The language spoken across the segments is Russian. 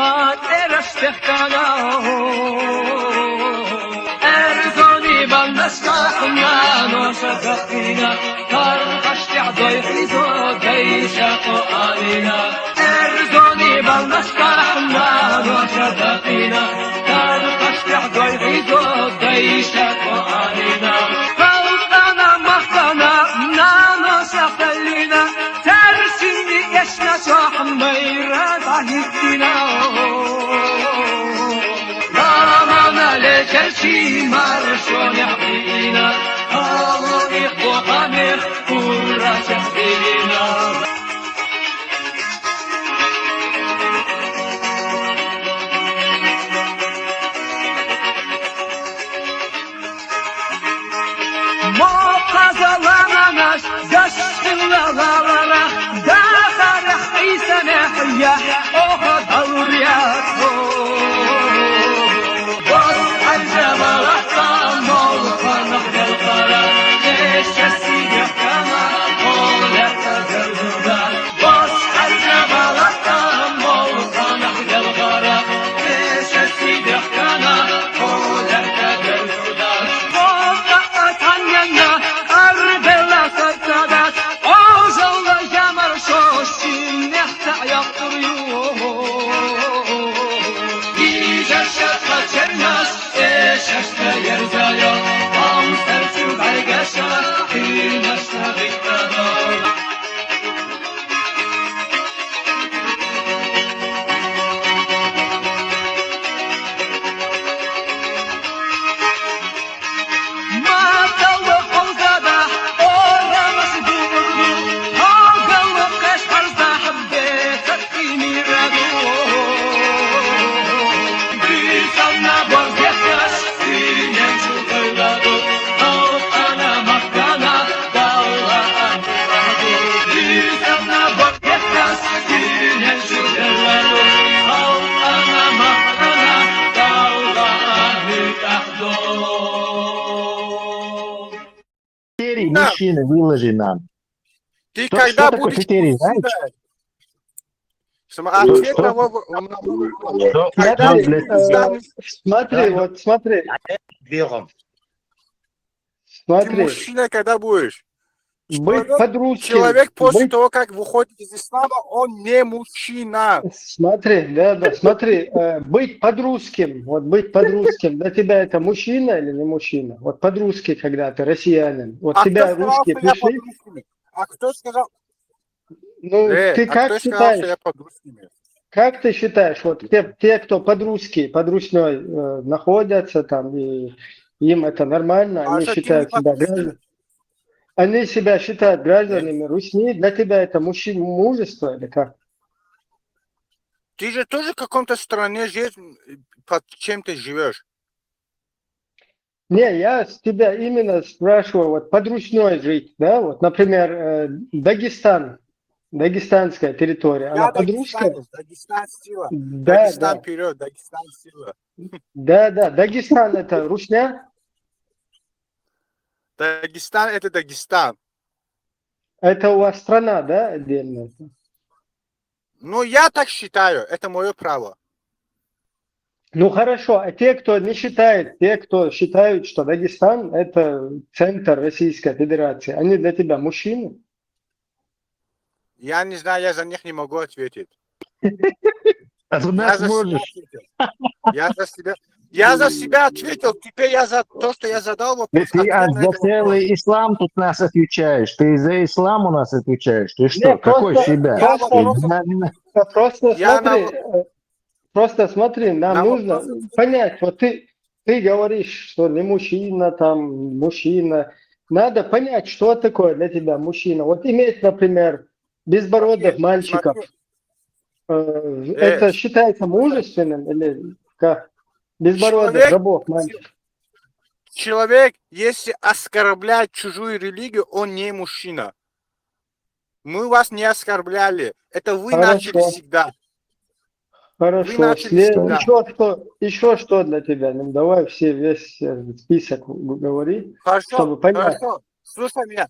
خاطر استحقانا ارزوني بالنسكحنا وشفقنا فرقشت عضي حيزو ديشق علينا ارزوني بالنسكحنا وشفقنا فرقشت عضي حيزو ديشق علينا فوقنا مخنا نانو سقلنا ترسيني يشنا صاح ميرا ضحكنا لكرشي مرشون يحبينا هاولي قوامر قرى شخصينا ما قزلاناش دشتلالارا داخل حيسنا حيا اوه دورياتو Мужчины, выложи нам. Ты Что когда такое будешь критерий, мужчина? Ответ Что? на вопрос. Что Когда для ты тебя? станешь Смотри, вот смотри, ты смотри, мужчина, когда будешь? быть под-русским, Человек после быть, того, как выходит из ислама, он не мужчина. смотри, да, смотри, быть под-русским, вот быть под-русским, для тебя это мужчина или не мужчина? Вот под-русский, когда ты россиянин, вот А кто тебя сказал, русские что я пришли, под-русскими? А кто сказал? ну, ты А как кто сказал, что считаешь, я под-русскими? как ты считаешь, вот те, кто под-русский, под-ручной находятся там, и им это нормально, А они что ты не считают себя под-русскими? гражданами? Они себя считают гражданами Русни. Для тебя это мужество или как? Ты же тоже в каком-то стране живешь, под чем ты живешь. Не, я с тебя именно спрашиваю, вот подручной жить, да, вот, например, Дагестан, дагестанская территория, она Я подрусская? Дагестан, Дагестан сила. Да, Дагестан да, вперед, Дагестан сила. да, да, Дагестан это русня, Дагестан это Дагестан. это у вас страна, да, отдельная? Ну, я так считаю, это мое право. Ну хорошо, а те, кто не считает, те, кто считают, что Дагестан это центр Российской Федерации, они для тебя мужчины? Я не знаю, я за них не могу ответить. А за Я нас за себя можешь. ответил. Я за себя ответил. Теперь я за то, что я задал вопрос. Ты Ответ на за этот вопрос. целый ислам тут нас отвечаешь. Ты за ислам у нас отвечаешь. Ты Не, что? Какой себя? Я просто Я на- смотри, просто смотри, нам на нужно вопрос- понять, вот ты говоришь, что не мужчина, там, мужчина. Надо понять, что такое для тебя мужчина. Вот иметь, например, безбородых Смотри, мальчиков, смотри. это считается мужественным или как? Безбородых Человек- рабов мальчиков. Человек, если оскорбляет чужую религию, он не мужчина. Мы вас не оскорбляли. Это вы Хорошо. начали всегда. Вы Хорошо. начали всегда. Еще что для тебя? Ну, давай весь список говори, чтобы понять. Хорошо. Слушай меня.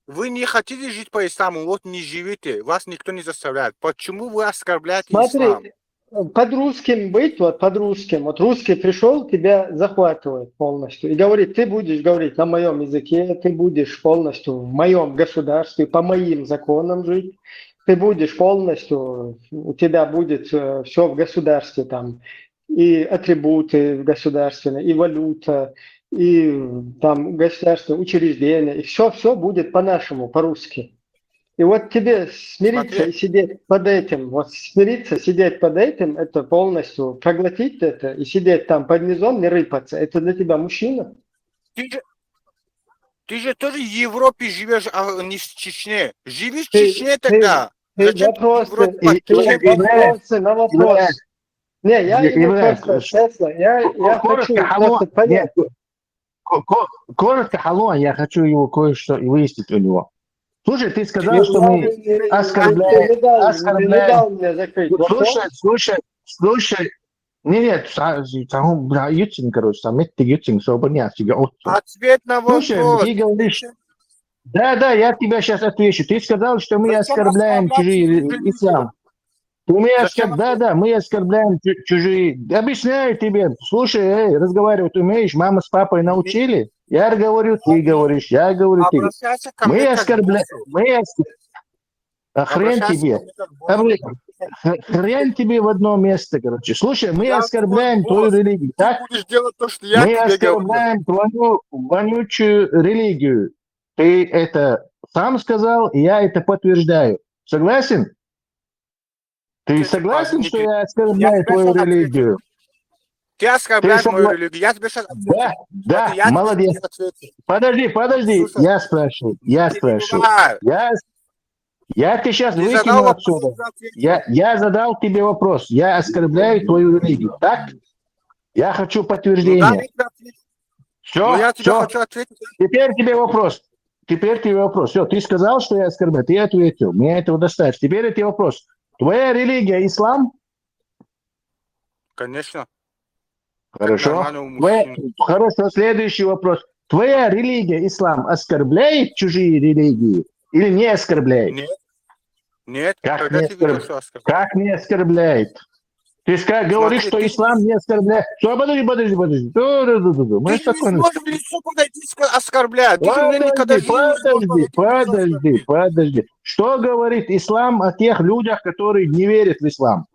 Вы не хотите жить по исламу, вот не живите. Вас никто не заставляет. Почему вы оскорбляете ислам? под русским быть, вот под русским, вот русский пришел, тебя захватывает полностью и говорит, ты будешь говорить на моем языке, ты будешь полностью в моем государстве, по моим законам жить, ты будешь полностью, у тебя будет все в государстве там, и атрибуты государственные, и валюта, и там государственные учреждения, и все будет по-нашему, по-русски. И вот тебе смириться Смотри, и сидеть под этим, вот смириться, сидеть под этим, это полностью проглотить это и сидеть там под низом, не рыпаться, это для тебя мужчина? ты же, ты же тоже в Европе живешь, а не в Чечне. Живи в Ты, Чечне ты, тогда. ты Зачем ты в Европе вопросы, под И, ты и, Чечне Иван, вопросы на Иван, вопрос. Не, я ему Иван, просто, честно, я коротко, хочу халон, просто нет, понять. коротко, халон, я хочу его кое-что выяснить у него. Слушай, ты Ты сказал, Ну, что я мы же ты оскорбляем, не оскорбляем. дал мне закрыть вопрос. Слушай. Нет, ютин, короче, там это ютин, собаняк, тебе отцу. ответ на Слушай, вопрос. ты говоришь, да, я тебя сейчас отвечу. Ты сказал, что мы Зачем оскорбляем оскорблять чужие чужую религию? ислам. Ты мы Зачем да, мы оскорбляем чужие. Объясняю тебе. Слушай, разговаривать умеешь? Мама с папой научили? Я говорю, ты говоришь, я говорю, ты. обращайся ко мне Мы как к оскорбляем, боссу? хрен Обращайся ко тебе. мне как к боссу. Хрен тебе в одно место, короче. Слушай, мы Я твой оскорбляем твою босс. религию, Ты так? будешь делать то, что я Мы тебе говорю. оскорбляем твою вонючую религию. Ты это сам сказал, и я это подтверждаю. Согласен? Ты согласен, что я Я оскорбляю тебе твою сейчас отвечу. религию? Ты Ты оскорбляешь мою согласен? религию. Я тебе сейчас Да, отвечу. Смотри, я тебе молодец. сейчас отвечу. Подожди, Слушай, не я спрашиваю. перебивай. Я тебя сейчас Ты задал выкину вопрос, отсюда. я ответил. Я задал тебе вопрос. Я оскорбляю твою религию, так? Я хочу Ну да, подтверждения. я тебе ответил. Ну Все, я тебе все. хочу ответить. Теперь тебе вопрос. Все, ты сказал, что я оскорбляю, ты ответил. Мне этого достаточно. Теперь это вопрос. Твоя религия ислам? Конечно, как Хорошо. нормального мужчины. Хорошо, следующий вопрос. Твоя религия ислам оскорбляет чужие религии или не оскорбляет? Нет, нет. Как Когда не ты видел, оскорбляет? что оскорбляет? Как не оскорбляет? Ты говоришь, Смотри, что ты ислам не оскорбляет. Что, подожди. Мы не спокойно. сможешь в лицо подойти и оскорблять. Ты же мне никогда в жизни не сможешь подойти в лицо оскорбить. Подожди. Что говорит ислам о тех людях, которые не верят в ислам?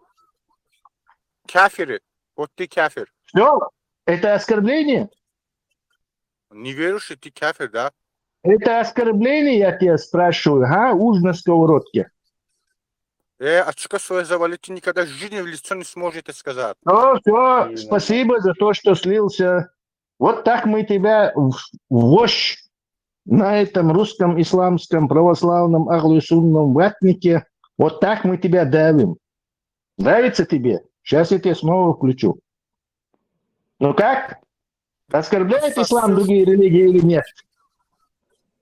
Кафиры. Вот ты кафир. Все? Это оскорбление? Не веришь, и ты кафир, да? Это оскорбление, я тебя спрашиваю, уж на сковородке. Очко свое завали, ты никогда в жизни в лицо не сможешь это сказать. Все, спасибо за то, что слился. Вот так мы тебя вождь на этом русском, исламском, православном, ахлу-сунном ватнике. Вот так мы тебя давим. Нравится тебе? Сейчас я тебя снова включу. Ну как? Оскорбляет ислам другие религии или нет?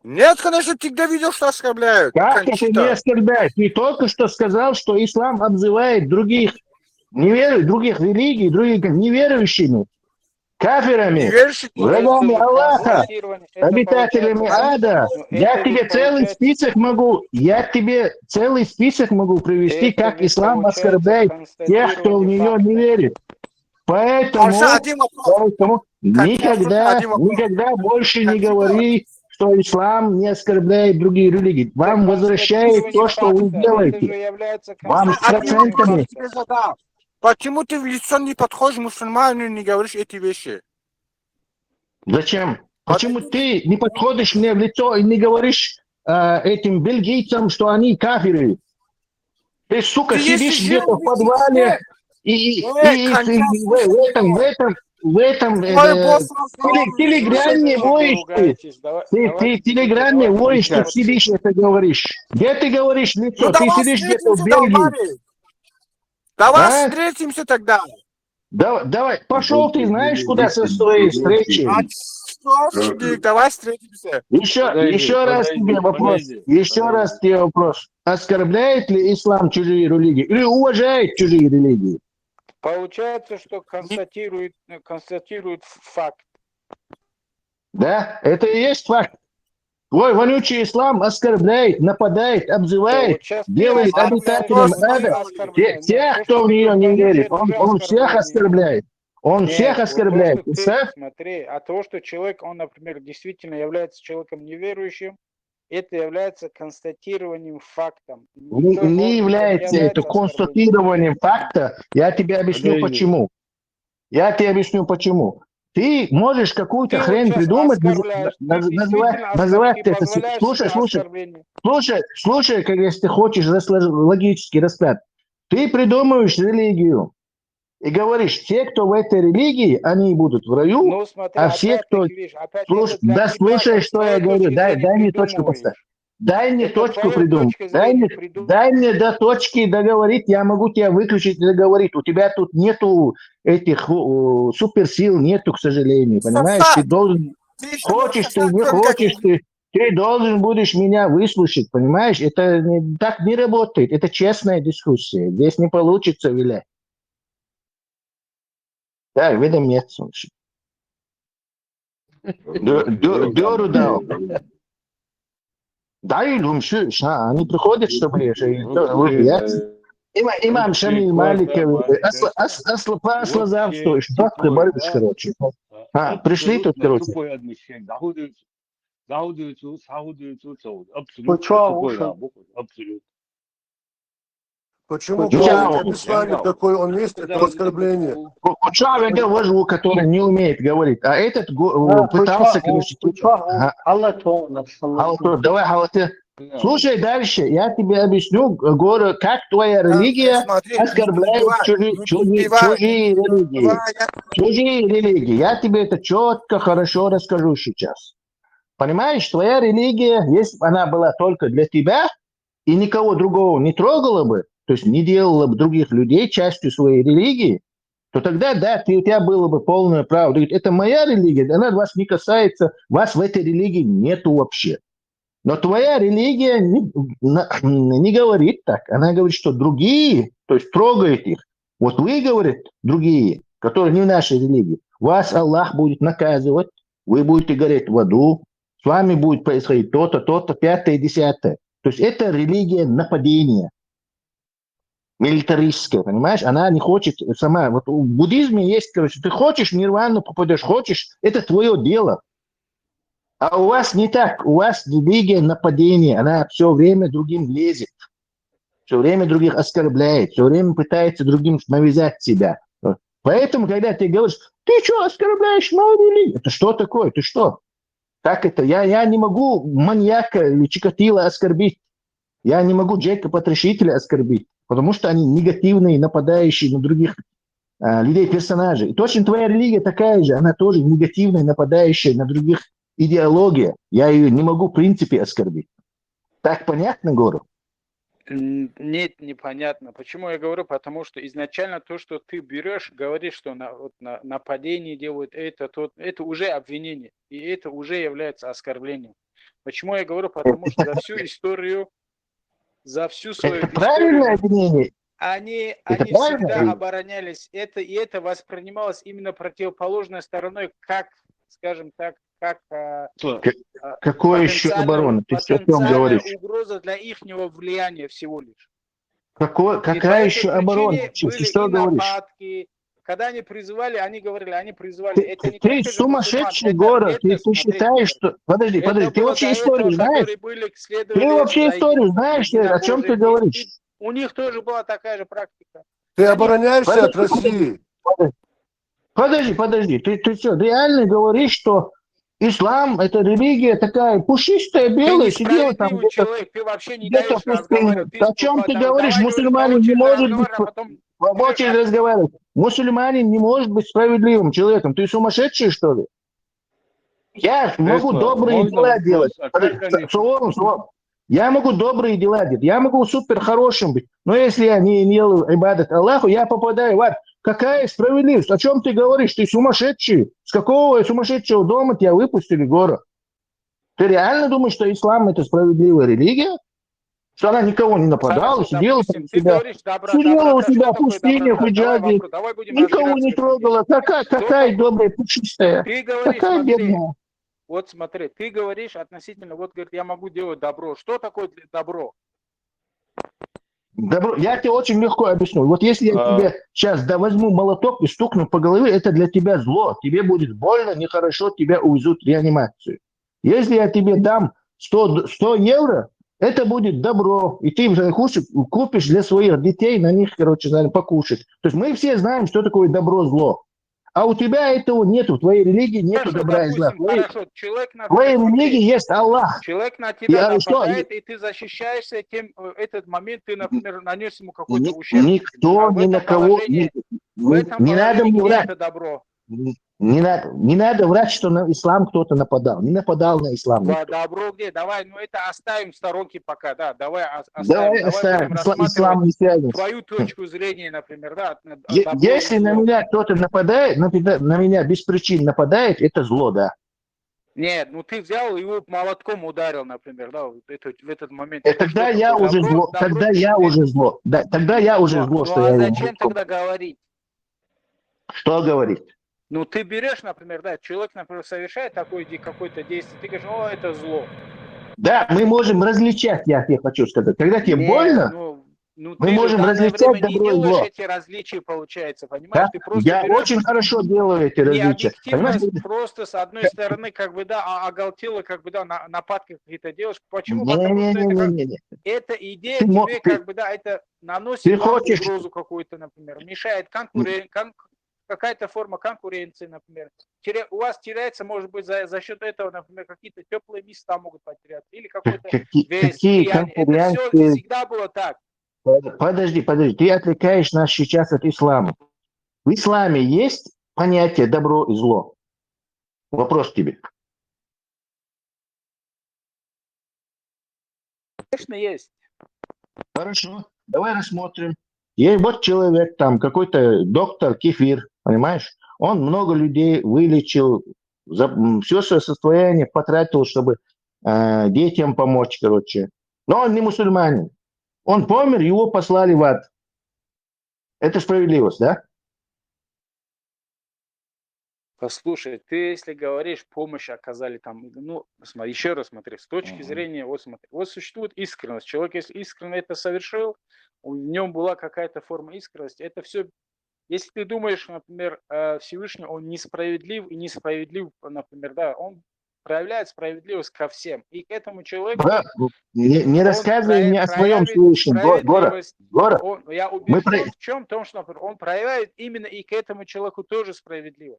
Нет, конечно, ты где видел, что оскорбляют? Как это не Кончита. оскорбляет? Ты только что сказал, что ислам обзывает других религий, других неверующими, Не кафирами, веришь, и ты врагами Аллаха, Это обитателями получается, ада. ну, Я это тебе ведь целый список могу привести, это как ведь ислам получается оскорбляет тех, кто в констатирование нее не факта. верит. Поэтому Хорошо, один вопрос. никогда больше не говори, что ислам не оскорбляет другие религии. Вам Это возвращает то, что вы констатирование факта. Это же делаете. является Вам с Один констатированием вопрос процентами. тебе задал. Почему ты в лицо не подходишь мусульманину и не говоришь эти вещи? Зачем? Почему ты не подходишь мне в лицо и не говоришь этим бельгийцам, что они кафиры? Ты, сука, Ты если сидишь жил где-то в в подвале и в этом твой босс разговаривает. телеграмме Зачем вы воешь ты. ругаетесь? Ты в телеграмме воешь, ты сидишь это говоришь. Где ты говоришь в лицо? Ну Ты давай сидишь где-то в встретимся, Бельгии. долбарь. Давай А? встретимся тогда. Давай, пошел ты знаешь куда со своей встречи. Отчёшник, давай встретимся. Еще раз тебе вопрос. Еще раз тебе вопрос. Оскорбляет ли ислам чужие религии? Или уважает чужие религии? Получается, что констатирует факт. Да? Это и есть факт. Твой вонючий ислам оскорбляет, нападает, Да, обзывает, вот сейчас ты делает обитателем оскорбляешь. ада тех, То, кто что в ты нее не говоришь, верит. это уже Он всех оскорбление. оскорбляет. Он всех Нет, вот то, оскорбляет. что ты, Представь? смотри, а то, что человек, он, например, действительно является человеком неверующим, это является констатированием фактом. Никоим Не образом это не является это является оскорблением. констатированием факта. Я тебе объясню Подожди. почему. Я тебе объясню почему. Ты можешь какую-то Ты вот хрень сейчас придумать, оскорбляешь, ты действительно называть ты это. позволяешь Слушай, себе слушай, оскорбление. слушай, как если ты хочешь логический расклад. Ты придумываешь религию и говоришь, те, кто в этой религии, они будут в раю, Ну, смотри, а все, кто... опять-таки, видишь, опять Слушай, это для да тебя, слушай, как с что я твоей говорю. точки зрения Дай мне точку поставь. придумываешь. Дай мне Это точку твоя придумать. точка зрения придумываешь. Дай мне до точки договорить. Я могу тебя выключить и договорить. У тебя тут нету этих суперсил, нету, к сожалению. Понимаешь? Ты Сосать. должен... Ты еще можешь Хочешь ты, сосать, не кроме как... хочешь ты должен будешь меня выслушать, понимаешь? Это так не работает. Это честная дискуссия. Здесь не получится вилять. Да, в этом нет смысла. Дёру дал. Да, и думаю, они приходят, чтобы имам Шамиль Малик, Аслазавство, что борешь, короче. Пришли тут, короче. Почему Я- говорить об исламе, какой он есть, это оскорбление. Уча видел вожу, который не умеет говорить, а этот пытался, короче, Аллах то, Халтур, давай, Халтур. Слушай дальше, я тебе объясню, Гора, как твоя религия Смотри, оскорбляет чужие религии. Чужие религии. Я тебе это четко, хорошо расскажу сейчас. Понимаешь, твоя религия, если бы она была только для тебя и никого другого не трогала бы, то есть не делала бы других людей частью своей религии, то тогда, да, у тебя было бы полное право. Говорит, это моя религия, она вас не касается, вас в этой религии нету вообще. Но твоя религия не говорит так. Она говорит, что другие, то есть трогает их. Вот вы, говорит, другие, которые не в нашей религии, вас Аллах будет наказывать, вы будете гореть в аду, с вами будет происходить то-то, то-то, пятое, десятое. То есть это религия нападения. Милитаристская, понимаешь? Она не хочет сама. Вот в буддизме есть, короче, ты хочешь в нирвану попадешь, хочешь, это твое дело. А у вас не так. У вас религия нападения. Она все время другим лезет. Все время других оскорбляет. Все время пытается другим навязать себя. Поэтому, когда ты говоришь, ты что, оскорбляешь мою религию? Это что такое? Ты что? Как это? Я не могу маньяка или Чикатило оскорбить. Я не могу Джека Потрошителя оскорбить. Потому что они негативные, нападающие на других людей, персонажей. И точно твоя религия такая же. Она тоже негативная, нападающая на других идеология. Я ее не могу в принципе оскорбить. Так понятно, Гору? Нет, непонятно. Почему я говорю? Потому что изначально то, что ты берешь, говоришь, что нападение делают это уже обвинение. И это уже является оскорблением. Почему я говорю? Потому что за всю историю, за всю свою Это правильное обвинение? они правильно? всегда оборонялись. И это воспринималось именно противоположной стороной, как, скажем так, как Какое еще оборона? Ты что о чем говоришь? угроза для ихнего влияния всего лишь. Какая еще оборона? Ты что говоришь? Нападки. Когда они призывали, они призывали. Это не Ты только же сумасшедший, мусульман, Гора. Ты считаешь, что... Подожди, это ты было вообще до историю этого, знаешь? которые были, Ты следовали вообще за историю знаешь? О чем ты единобожием. говоришь? У них тоже была такая же практика. Ты обороняешься от России. Подожди. Ты что, реально говоришь, что ислам, это религия такая пушистая, Ты белая, сидела там несправедливый человек, ты вообще не где-то даешь разговаривать. о чем ты говоришь? Мусульманин не может быть в очередь разговаривать. Мусульманин не может быть справедливым человеком. Ты сумасшедший, что ли? Я могу добрые дела делать. Словом. Я могу добрые дела делать. Я могу супер хорошим быть. Но если я не делаю ибадат Аллаху, я попадаю в ад. Какая справедливость? О чем ты говоришь? Ты сумасшедший? С какого сумасшедшего дома тебя выпустили, Гора? Ты реально думаешь, что ислам это справедливая религия? Что она никого не нападала, сидела там у себя, сидела у себя в пустыне, в хиджабе, никого не трогала. Какая добрая, пушистая, какая бедная. Вот смотри, ты говоришь относительно, вот говорит, я могу делать добро. Что такое добро? Добро, я тебе очень легко объясню. Вот если я тебе сейчас возьму молоток и стукну по голове, это для тебя зло. Тебе будет больно, нехорошо, тебя увезут в реанимацию. Если я тебе дам 100 евро, это будет добро. И ты уже купишь для своих детей, на них, короче, покушать. То есть мы все знаем, что такое добро-зло. А у тебя этого нету, в твоей религии нету Хорошо, добра и зла. допустим, хорошо, человек на В твоей смотри, религии есть Аллах. человек на тебя Я что, нападает, и ты защищаешься тем, этот момент ты, например, нанес ему какой-то ущерб. Никто А в ни на этом кого положении, в этом не надо положении мне где врать. это добро? Не надо врать, что на ислам кто-то нападал. Не нападал на ислам никто. Добро где? Давай, ну это оставим в сторонке пока, да, давай Давай оставим. оставим. Будем Ислам рассматривать не связан. твою точку зрения, например, да, добро Если и на зло. меня кто-то нападает, на меня без причин нападает, это зло, да. Нет, ну ты взял и его молотком ударил, например, да, в этот момент. Это тогда что я такое? уже зло. Тогда я уже зло. Да, тогда я уже зло, что а я его зачем молотком. тогда говорить? Что говорить? Ну, ты берешь, например, да, человек, например, совершает какое-то действие, ты говоришь, о, это зло. Да, мы можем различать, я тебе хочу сказать. Когда тебе больно, ну мы ты же в можем данное различать время не добро и делаешь зло. эти различия, получается, понимаешь? Да? Ты просто Я берешь очень хорошо делаю эти различия. Понимаешь? необъективность, просто с одной стороны, как бы, да, оголтело, как бы, да, нападки какие-то делаешь. Почему? Потому что Не-не-не-не. эта идея Ты тебе, как бы, да, это наносит ты вам хочешь... угрозу какую-то, например, мешает какая-то форма конкуренции, например. У вас теряется, может быть, за счет этого, например, какие-то теплые места могут потеряться, или какой-то вес, Какие влияние. Это все конкуренции? всегда было так. Подожди. Ты отвлекаешь нас сейчас от ислама. В исламе есть понятие добро и зло? Вопрос тебе. Конечно, есть. Хорошо. Давай рассмотрим. Есть вот человек там, какой-то доктор Кефир, понимаешь? Он много людей вылечил, все свое состояние потратил, чтобы детям помочь, короче. Но он не мусульманин. Он помер, его послали в ад. Это справедливость, да? Послушай, ты если говоришь, помощь оказали там, ну, смотри, еще раз смотри, с точки зрения, вот смотри, вот существует искренность. Человек, если искренне это совершил, в нем была какая-то форма искренности, это все. Если ты думаешь, например, Всевышний, он несправедлив и несправедлив, например, да, он проявляет справедливость ко всем. И к этому человеку Да. Не рассказывай мне о своем Всевышнем. Гора, я убежден в чем? В том, что, например, он проявляет именно и к этому человеку тоже справедливо.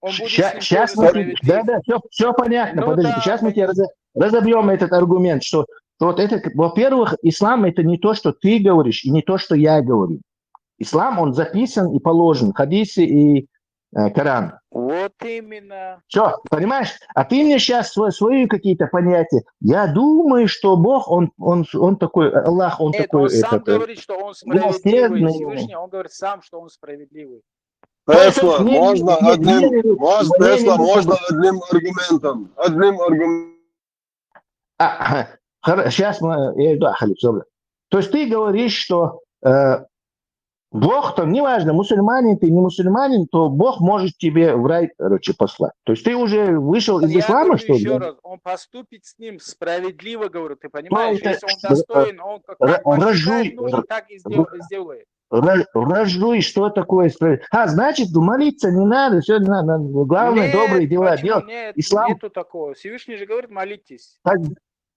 Он будет Сейчас тоже справедлив. Да, все понятно. Ну, Подожди, да, сейчас мы тебе разобьем этот аргумент, что вот это, во-первых, ислам это не то, что ты говоришь, и не то, что я говорю. Ислам, он записан и положен, хадисы и Коран. Вот именно. Все, понимаешь? А ты мне сейчас свои какие-то понятия. Я думаю, что Бог, он такой, Аллах, он Нет, такой... он сам говорит, что он справедливый. Всевышний, он говорит сам, что он справедливый. Тесла, можно одним аргументом. Сейчас То есть ты говоришь, что Бог, там, неважно, мусульманин ты, не мусульманин, то Бог может тебе в рай, короче, послать. То есть ты уже вышел из ислама, что ли? Еще раз, он поступит с ним справедливо, говорю, ты понимаешь? Если он достоин, он как посчитает нужно, так и сделает. Рожуй, что такое справедливость? Значит, молиться не надо, все не надо. Главное, нет, добрые дела делать. Нет, Ислам... нету такого. Всевышний же говорит, молитесь.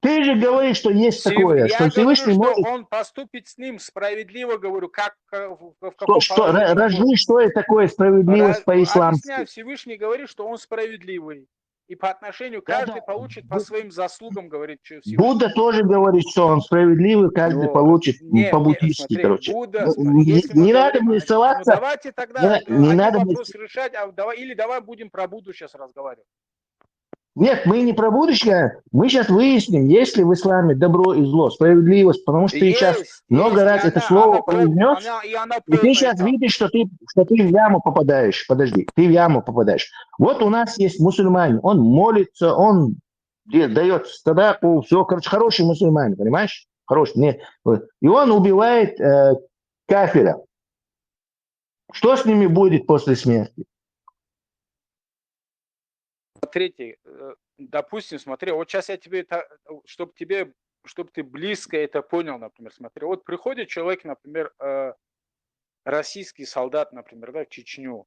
Ты же говоришь, что есть такое, что Всевышний может... что он поступит с ним справедливо, говорю, как в каком положении. Рожуй, что это такое справедливость по-исламски? Объясняю, Всевышний говорит, что он справедливый. И по отношению каждый получит по своим заслугам, говорит Всевышний. Будда тоже говорит, что он справедливый, каждый получит по-буддийски, короче. Будда, не надо мне ссылаться. Давайте тогда вопрос решать, или давай будем про Будду сейчас разговаривать. Нет, мы не про будущее, мы сейчас выясним, есть ли в исламе добро и зло, справедливость, потому что ты сейчас много раз это слово произнес, и ты сейчас видишь, что ты в яму попадаешь. Подожди, ты в яму попадаешь. Вот у нас есть мусульманин, он молится, он дает садаку, все, короче, хороший мусульманин, понимаешь? Хороший. И он убивает кафира. Что с ними будет после смерти? Смотрите, допустим, смотри, вот сейчас я тебе, чтобы ты близко это понял, например, смотри, вот приходит человек, например, российский солдат, например, да, в Чечню,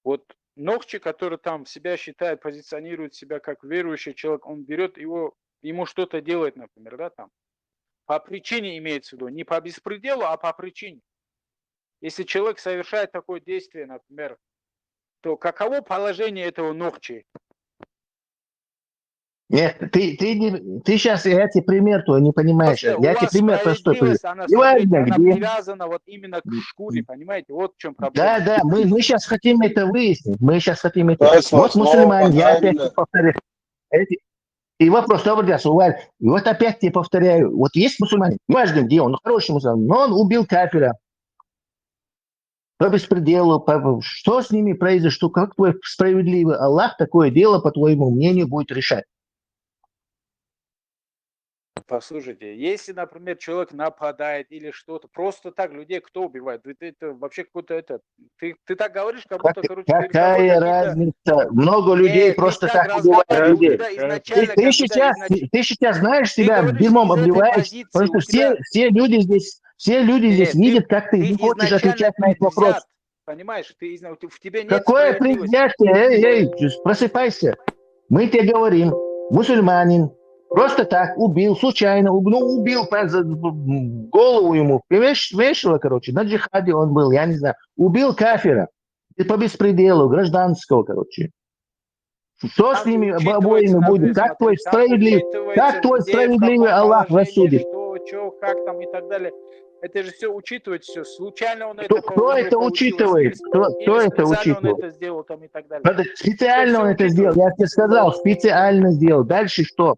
вот Нохчи, который там себя считает, позиционирует себя как верующий человек, он берет ему что-то делает, например, да, там, по причине имеется в виду, не по беспределу, а по причине. Если человек совершает такое действие, например, то каково положение этого Нохчи? Нет, ты сейчас, я тебе пример твой не понимаешь. Просто Я у тебе вас пример простой приведу. справедливость, она, Неважно, смотрите, она где. привязана вот именно к шкуре, понимаете? Вот в чем проблема. Да, мы сейчас хотим это выяснить. Мы сейчас хотим это. Тесла, Вот снова мусульмане, я опять правильно. повторяю. И вопрос, добрый день, Суваль. И вот опять тебе повторяю. Вот есть мусульманин, неважно где он, хороший мусульманин, но он убил кафира по беспределу. Что с ними произошло? Как твой справедливый Аллах такое дело, по твоему мнению, будет решать? Послушайте, если, например, человек нападает или что-то, просто так людей кто убивает? Это вообще какой-то это... Ты так говоришь, как будто, короче, перед тобой Какая какие-то... разница? Много людей Нет, ты просто так так убивают разговариваешь, людей. когда изначально, Ты когда сейчас знаешь ты себя говоришь дерьмом из этой обливаешь, позиции, потому у что тебя... все люди здесь Нет, видят, как ты ты не хочешь изначально отвечать на этот вопрос. предвзят, понимаешь? В тебе нет Какое справедливости. предвзятие? Эй, просыпайся. Мы тебе говорим, мусульманин просто так убил, случайно, убил голову ему, вешало, короче, на джихаде он был, я не знаю, убил кафира и по беспределу, гражданского, короче. Что с Там ними учитывается, обоими будет? например, смотри, там Как твой учитывается, где, в справедливый каком Аллах положении, рассудит? что, как там и так далее. Это же все учитывается, все. Случайно он Кто у него это получилось, учитывает? или Кто это специально он учитывает? это сделал там и так далее. Это Специально все он это сделал. учитывается. Я тебе сказал, специально сделал. Дальше что?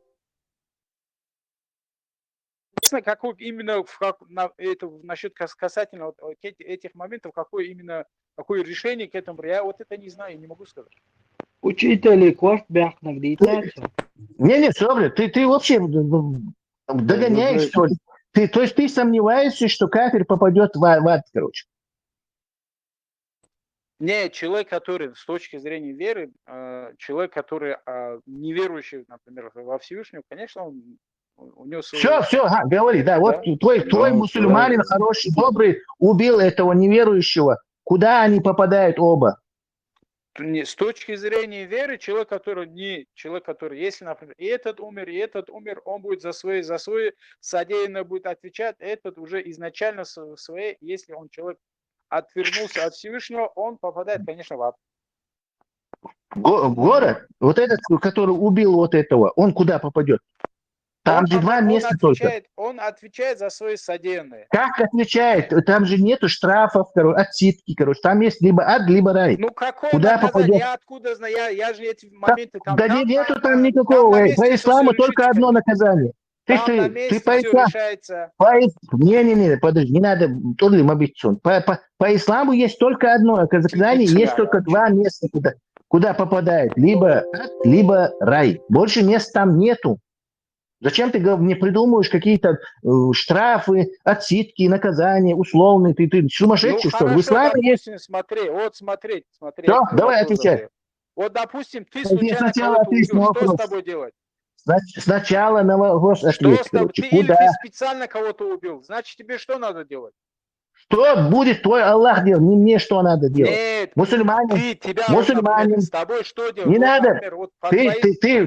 Какой именно насчет касательно вот этих моментов, какое решение к этому, я вот это не знаю, не могу сказать. Учитель, кост бях нагдитаться. Не, Соболь, ты вообще догоняешь, что ли? То есть ты сомневаешься, что кафир попадет в ад, короче? Не, человек, который с точки зрения веры, человек, который неверующий, например, во Всевышнего, конечно, у него Все, говори, да, вот твой мусульманин хороший, добрый, убил этого неверующего. Куда они попадают оба? С точки зрения веры, человек, который, если, например, и этот умер, он будет за свои содеянное будет отвечать, этот уже изначально свои, если он человек отвернулся от Всевышнего, он попадает, конечно, в ад. Город, вот этот, который убил вот этого, он куда попадет? Там же два места только. Он отвечает за свои содеянные. Как отвечает? Там же нету штрафов, отсидки, короче. Там есть либо ад, либо рай. Ну какое куда наказание? попадет? Я откуда знаю? Я же эти моменты там... Да нету там никакого. По исламу только одно наказание. Там на месте ты по все исламу. решается. Не, подожди, не надо. По исламу есть только одно наказание, есть только два места, куда попадает. Либо ад, либо рай. Больше мест там нету. Зачем ты мне придумываешь какие-то штрафы, отсидки, наказания, условные? Ты сумасшедший, что ли? В исламе есть... Смотри. Все, давай отвечай. Вот, допустим, ты случайно сначала кого-то ответь на убил, что вопрос. с тобой делать? Сначала на вопрос ответь, короче. Или ты специально кого-то убил, значит, тебе что надо делать? Что будет твой Аллах делать? Не мне что надо делать. Нет, Мусульманин. например, с тобой что делать? Не надо. Например, вот Есть тебя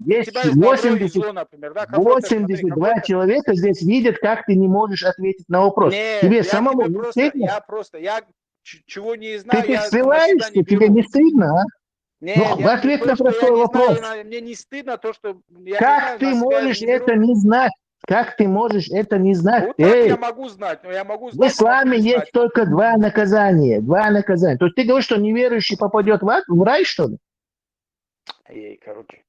есть добро и зло, например, да? 82 человека здесь видят, как ты не можешь ответить на вопрос. Нет, Тебе самому не стыдно? я чего не знаю, Ты я ссылаешься, не тебе не стыдно, а? Нет, ответ на простой вопрос. Мне не стыдно то, что... Как ты можешь это не знать? Как ты можешь это не знать? Вот так я могу знать, но я могу знать. В исламе есть только два наказания. То есть ты говоришь, что неверующий попадет в ад, в рай, что ли? Короче.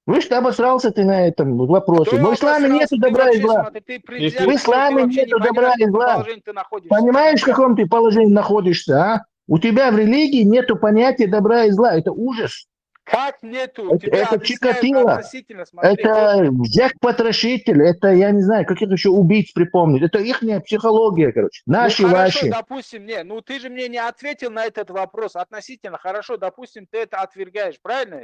Вы что обосрался ты на этом вопросе? В исламе нету добра и зла. В исламе нету добра и зла. Понимаешь, в каком ты положении находишься, а? У тебя в религии нету понятия добра и зла. Это ужас. Как нету? Это, Тебе это объясняют Чикатило. относительно, смотри. Это взять-потрошитель, это, я не знаю, как это еще убийц припомнить. Это их психология, короче. Ну Наши, хорошо, ваши. допустим, не, ну ты же мне не ответил на этот вопрос относительно. Хорошо, допустим, ты это отвергаешь, правильно?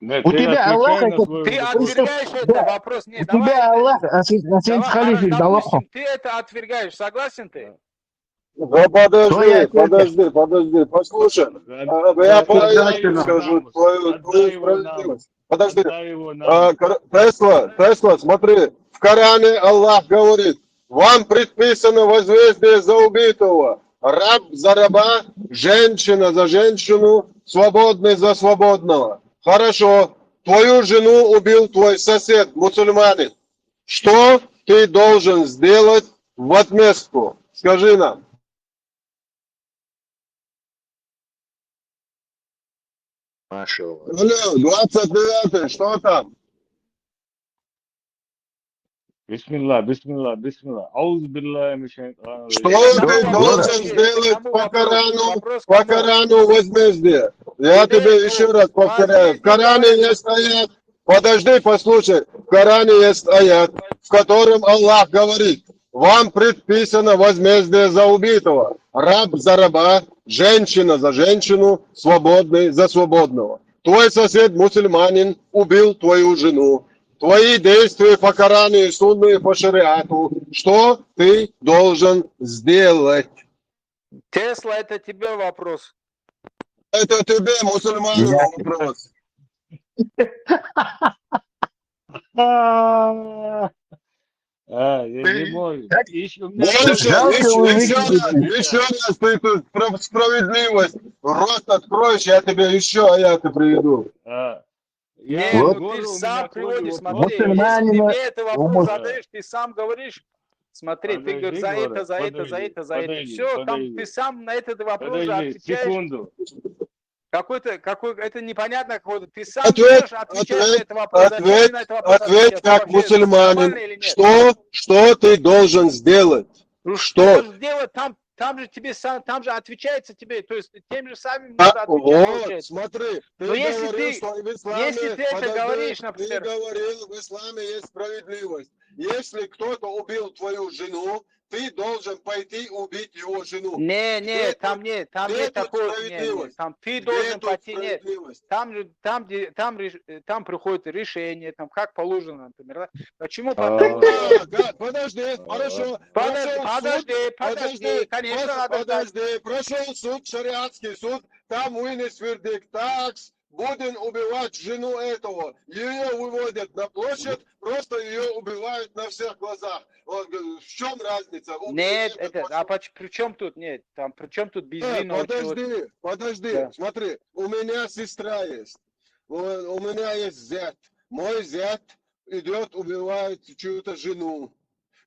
Нет, У ты тебя Аллах, отвечай на это, свой Ты вопрос. отвергаешь это да, вопрос. Не, у давай тебя это. Аллах, Давай, халифик, допустим, ты это отвергаешь. Согласен ты? Да Что я подожди, послушай. Я по-разному скажу твою справедливость. Подожди. Отдай его нам. Тесла, смотри, в Коране Аллах говорит, вам предписано возмездие за убитого, раб за раба, женщина за женщину, свободный за свободного. Хорошо, твою жену убил твой сосед, мусульманин. Что ты должен сделать в отместку? Скажи нам. Аллах. 29, что там? Бисмилlah. Ауз билля Что Это ты кому должен вопрос? сделать Кому по вопрос? Корану, Вопрос по кому? Корану возмездие? Я Тебе, тебе еще раз повторяю. В возмездие Коране говорят. есть аят. Подожди, послушай. В Коране есть аят, в котором Аллах говорит, вам предписано возмездие за убитого. Раб за раба, женщина за женщину, свободный за свободного. Твой сосед мусульманин убил твою жену. Твои действия по Корану и Сунну и по шариату. Что ты должен сделать? Тесла, это тебе вопрос. Это тебе, мусульманину, вопрос. Я не могу. Еще у меня Больше, Жалко, вы еще раз ты тут про справедливость. Рот откроешь, я тебе еще аяты приведу. Не, Вот. ну ты у сам меня приводишь, тоже смотри, если ты Мусульманина- мне это вопрос Мус- задаешь, ты сам говоришь, смотри, ты Подожди, говоришь за Гора, это, за это, за это, за это. подожди, Все, там подожди. ты сам на этот вопрос же Подожди, отвечаешь. секунду. Это непонятно какой-то. Ты сам Ответь, берешь, отвечаешь на этот вопрос. Зачем ты ответь, на этот вопрос ответь отвечаешь? как Вообще, это нормально или мусульманин. нет? Что ты должен сделать? Ну Что? что сделать? Там же тебе сам, там же отвечается тебе, то есть тем же самым А, нужно отвечать, вот, получается. смотри, ты Но если говорил, ты- что в исламе, если ты это подожди, говоришь, например- ты говорил, в исламе есть справедливость. Если кто-то убил твою жену, ты должен пойти убить его жену. Не, Где там тут- нет, там где нет тут такого, справедливость? там ты Где должен тут пойти, нет. справедливость? Там приходит решение, там как положено, например. Да? Почему? А, Потому что... Подожди, хорошо. Подожди, конечно, надо ждать. Подожди, прошел суд, шариатский суд, там вынес вердикт, так, будем убивать жену этого. Ее выводят на площадь, просто ее убивают на всех глазах. Вот, в чем разница? Нет, Это при чем тут, нет, там, при чем тут безвинного человека? Подожди, Да. смотри, у меня сестра есть, у меня есть зять, мой зять идет, убивает чью-то жену,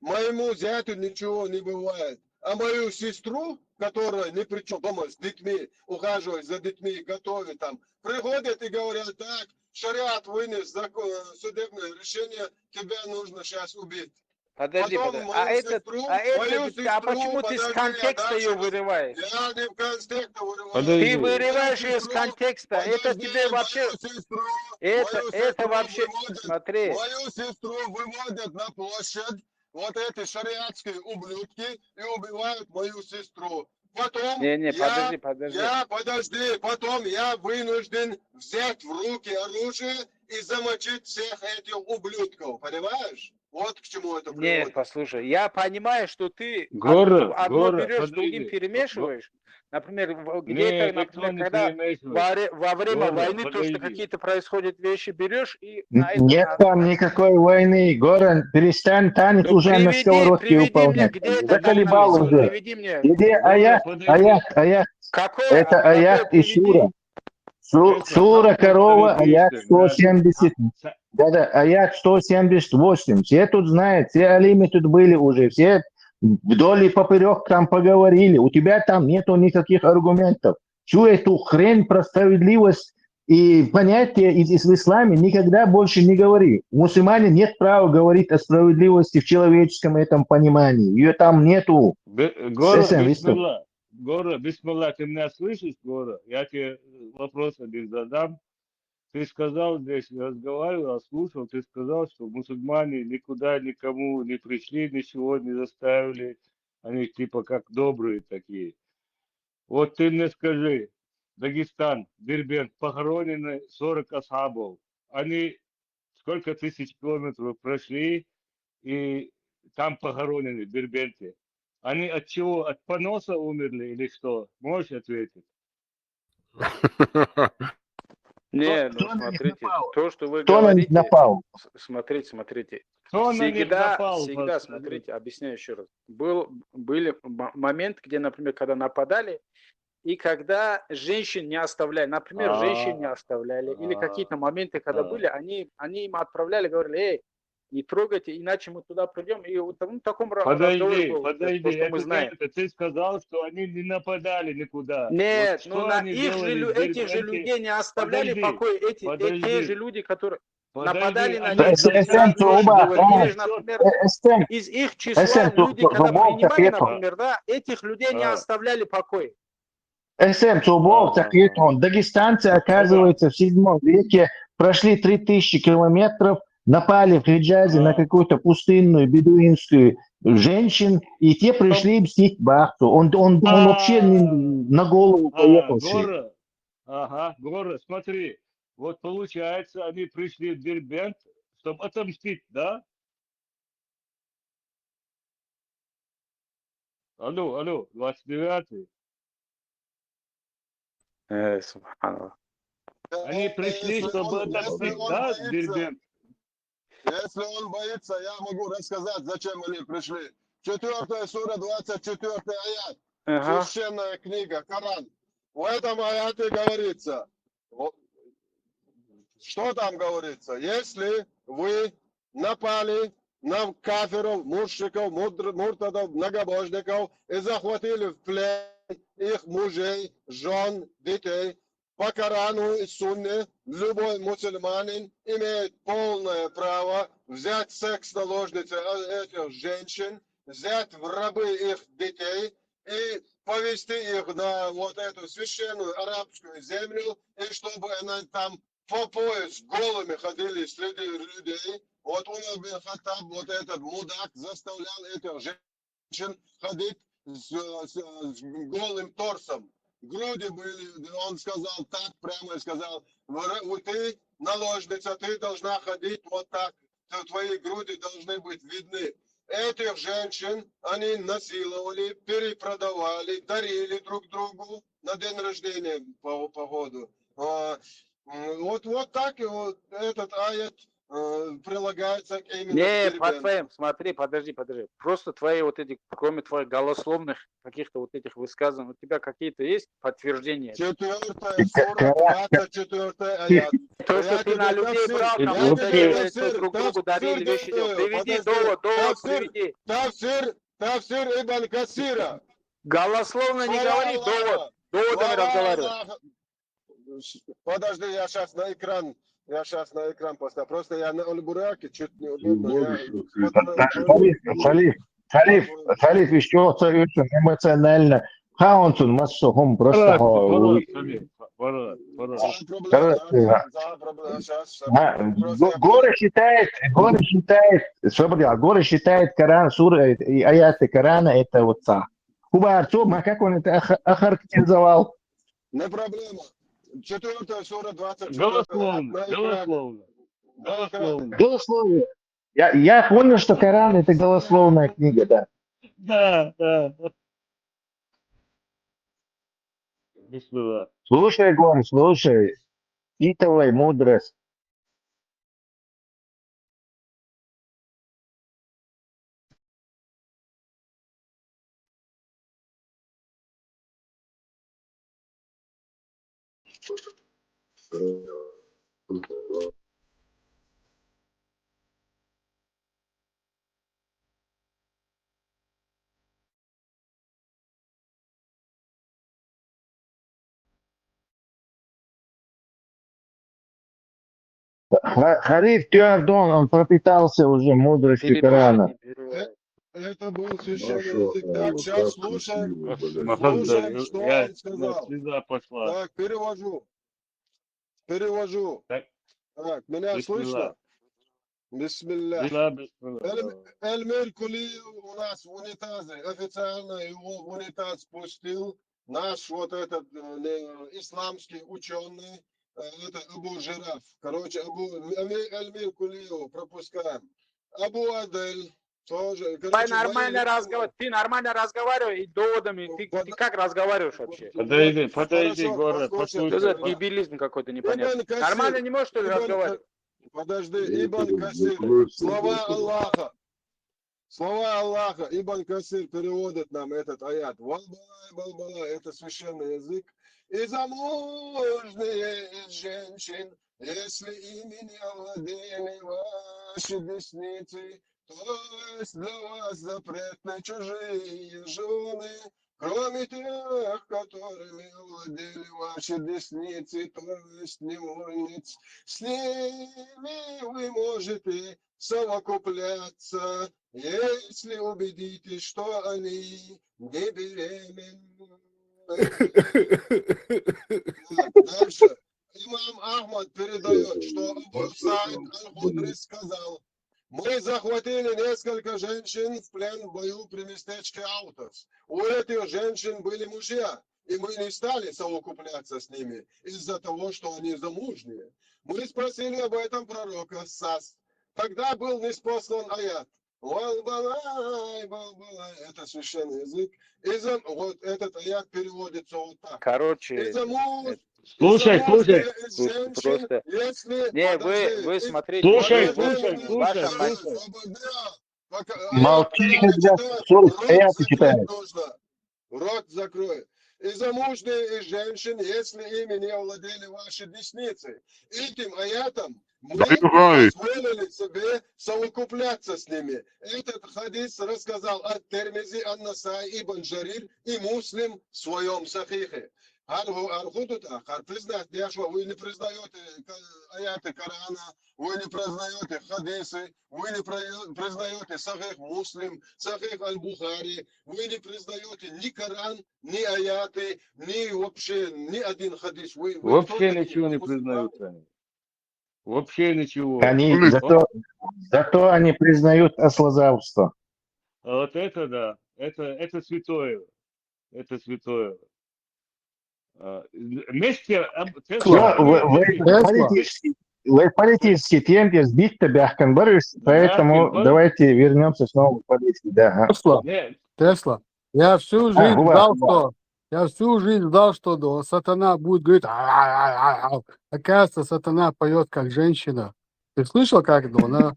моему зятю ничего не бывает, а мою сестру, которая ни при чем, дома с детьми, ухаживает за детьми, готовит там, приходят и говорят, так, шариат вынес закон, судебное решение, тебя нужно сейчас убить. Подожди, Потом а мою это, сестру, почему ты с контекста ее вырываешь? Я не в контексте вырываю. Подожди. Ты вырываешь ее с контекста, это тебе вообще, это вообще, смотри. Мою сестру выводят на площадь, вот эти шариатские ублюдки, и убивают мою сестру. Потом Подожди. потом я вынужден взять в руки оружие и замочить всех этих ублюдков, понимаешь? Вот к чему это приводит. Нет, послушай, я понимаю, что ты Гора, одно Гора, берешь, с подожди. другим перемешиваешь. Например, Нет, где-то, никто например, не когда перемешивает. во время Гора, войны то, подожди. что какие-то происходят вещи, берешь и на это... Нет там никакой войны. Горан, перестань танец Ну, уже на сковородке приведи мне, выполнять. где это Заколебал написано, уже. приведи мне. Иди аят, подожди. аят. Какой? Это аят и сура. Сура корова, аят 170. Да-да, аят 178. Все тут знают, все алимы тут были уже, все вдоль и поперек там поговорили. У тебя там нету никаких аргументов. Всю эту хрень про справедливость и понятие из ислама никогда больше не говори. У мусульмане нет права говорить о справедливости в человеческом этом понимании. Ее там нету. Гора, Совсем бисмилlah. Гора, бисмилlah, ты меня слышишь, Гора? Я тебе вопрос один задам. ты сказал здесь, разговаривал, слушал, ты сказал, что мусульмане никуда никому не пришли, ничего не заставили. Они типа как добрые такие. Вот ты мне скажи, Дагестан, Дербент, похоронены 40 асхабов. Они сколько тысяч километров прошли и там похоронены в Дербенте. Они от чего? От поноса умерли или что? Можешь ответить? Не, Кто ну на них смотрите, напал? то, что вы Кто на них говорите, напал? смотрите. Кто на них напал? Всегда, смотрите, объясняю еще раз. Были моменты, где, например, когда нападали, и когда женщин не оставляли, например, женщин не оставляли, или какие-то моменты, когда были, они им отправляли, говорили, эй, не трогайте, иначе мы туда придем. И вот в таком разговоре был, Подожди, то, что мы знаем. ты сказал, что они не нападали никуда. Нет, Вот ну что на они их же, делали в этих же Дербенте? людей не оставляли в Подожди, покое, те же подожди, люди, которые подожди, нападали на они них, Эсэм сейчас Туба, или же, например, Эсэм из их числа люди, когда Тубов принимали, Тахетон. например, да, этих людей не оставляли в покое. Эсэм Тубов Тахетон. Дагестанцы, оказывается, в 7 веке прошли 3000 километров, напали в Хиджазе на какую-то пустынную бедуинскую женщин, и те пришли мстить Бахту. Он вообще на голову поехал. Гора, смотри, вот получается, они пришли в Дербент, чтобы отомстить, да? Алло, 29-й. Субханаллах. Они пришли, чтобы отомстить, да, в Дербент? Если он боится, я могу рассказать, зачем они пришли. 4 сура, 24 аят. Священная книга, Коран. В этом аяте говорится, что там говорится? Если вы напали на кафиров, мушриков, муртадов, многобожников и захватили в плен их мужей, жен, детей, по Корану и Сунне любой мусульманин имеет полное право взять секс-наложницы этих женщин, взять в рабы их детей и повести их на вот эту священную арабскую землю, и чтобы она там по пояс голыми ходили среди людей. Вот Умар бин Хаттаб, вот этот мудак, заставлял этих женщин ходить с голым торсом. Груди были, он сказал так, прямо сказал, ты наложница, ты должна ходить вот так, твои груди должны быть видны. Этих женщин они насиловали, перепродавали, дарили друг другу на день рождения по году. Вот так и вот этот аят прилагается именно к Не, по Дербенту. твоим, смотри, подожди. Просто твои вот эти, кроме твоих голословных каких-то вот этих высказываний, у тебя какие-то есть подтверждения? 4 сура, 24 аят. То, что ты на людей брал, там вот друг другу дарили вещи делать. Приведи довод приведи. Тафсир Ибн Касира. Голословно не говори, доводами разговаривай. Подожди, я сейчас на экран поставлю. Просто я на Альбураке чуть не удобно. Халиф еще очень эмоционально. Хаунсун массухум просто. Горы считает Коран, сура и аяты Корана это вот так. Кубарцу, как он это охарактеризовал? Не проблема. 4 сура, 24. Голословно. Я понял, что Коран это голословная книга, да. Да. Слушай, Гор, слушай. Впитывай мудрость. Хариф Тюардон, он пропитался уже мудростью Корана. Это был священный язык. Так, сейчас слушаем, что он сказал. Слеза пошла. Так, перевожу. Перевожу. Так, Так, меня бисмилlah. слышно? Бисмилля. Бисмилlah. Эльмир Кулиев у нас в унитазе. Официально его в унитаз спустил наш вот этот исламский ученый, это Абу Жираф. Короче, Эльмир Кулиев пропускаем. Абу Адель тоже. Давай Короче, мои нормально любимые. разговаривай. Ты нормально разговаривай и доводами. Ты как разговариваешь вообще? Подойди, Хорошо, город, послушай. Что за послушай. дебилизм какой-то Ибн непонятный? Касир. Нормально не можешь, что ли, разговаривать? Подожди, Ибн Касир. Слова Аллаха. Слова Аллаха. Ибн Касир переводит нам этот аят. Валбала и балбала. Это священный язык. И замужние из женщин, если ими не овладели ваши десницы, то есть для вас запретны чужие жены, кроме тех, которыми овладели ваши десницы, то есть невольниц. С ними вы можете совокупляться, если убедитесь, что они не беременны. Так, дальше. Имам Ахмад передает, что Абу Саид Аль-Худри сказал: мы захватили несколько женщин в плен в бою при местечке Аутос. У этих женщин были мужья, и мы не стали совокупляться с ними из-за того, что они замужние. Мы спросили об этом пророка Сас. Тогда был ниспослан аят. Валбалай, балбалай. Это священный язык. Вот этот аят переводится вот так. Короче, Из-за муж, Слушай, из слушай, женщин, просто... если... Не, подожди, вы из- смотрите, Слушай, ваша слушай. Молчи, Аят когда читает, 40 рот аяты закрыть читает. нужно. Рот закрой. И замужние из женщин, если ими не овладели ваши десницы. Этим аятом мы позволили себе совокупляться с ними. Этот хадис рассказал Ат-Термизи, Ан-Насай, Ибн Джарир и Муслим в своем сахихе. Признать, что вы не признаете аяты Корана, вы не признаете хадисы, вы не признаете Сахих Муслим, Сахих Аль-Бухари, вы не признаете ни Коран, ни аяты, ни вообще ни один хадис. Вы кто Вообще такие? ничего не Вы мусульмане? признают они. Вообще ничего. Они, Он- зато они признают ослозавство. А вот это да, это святое. Это святое. Вместе, Все, Тесла, вы политический темпе сбить тебя, Барыш, поэтому давайте вернемся снова к политике. Да. Тесла, Нет, Тесла. Я всю А, жизнь Губа, ждал, Губа. что да, сатана будет говорить, «А-а-а-а-а». Оказывается, сатана поет как женщина. Ты слышал, как это? Она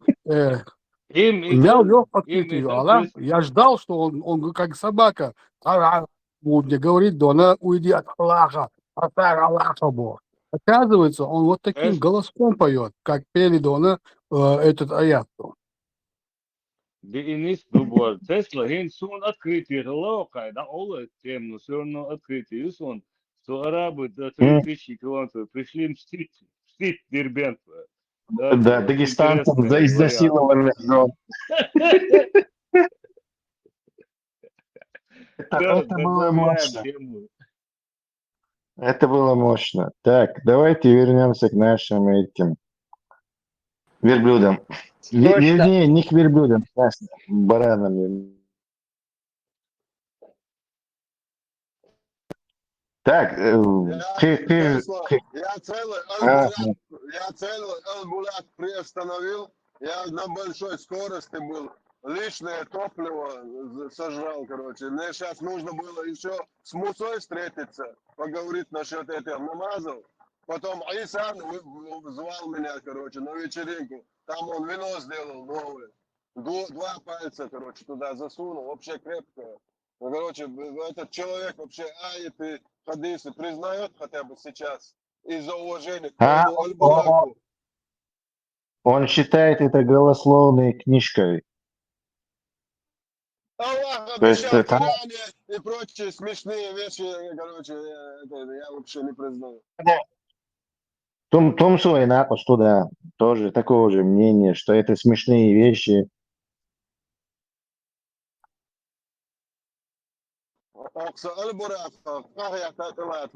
им и мяу то, лёг под им и ее. то, Она, я ждал, что он как собака. «А-а-а», будет мне говорить, да она уйди от Аллаха. Оставь Аллаха, Бог. Оказывается, он вот таким Тес- голоском поет, как пели Дона этот аят. Biiniz duvar. Tesla hen son открытие лока, да, ола темно, все равно открытие. И сон, что арабы до 3000 километров пришли мстить Дербенту. Да, Да, вот дагестанцам за интересный вариант. изнасилование жен. Все, Это было добавляем мощно. тему. Это было мощно. Так, давайте вернемся к нашим этим верблюдам. Вернее, не к верблюдам, а к баранам. Так, Я целый а, Аль-Булат приостановил. Я на большой скорости был. Лишнее топливо сожрал, короче. Мне сейчас нужно было еще с Мусой встретиться, поговорить насчет этих намазов. Потом Айсан звал меня, короче, на вечеринку. Там он вино сделал новое. Два пальца, короче, туда засунул. Вообще крепкое. Ну, короче, этот человек вообще аяты, хадисы признает хотя бы сейчас из-за уважения к моему Аль-Бураку. он считает это голословной книжкой. Аллах То есть обещал в там Коране и прочие смешные вещи, короче, я вообще не признаю. Том свой напас туда тоже такого же мнения, что это смешные вещи. Аль-Бурак, как я так, ما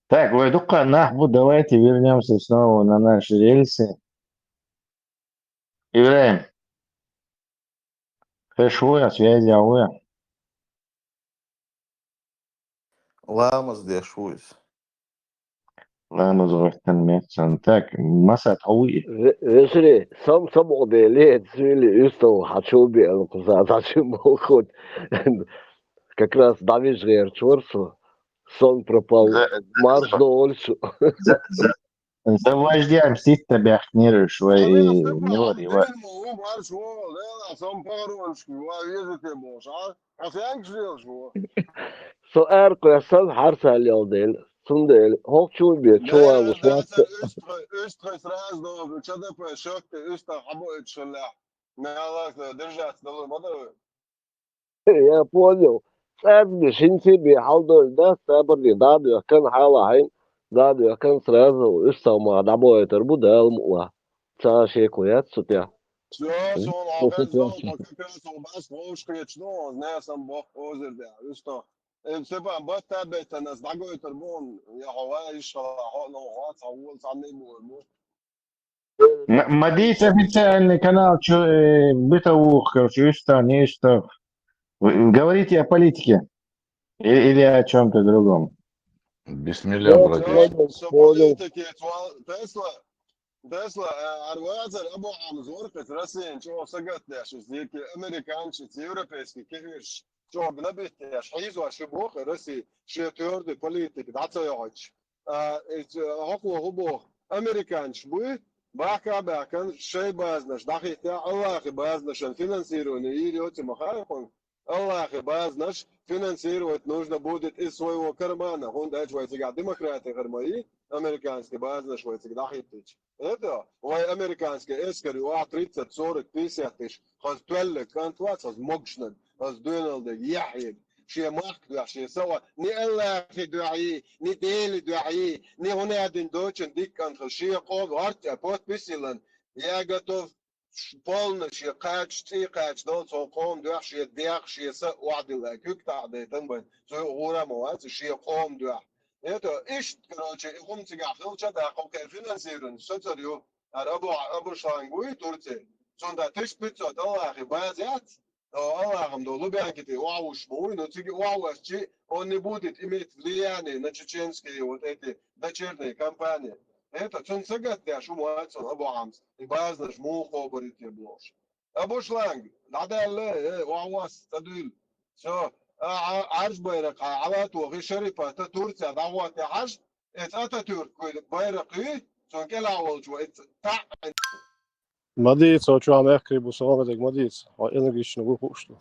Так, Вайдука, нахбу, давайте вернемся снова на наши рельсы. Ибраим, хэшвуя, связи, ауя. Ламас дешусь. Ладно, зурахтан мехсан. Так, масат ауи. Вешли, сам обелет, свили, исто, хочу би, зачем мохот. Как раз Давид Жерчворсу, сон пропал, марш до Ольцу. За вождя мстить тебя хнирыш, Alina не Stefan, вори. Dilmo, var svo, Lela, som paronski, vad vet du mos, ha? Jag tänker så. Så erko, sen harsa el sundel, hochu bi, choa, Nej, det är uswat. så Östers razdor, что-то по шокте, Öster работает что ли. Надо держаться, надо. Я понял. Сабни, шинти би, халдол, да, сабни, дadu, kan halahain, dadu, kan сразу, исто, ма, дабой, тербуда, элмуа. Цаши, куят, сутя. Все, он обязан, как раз у вас волшебный, ну, не сам Бог озер, да, что. Степан, вот тебе это нас дагой тербон, я говорю, что ну, вот, а сами мы. Мадить официальный канал бытовух, короче, что, не что. Вы говорите о политике или о чем-то другом? Бисмилля, братья. Все политики, Tesla, arvāca abo amzor, pēc rasien, čo sagatēšu, zīki, amerikāņi, европейski, kihirš, čo nabitēšu, izvāšu boha, rasi, šie tjordi politika, dacajoči. Hoko hubo, amerikāņi buj, bākā bākan, šeit bāznaš, dahitā, Allāhi bāznašan, финансирование, или оти махарапан, Аллахи базнаш, финансировать нужно будет из своего кармана. Он дает швейцарские демократы кармаи, американские базнаш швейцарские дахитыч. Это, ой, американские эскари, 30, 40, 50 тысяч, хаз туэлле, кантвац, хаз могшнен, хаз дуэналде, яхид, شيء مخدوع شيء سوا ني الله في دعائي ني ديل دعائي ني هنا один дочин дикан شيء قوم ارت подписилан я готов полностью качать дон соком дух شيء дях شيء وعد الله كيك تعدي تنبن سو غورا مواد شيء قوم дух это иш короче هم تيجا خلچا да как финансирован социо арабу шлангуи турция сонда $1500 базят Аллахом, да, Лубянки-то, уауш, но тебе уауашчи, он не будет иметь влияние на чеченские вот эти дочерние компании. Это, он сагат, да, шумуаться, абуамс, и базнаш, мухо, борит тебе блош. Абушланг, надо алле, уауас, тадул, все, عرش bayrak, alatu, غشريبة, تورسيا, دعوات عرش, это Ататюрк, bayrakı, son kelawalcu, это Madica, hoću vam ehkribu sa ovedeg Madica, a energično gupuštu.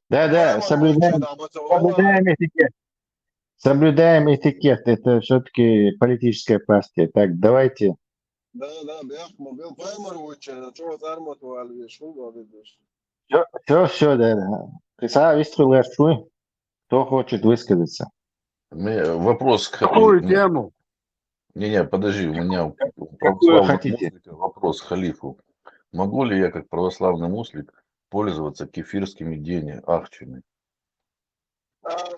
Да, соблюдаем этикет. Соблюдаем этикет. Это все-таки политическая партия. Так, давайте. Да, бяхма, был поймаручен, чего зармоту альвиш, видишь. Все, да. Киса выстрел шуй. Кто хочет высказаться? Вопрос к Какую тему? Не, подожди, у меня Какую хотите? Вопрос к халифу. Могу ли я, как православный муслик, пользоваться кефирскими ахчами?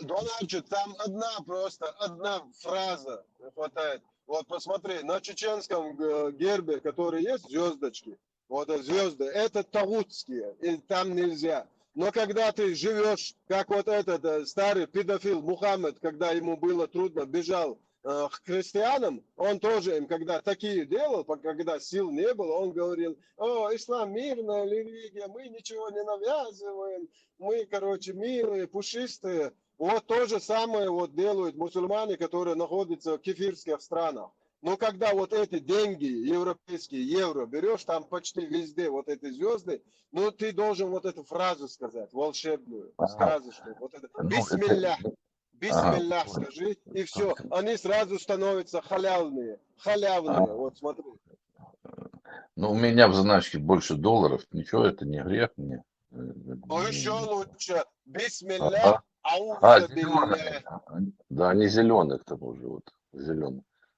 Дональчик, там одна фраза хватает. Вот посмотри, на чеченском гербе, который есть, звездочки, вот звезды, это тагутские, и там нельзя. Но когда ты живешь, как вот этот старый педофил Мухаммед, когда ему было трудно, бежал к христианам, он тоже им, когда такие делал, когда сил не было, он говорил: о, ислам мирная религия, мы ничего не навязываем, мы, короче, милые, пушистые. Вот то же самое вот делают мусульмане, которые находятся в кефирских странах. Но когда вот эти деньги, европейские, евро, берешь, там почти везде вот эти звезды, ну ты должен вот эту фразу сказать, волшебную, сказочную, вот это, бисмиллях. Бисмиллях скажи, и все. Они сразу становятся халявные. Вот смотри. Ну, у меня в заначке больше долларов. Ничего, это не грех мне. Еще лучше. Бисмиллях, аузабиллях. Да, они зеленые к тому же. Вот,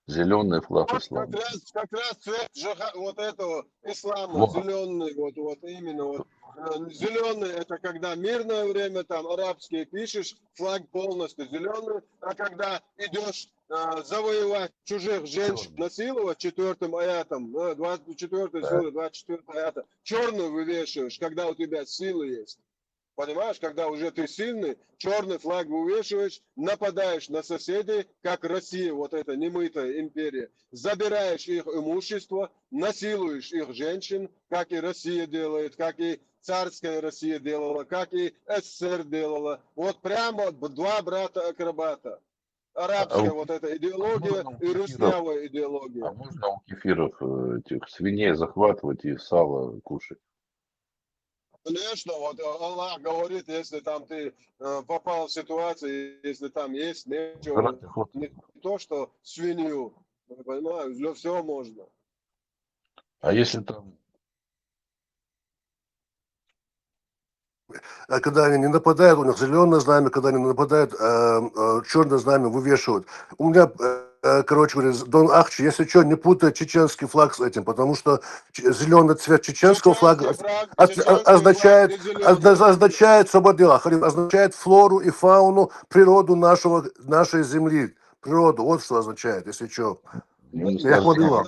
зеленый флаг ислама. Как раз цвет вот этого ислама, вот. Зеленый, вот именно вот. Зеленый это когда мирное время, там арабские пишешь, флаг полностью зеленый, а когда идешь завоевать чужих женщин, насиловать 4-м аятом, 24 сура, 24 аята, черную вывешиваешь, когда у тебя силы есть. Понимаешь, когда уже ты сильный, черный флаг вывешиваешь, нападаешь на соседей, как Россия, вот эта немытая империя, забираешь их имущество, насилуешь их женщин, как и Россия делает, как и царская Россия делала, как и СССР делала. Вот прямо два брата-акробата. Арабская вот эта идеология и руснявая идеология. А можно у кефиров этих свиней захватывать и сало кушать? Конечно, вот Аллах говорит, если там ты попал в ситуацию, если там есть нечего, не то, что свинью, понимаешь, все можно. А если там... А когда они не нападают, у них зеленое знамя, когда они нападают, черное знамя вывешивают. У меня, короче говоря, Дон Ахчи, если что, не путай чеченский флаг с этим, потому что зеленый цвет чеченского флага означает свободу, означает флору и фауну, природу нашей земли. Природу, вот что означает, если что. Я поняла. В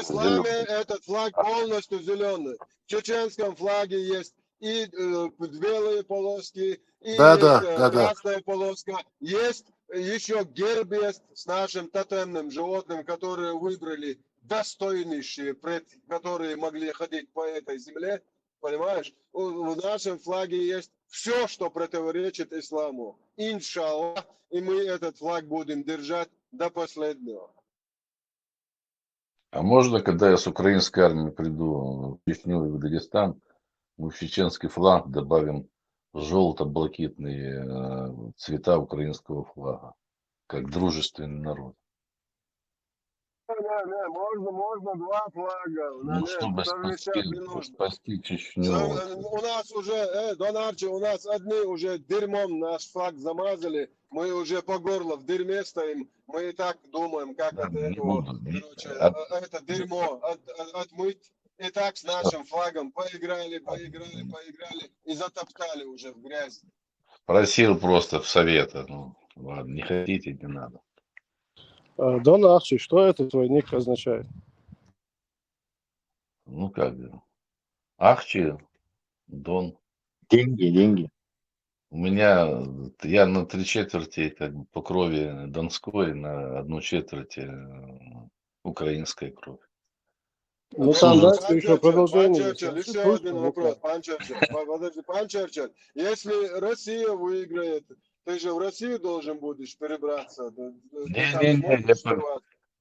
исламе этот флаг полностью зеленый. В чеченском флаге есть и белые полоски, и красная полоска. Есть еще герб есть с нашим тотемным животным, которые выбрали достойнейшие, которые могли ходить по этой земле. Понимаешь? В нашем флаге есть все, что противоречит исламу. Иншаллах. И мы этот флаг будем держать до последнего. А можно, когда я с украинской армией приду в Чечню и в Дагестан, мы в чеченский флаг добавим желто-блакитные цвета украинского флага, как дружественный народ? Можно два флага. Ну, чтобы спасти Чечню. У нас уже, Дон Арчи, у нас одни уже дерьмом наш флаг замазали. Мы уже по горло в дерьме стоим. Мы и так думаем, как это дерьмо отмыть. И так с нашим флагом поиграли и затоптали уже в грязь. Просил просто в совета. Ну, ладно, не хотите, не надо. Дон Арчи, что это твой ник означает? Ну как же. Ахчи, Дон. Деньги. У меня, я на 3/4 как бы по крови донской, на 1/4 украинская кровь. Ну там дальше еще продолжение. Еще один вопрос, пан Черчилль. Подожди, пан Черчилль, если Россия выиграет, ты же в Россию должен будешь перебраться.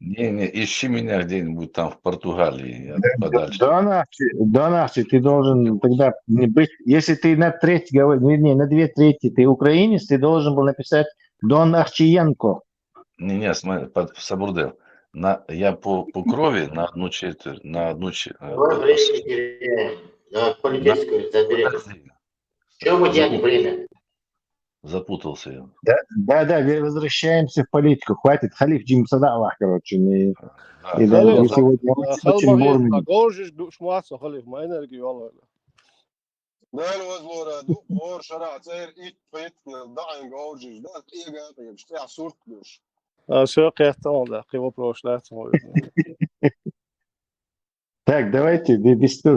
Не, ищи меня где-нибудь там в Португалии, подальше. Донахчи, ты должен тогда не быть, если ты на треть говоришь, на 2/3 ты украинец, ты должен был написать Дон Арчиенко. Не, смотри, Сабурдел. Я по крови на 1/4, на 1/4. Политическую забери. Чего мы тянем время? Запутался я. Да, возвращаемся в политику. Хватит, халиф Джимсада Аллах, короче. Мы Халиф, сегодня очень бурные. Гожиш шмуаться, халиф, моя энергия валла. Нел возлора, ор шара, цер ит пит, даин гожиш, да, ига, я суртнуш. Все кехтон, криво прошлое. Так, давайте,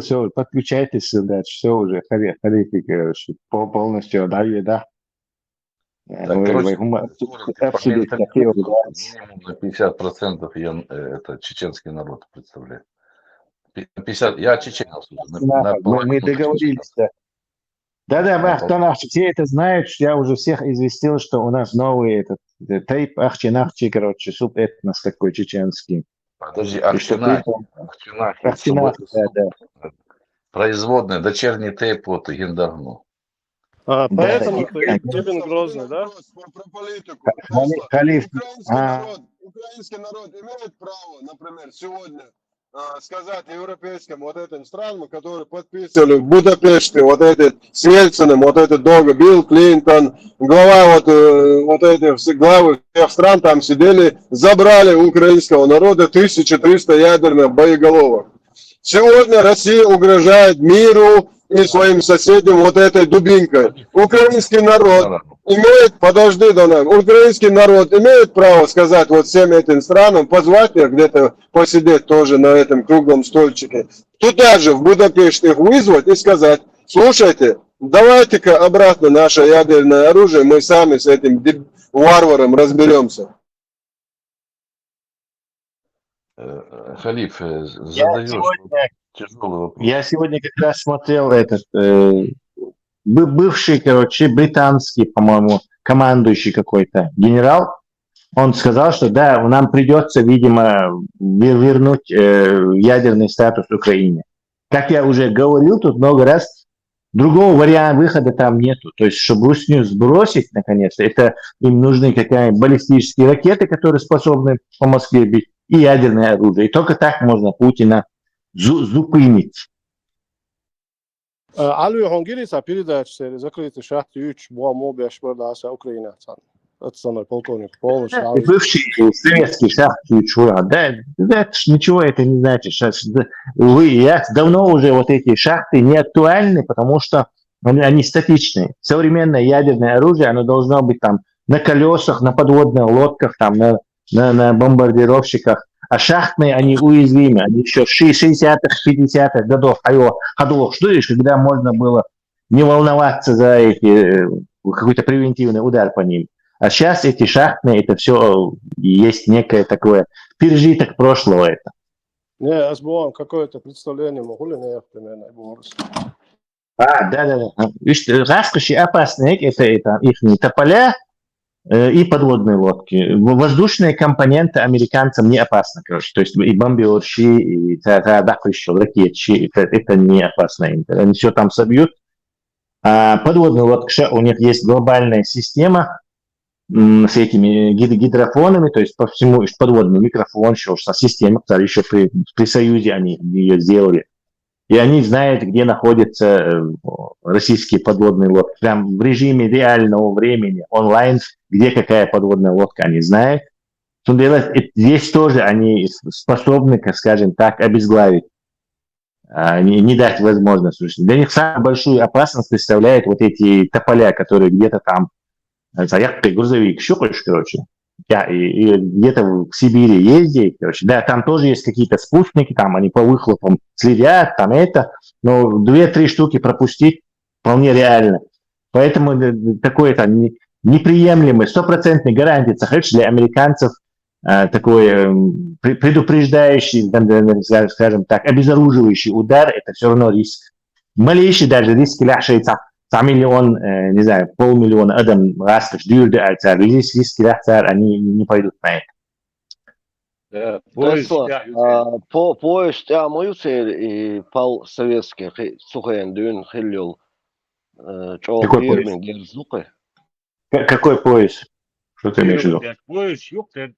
все, подключайтесь сюда, все уже, халиф, короче, полностью отдаю, да. Минимум на 50% я это чеченский народ представляю. 50, я чеченец. Мы договорились, да. Да, все это знают, я уже всех известил, что у нас новый этот тейп Ахчинахчи, короче, субэтнос такой чеченский. Подожди, Ахчинах, да. Производная, дочерний тейп от Гендарну. Поэтому Ибн Грозный, да? Про политику. Халиф. Украинский народ имеет право, например, сегодня сказать европейским вот этим странам, которые подписывали в Будапеште вот этот с Ельциным, вот этот долго Билл Клинтон, глава вот эти все главы всех стран там сидели, забрали у украинского народа 1300 ядерных боеголовок. Сегодня Россия угрожает миру и своим соседям вот этой дубинкой. Украинский народ имеет, подожди, Донан, украинский народ имеет право сказать вот всем этим странам, позвать их где-то посидеть тоже на этом круглом стольчике. Туда же, в Будапешт их вызвать и сказать, слушайте, давайте-ка обратно наше ядерное оружие, мы сами с этим варваром разберемся. Халиф, Я задаешь сегодня, тяжелый вопрос. я сегодня как раз смотрел этот бывший, короче, британский, по-моему, командующий какой-то генерал. Он сказал, что да, нам придется, видимо, вернуть ядерный статус Украине. Как я уже говорил тут много раз, другого варианта выхода там нету. То есть, чтобы Русню сбросить, наконец-то, это им нужны какие-нибудь баллистические ракеты, которые способны по Москве бить, и ядерное оружие. И только так можно Путина зупинить. Alvi on Gilica передача закрытый шахты 3 была мобия швырдаса Украина. Это полковник полностью. И бывший советский шахты Чура, да, это ж ничего это не значит. Сейчас, давно уже вот эти шахты не актуальны, потому что они статичные. Современное ядерное оружие, оно должно быть там на колесах, на подводных лодках, там, на бомбардировщиках. А шахтные, они уязвимы. Они еще 60-х, 50-х годов ходов, что лишь, когда можно было не волноваться за эти, какой-то превентивный удар по ним. А сейчас эти шахтные, это все есть некое такое пережиток прошлого. Это. Не, я сбывал какое-то представление, могу ли я примерно его рассказать. Да. Видишь, раскоши опасные, это их тополя и подводные лодки. Воздушные компоненты американцам не опасны, короче. То есть и бомберши, и ракетчи, это не опасно. Они все там собьют. А подводные лодки, у них есть глобальная система с этими гидрофонами, то есть по всему подводный микрофон, система, которая еще при Союзе они ее сделали. И они знают, где находятся российские подводные лодки. Прям в режиме реального времени, онлайн, где какая подводная лодка, они знают. Здесь тоже они способны, скажем так, обезглавить, не дать возможность. Для них самую большую опасность представляют вот эти тополя, которые где-то там, грузовик, щупаешь, короче, и где-то в Сибири ездить, короче, да, там тоже есть какие-то спутники, там они по выхлопам следят, там это, но 2-3 штуки пропустить вполне реально. Поэтому такой-то неприемлемый, 100% гарантия, для американцев такой предупреждающий, скажем так, обезоруживающий удар, это все равно риск. Малейший даже риск ляшается. 100 миллион, не знаю, 500 000 адам раскаш дюрды альцар, риски ляхцар, они не пойдут на это. Pois ja mujutsir i pal советский сухен дюн хилюл чол фирмен герзуке. Какой пояс? Что ты имеешь в виду?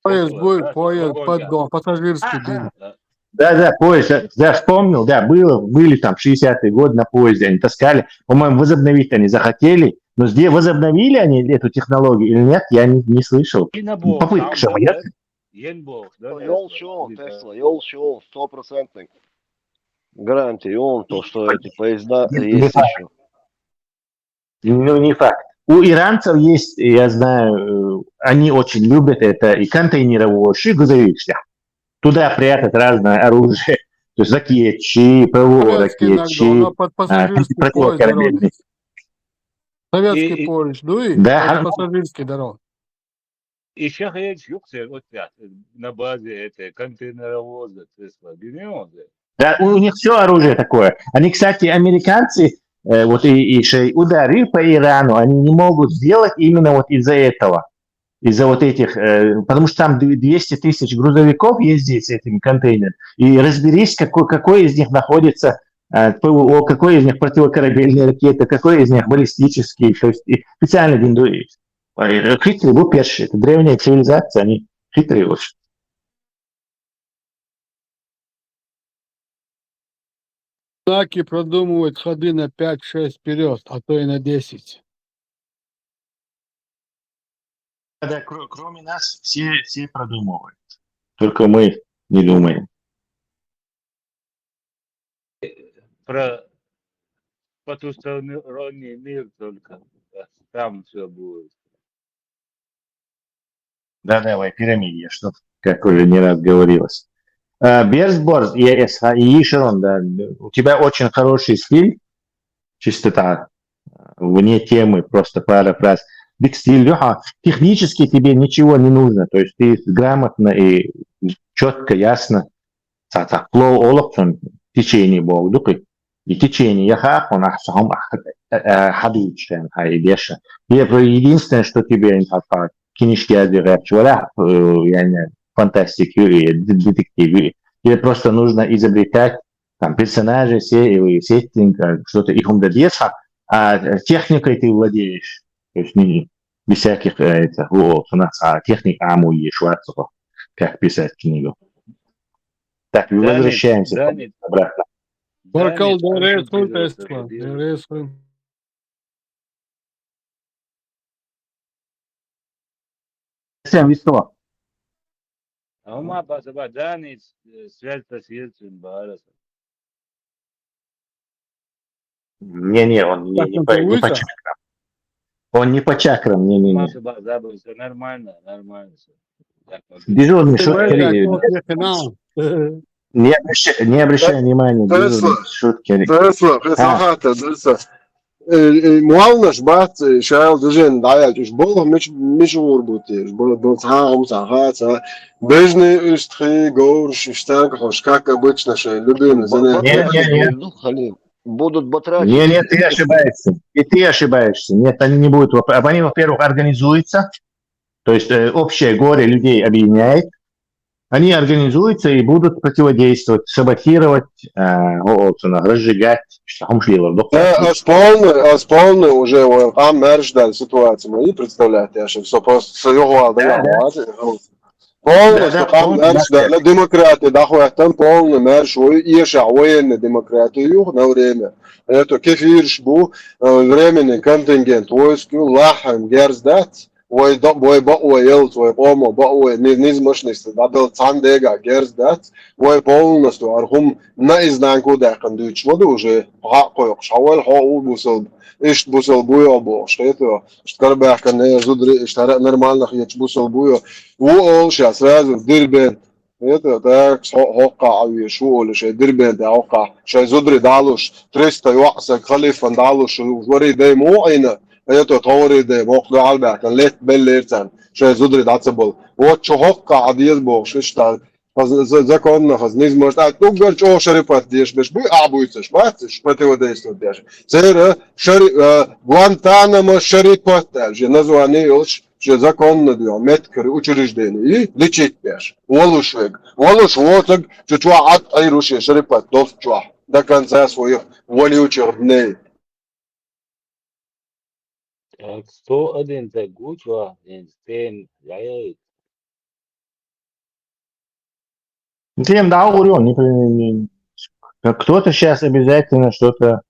Поезд, подгон, пассажирский был. Да, поезд, да, вспомнил, да, были там 60-е годы на поезде, они таскали, по-моему, возобновить они захотели, но где возобновили они эту технологию или нет, я не слышал. Попытка же, нет? Йол шел, Тесла, йол шел, 100%. Гарантия, он то, что эти поезда есть еще. Ну, не факт. У иранцев есть, я знаю, они очень любят это, и контейнеровые грузовик. Туда прятать разное оружие, то есть ракетчи, ПВО ракетчи, противокорабельные. Советский поезд, да, пассажирский дорог. И сейчас есть юкция вот на базе этой контейнеровоза Тесла. Да, у них все оружие такое. Они, кстати, американцы, вот и ударили по Ирану, они не могут сделать именно вот из-за этого. Из-за вот этих, потому что там 200 000 грузовиков ездит с этим контейнером, и разберись, какой из них находится ПВО, какой из них противокорабельные ракеты, какой из них баллистический, то есть специально виндуют. Хитрые, во-первых, это древняя цивилизация, они хитрые очень. Знаки продумывают ходы на 5-6 вперед, а то и на 10. Да, кроме нас все продумывают. Только мы не думаем. про потусторонний мир только. Там все будет. Да, давай, пирамиде, что как уже не раз говорилось. Берсборд и Ишерон, да, у тебя очень хороший стиль, чистота, вне темы, просто пара фраз. Биг стиль, Леха, технически тебе ничего не нужно, то есть ты грамотно и четко, ясно, флоу олоксон, течение бог, дукы, и течение, я хаху, нахсахам, хадучен, хайдеша. Единственное, что тебе инфаркт, кинишки адирать, валя, я фантастики, детективы. Тебе просто нужно изобретать там персонажей, сеттинг, что-то их умдадеса, а техникой ты владеешь. То есть не без всяких у нас техника амуи шварцева, как писать книгу. Так, возвращаемся обратно. Баркал, Тесла. Всем весело. А ума басаба Данис, связь-то с Ельцин Бараса. Не, он не по чакрам. Он не по чакрам, не. Все нормально. Дежурный шутки. Не обращай внимания. Тесла. Mualnas bat šajā dažiem dājāt, už bolo meč urbuti, už bolo цахам, цахаца, бежный устхи, горш, штанка, хош, как обычно, что любимый Не. Будут батраки. Нет, ты ошибаешься. И ты ошибаешься. Нет, они не будут. Они, во-первых, организуются, то есть общее горе людей объединяет. Они организуются и будут противодействовать, саботировать, разжигать. Полный уже мерж ситуацию. Мои представляете, что просто союзал полностью мерж демократия, там полный мерж, еще военная демократия, на время. Это кефирш был временный контингент войск, лахам герздать. Ой, ел, твой омо, ой, низмощности, да был цандега, герздат, ой, полностью, архум наизнанку декан дюч, воду уже, хакой, шавел, хау, бусел, ишт бусел буйо, бо, что это, шкарбяка, не зудри, штара нормальных, еч бусел буйо, уол, сейчас сразу, дирбен, это так, хока, ави, шуол, шей, дирбен, да, хока, шей, зудри, далуш, 300 юакса, халифан, далуш, вори, дай, моина, это товариде мокрый албак лет беллерцан что зудри дацебол вот чохка адиез бог что что законно не может а тут говоришь о шарифат дешь беш бы абуйцеш бачишь противодействовать даже цера Гуантанамо шарифат же название что законно для меткер учреждение и лечить беш волуш вот что от айруши шарифат до до конца своих волючих дней. Так, 101 за Гучва, Эйнштейн, яй. Тем да, урон. Кто-то сейчас обязательно что-то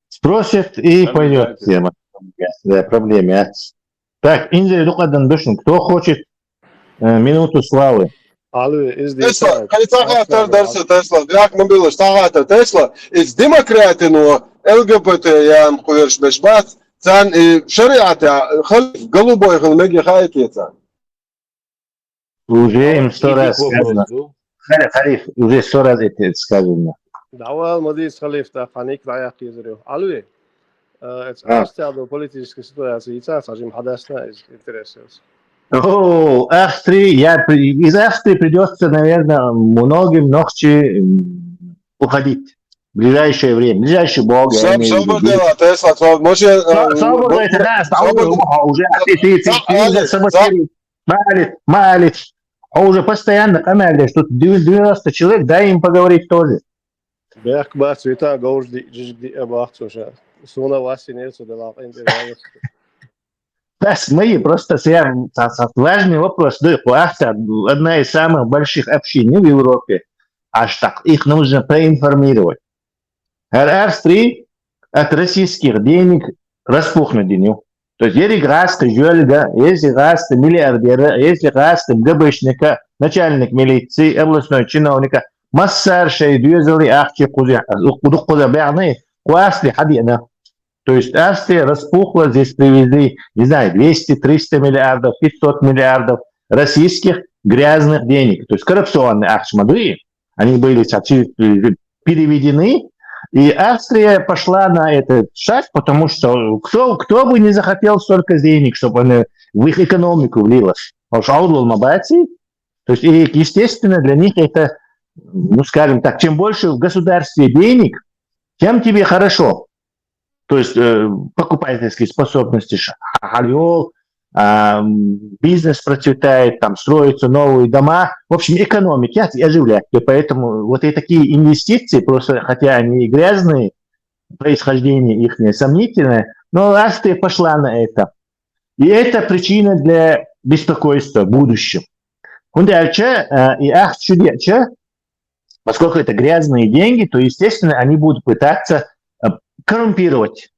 спросит и пойдет тема. Да, проблеме. Так, Инзель Дукадан Бешин, кто хочет минуту славы? Tesla, kad sagāta ar darsu Tesla, jak man bilo sagāta ar Tesla, iz demokrātino LGBT-jām, kurš bez bats, цан шариата, голубой халмеги хаятица. Уже им 100 раз сказано. Халиф, уже 100 раз это сказано. Давай, мадис халиф, да, ханик лаяк езерю. Алуи, это австрия политическая ситуация, и царь, сажим хадасна из интересов. О, Австрии, из Австрии придется, наверное, многим ногти уходить. В ближайшее время, ближайший бог. Свобода, Тесла, свобода, это да, уже ты саботируешь, малец, а уже постоянно канале, что 90 человек, дай им поговорить тоже. Бях бац, вита, гоужди, джижди, абахцуша. Суна васи нельзя дала, Мы просто важный вопрос, Австрия одна из самых больших общин в Европе, аж так, их нужно проинформировать. Австрии от российских денег распухнут денег. То есть, если раста жёльга, если раста миллиардера, если раста ГБшника, начальник милиции, областной чиновника, Массар шей дюзели ахчи кузя бягны, куасли хадина. То есть Австрия распухла, здесь привезли, не знаю, 200-300 миллиардов, 500 миллиардов российских грязных денег. То есть коррупционные ахшмады, они были переведены, и Австрия пошла на этот шаг, потому что кто бы не захотел столько денег, чтобы они в их экономику влилось. То есть, и, естественно, для них это, ну, скажем так, чем больше в государстве денег, тем тебе хорошо. То есть покупательские способности шалёл, бизнес процветает, там строятся новые дома. В общем, экономики оживляют. И поэтому вот и такие инвестиции, просто хотя они и грязные, происхождение их сомнительное, но Австрия пошла на это. И это причина для беспокойства в будущем. Поскольку это грязные деньги, то, естественно, они будут пытаться коррумпировать.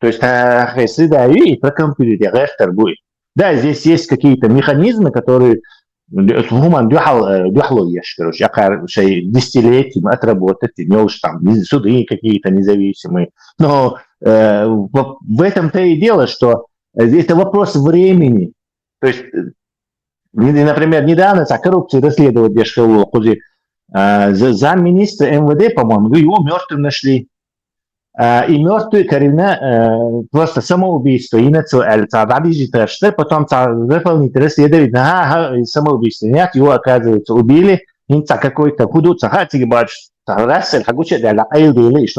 То есть среда и прокомпьютировать будет. Да, здесь есть какие-то механизмы, которые десятилетиями отработать, не уж там суды какие-то независимые. Но в этом-то и дело, что это вопрос времени. То есть, например, недавно коррупцию расследовать замминистра МВД, по-моему, его мертвым нашли. И мертвый коренно просто самоубийство. Потом выполнить расследование, самоубийство. Нет, его, оказывается, убили. Какой-то худут, что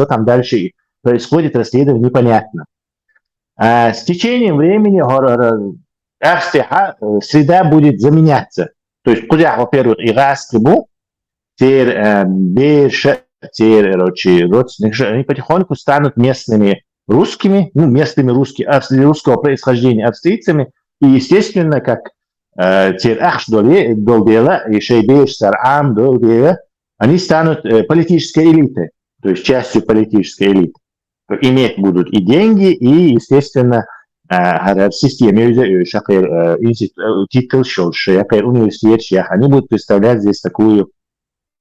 там дальше происходит, расследование непонятно. С течением времени среда будет заменяться. То есть, во-первых, иракский был, теперь родственники, они потихоньку станут местными русскими, ну, местными русского происхождения австрийцами, и, естественно, как они станут политической элитой, то есть частью политической элиты. Иметь будут и деньги, и, естественно, в системе университет, они будут представлять здесь такую,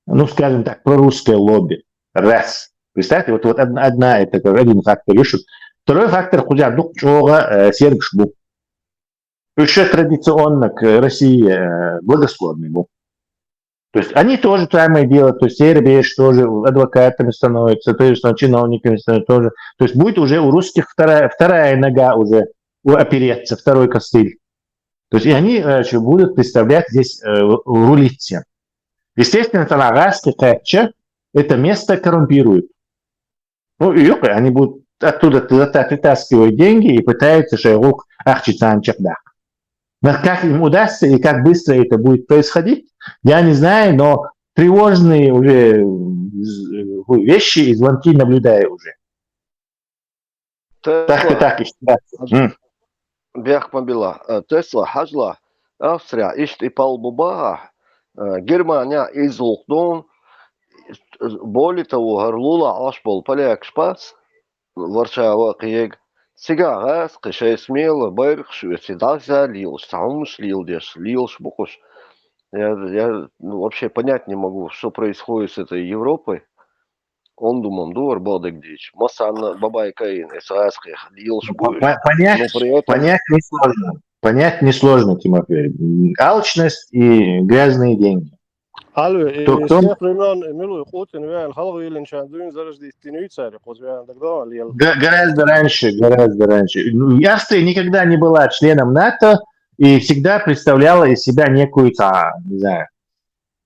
ну, скажем так, прорусское лобби. Раз. Представьте, вот одна, это один фактор решит. Второй фактор, куда Сергш был. Еще традиционно к России благосклонный был. То есть они тоже самое делают, то есть Сербия тоже адвокатами становятся, то есть чиновниками становятся тоже. То есть будет уже у русских вторая нога уже опереться, второй костыль. То есть и они будут представлять здесь рулить всем. Естественно, Талагарский Кэтча это место коррумпирует. Ну, и они будут оттуда притаскивать деньги и пытаются шайрук ахчитан чакдах. Но как им удастся и как быстро это будет происходить, я не знаю, но тревожные уже вещи и звонки наблюдаю уже. Так. Бяхмабила. Тесла, Хажла, Австрия, Ишт и Палбуба, Германия, Излухдон, более того, Гарлула, Ашбол, Поляк, Шпац, Варшава, Киег, Сигара, Скишай, Смело, Байрх, Швеция, Лил, Саумш, Лилдеш, Лилш, Бухуш. Я вообще понять не могу, что происходит с этой Европой. Он думал, дуар Бодегдич, Масанна, Бабай Каин, САСКих, Лилш, Понять несложно, Тимофей. Алчность и грязные деньги. Алло, и с тех времен Милу и Путин, Халвилин, Шандуин, зарождались Тинуицари, гораздо раньше. Австрия никогда не была членом НАТО и всегда представляла из себя некую, не знаю,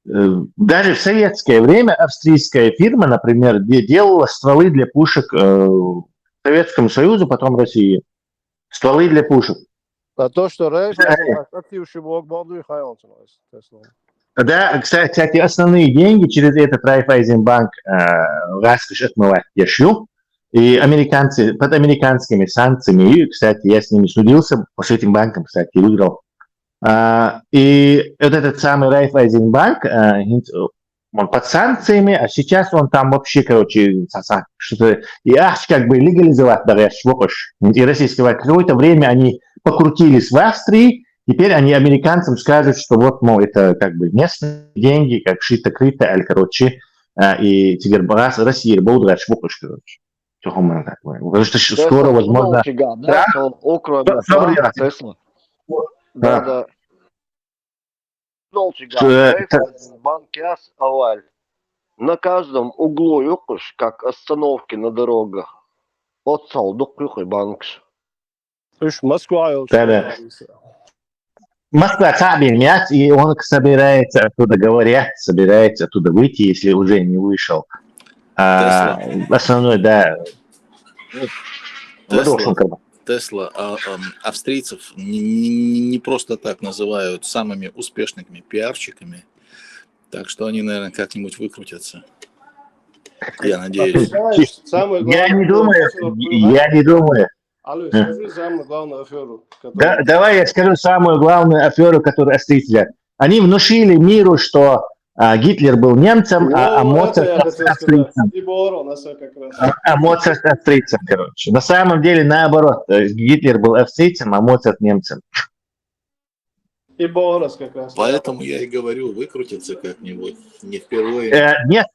даже в советское время австрийская фирма, например, делала стволы для пушек Советскому Союзу, потом России. Стволы для пушек. А то, что Рейф, активший блок Балду да, кстати, основные деньги через этот Райфайзенбанк Раскиш отмывать Яшу. И американцы, под американскими санкциями, и, кстати, я с ними судился, с этим банком, кстати, выиграл. И вот этот самый Райфайзенбанк, он под санкциями, а сейчас он там вообще, короче, что-то, и как бы легализовать, да, и российского. Какое-то время они покрутились в Австрии, теперь они американцам скажут, что вот, мол, это как бы местные деньги, как шито-крыто, короче, и теперь Россия будет швукаш, короче. Потому что скоро, Tesla возможно... dolci gada, on Ukraina Добрый da, день. Tesla. Да, Да. да. Dolci Э, gada, банкяс аваль. На каждом углу юкуш, как остановки на дорогах. От салдук юкуш банкш. Üç Moskva yol Да-да. çıkıyor. Москва Цабельмят, и он собирается оттуда, говорят, собирается оттуда выйти, если уже не вышел. Основной, да, Тесла, Ладошенко. Тесла, австрийцев не просто так называют самыми успешными пиарщиками, так что они, наверное, как-нибудь выкрутятся. Я А ты надеюсь. знаешь, самую Я главную не думаю, аферу, я не думаю. Алло, скажи самую главную аферу, Да, которую... давай я скажу самую главную аферу, которую австрийцы. Они внушили миру, что Гитлер был немцем, а Вот, это Моцарт я хотел сказать. австрийцем. И Боро на все как раз. А Моцарт австрийцем, короче. На самом деле наоборот. Гитлер был австрийцем, а Моцарт немцем. И Борос как раз. Поэтому я и говорю, выкрутиться как-нибудь. Не впервые. Нет,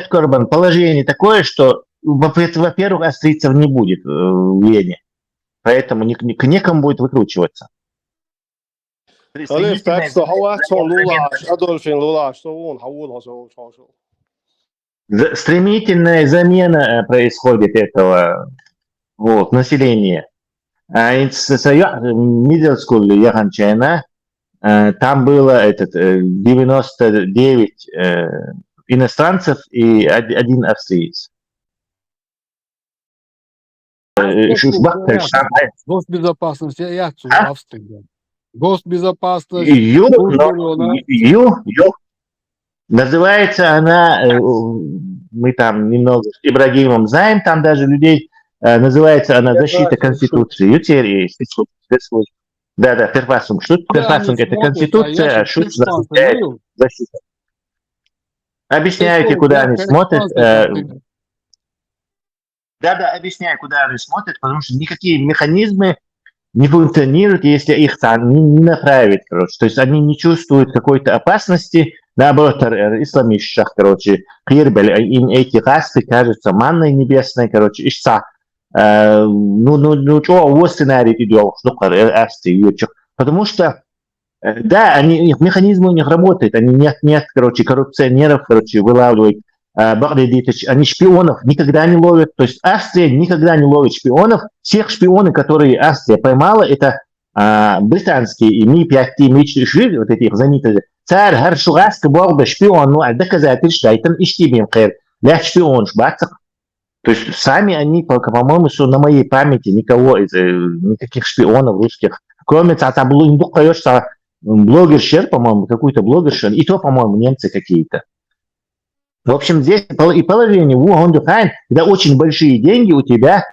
Корбан, положение такое, что, во-первых, австрийцев не будет в Вене. Поэтому некому будет выкручиваться. Халиф, так что Хаватсон Лулаш, Адольфин Лулаш, что он, Хавун Хасол Шошел. Стремительная замена происходит этого населения. Middle school Яханчайна, там было 99 иностранцев и один австриец. Госбезопасность, я отсюда, Австрия. Госбезопасность. Называется она, мы там немного с Ибрагимом знаем, там даже людей, называется она «Защита Конституции». Да, перфасунг. Перфасунг – это Конституция, а шут защищает защиту. Объясняйте, куда они смотрят. Да, объясняю, куда они смотрят, потому что никакие механизмы не функционируют, если их не направить, короче. То есть они не чувствуют какой-то опасности, наоборот, исламистах, короче, им эти касты кажутся манной небесной, короче, ишца. Что сценарий идет, потому что, да, их механизмы у них работают, они нет, короче, коррупционеров, короче, вылавливают. Они шпионов никогда не ловят. То есть Австрия никогда не ловит шпионов. Всех шпионов, которые Австрия поймала, это британские и Ми-5, Ми-4, вот эти знаменитые. Царь Харшугаска был шпион, ну, а доказательства, это иштибим хэр. Ля шпион, шбацах. То есть сами они, по-моему, что на моей памяти никаких шпионов русских. Кроме блогершер, по-моему, какой-то блогершер, и то, по-моему, немцы какие-то. В общем, здесь и положение когда очень большие деньги у тебя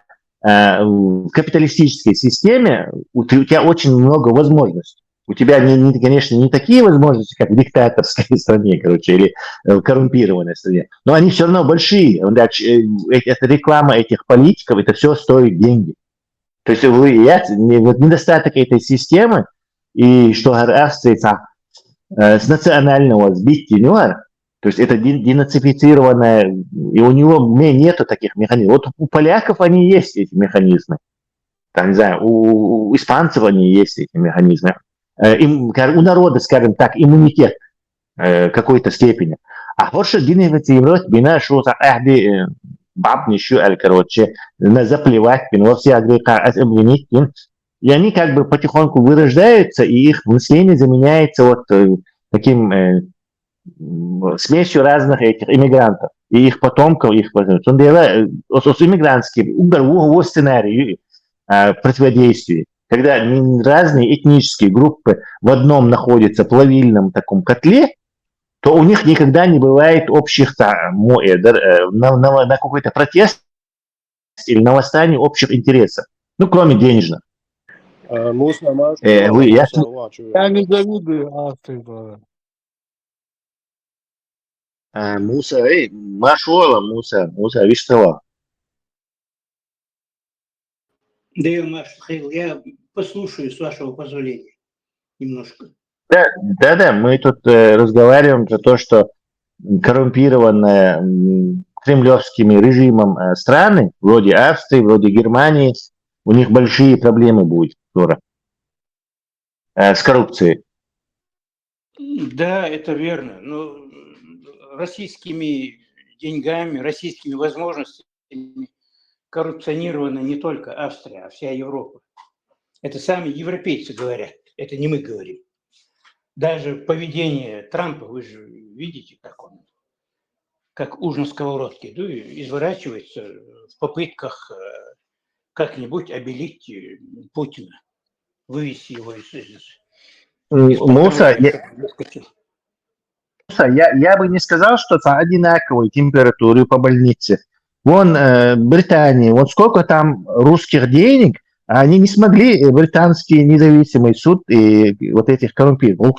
в капиталистической системе, у тебя очень много возможностей. У тебя, конечно, не такие возможности, как в диктаторской стране, короче, или в коррумпированной стране, но они все равно большие. Эта реклама этих политиков, это все стоит деньги. То есть недостаток этой системы, и что Австрия с национального сбития, то есть это денацифицированное, и у него нету таких механизмов. Вот у поляков они есть, эти механизмы. Там, не знаю, у испанцев они есть, эти механизмы. У народа, скажем так, иммунитет какой-то степени. А вот что денацифицировать, что бабнищу, короче, заплевать, во все обвинить. И они как бы потихоньку вырождаются, и их мышление заменяется вот таким... смесью разных этих иммигрантов и их потомков, иммигрантский сценарий противодействия, когда разные этнические группы в одном находятся плавильном таком котле, то у них никогда не бывает общих на какой-то протест или на восстание общих интересов, кроме денежных. Я не завидую Австрии. Муса, Машола, Муса, Виштова. Да, Маш, я послушаю, с вашего позволения. немножко. Да, мы тут разговариваем про то, что коррумпированные кремлевским режимом страны, вроде Австрии, вроде Германии, у них большие проблемы будут скоро с коррупцией. Да, это верно. Но российскими деньгами, российскими возможностями коррупционирована не только Австрия, а вся Европа. Это сами европейцы говорят, это не мы говорим. Даже поведение Трампа, вы же видите, как уж на сковородке, ну, изворачивается в попытках как-нибудь обелить Путина, вывести его из-под Муса, контроля. я бы не сказал, что это одинаковые температуры по больнице. Вон Британия, вот сколько там русских денег, а они не смогли британский независимый суд и вот этих коррумпированных.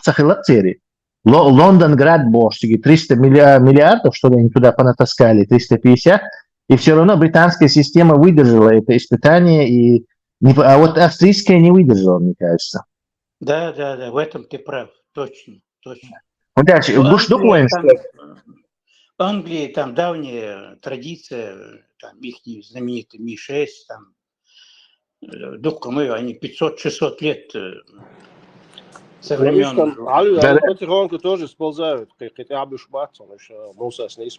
Лондонград, боже, 300 миллиардов, что ли, они туда понатаскали, 350, и все равно британская система выдержала это испытание, а вот австрийская не выдержала, мне кажется. Да, в этом ты прав, точно. Дальше, Англии там давняя традиция, там их знаменитый Ми-6, там, они 500-600 лет со времен... Они потихоньку тоже сползают, хотя бы шматом, еще Муса с ней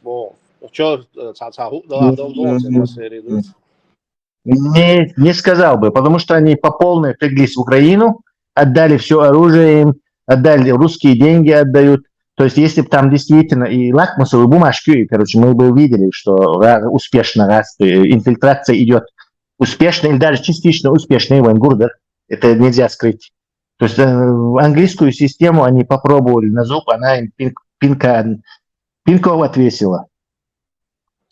Не сказал бы, потому что они по полной впряглись в Украину, отдали все оружие им, отдали русские деньги, отдают. То есть, если бы там действительно и лакмусовые бумажки, мы бы увидели, что успешно инфильтрация идет успешно или даже частично успешно, Иван Гурдер, это нельзя скрыть. То есть, английскую систему они попробовали на зуб, она им пинков отвесила.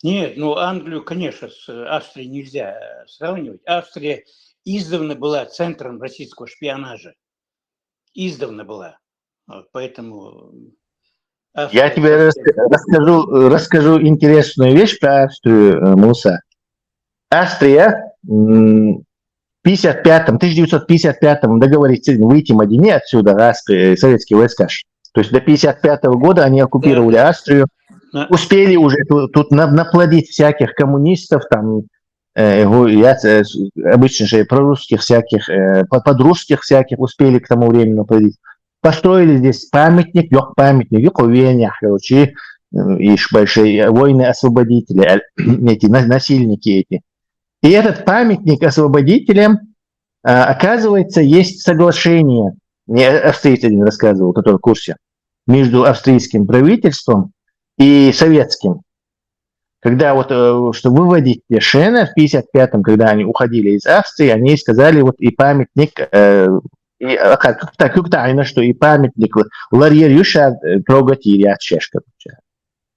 Нет, Англию, конечно, с Австрией нельзя сравнивать. Австрия издавна была центром российского шпионажа. Издавна была. Поэтому... Я тебе расскажу интересную вещь про Австрию, Муса. Австрия в 1955-м договорились выйти Мадине отсюда, советские войска. То есть до 1955 года они оккупировали Австрию, успели уже тут наплодить всяких коммунистов, там, обычно же прорусских всяких, подрусских всяких успели к тому времени наплодить. Построили здесь памятник, короче, и большие воины-освободители, эти насильники эти. И этот памятник освободителям, оказывается, есть соглашение, мне австриец один рассказывал, который в курсе, между австрийским правительством и советским. Когда чтобы выводить Шена в 1955-м, когда они уходили из Австрии, они сказали, и памятник, что и памятник Ларьер Юша трогать от Чешка.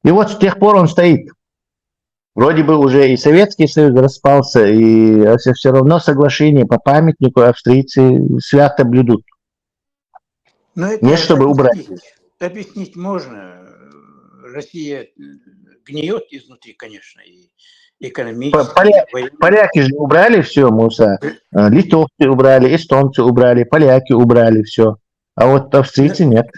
И вот с тех пор он стоит. Вроде бы уже и Советский Союз распался, и все равно соглашение по памятнику австрийцы свято блюдут. Не чтобы убрать. Объяснить можно. Россия гниет изнутри, конечно, и экономически. Поляки же убрали все, Муса. Литовцы убрали, эстонцы убрали, поляки убрали все. А вот австрийцы нет.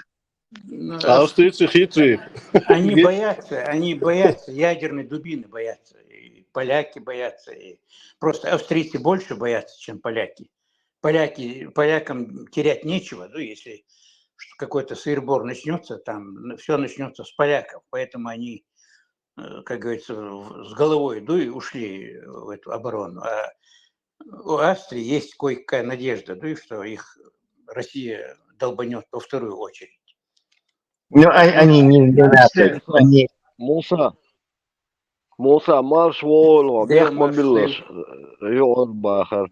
Австрийцы хитрые. Они боятся, ядерной дубины боятся. И поляки боятся. И просто австрийцы больше боятся, чем поляки. Полякам терять нечего, если какой-то сыр-бор начнется, там все начнется с поляков. Поэтому они, как говорится, с головой ушли в эту оборону. А у Австрии есть кое-какая надежда, что их Россия долбанет во вторую очередь. Но они не Musa marш воло, бех мобилаш, йод бахар.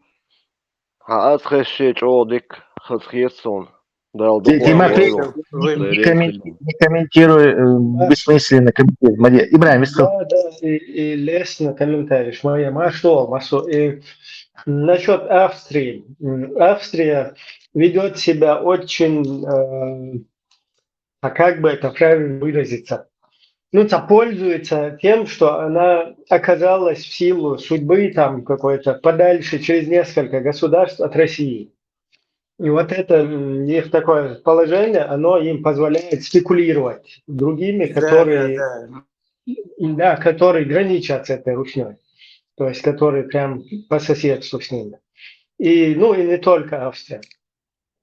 А отхещет одик, хасхесон. Тимофей, не комментируй бессмысленно комментируй. Ибрahim, и лестно комментарий. Насчет Австрии. Австрия ведет себя очень, как бы это правильно выразиться, пользуется тем, что она оказалась в силу судьбы там какой-то подальше через несколько государств от России. И вот это их такое положение, оно им позволяет спекулировать другими, Да, да, которые, да. да, которые граничат с этой Русью, то есть которые прям по соседству с ними. И, ну, и не только Австрия.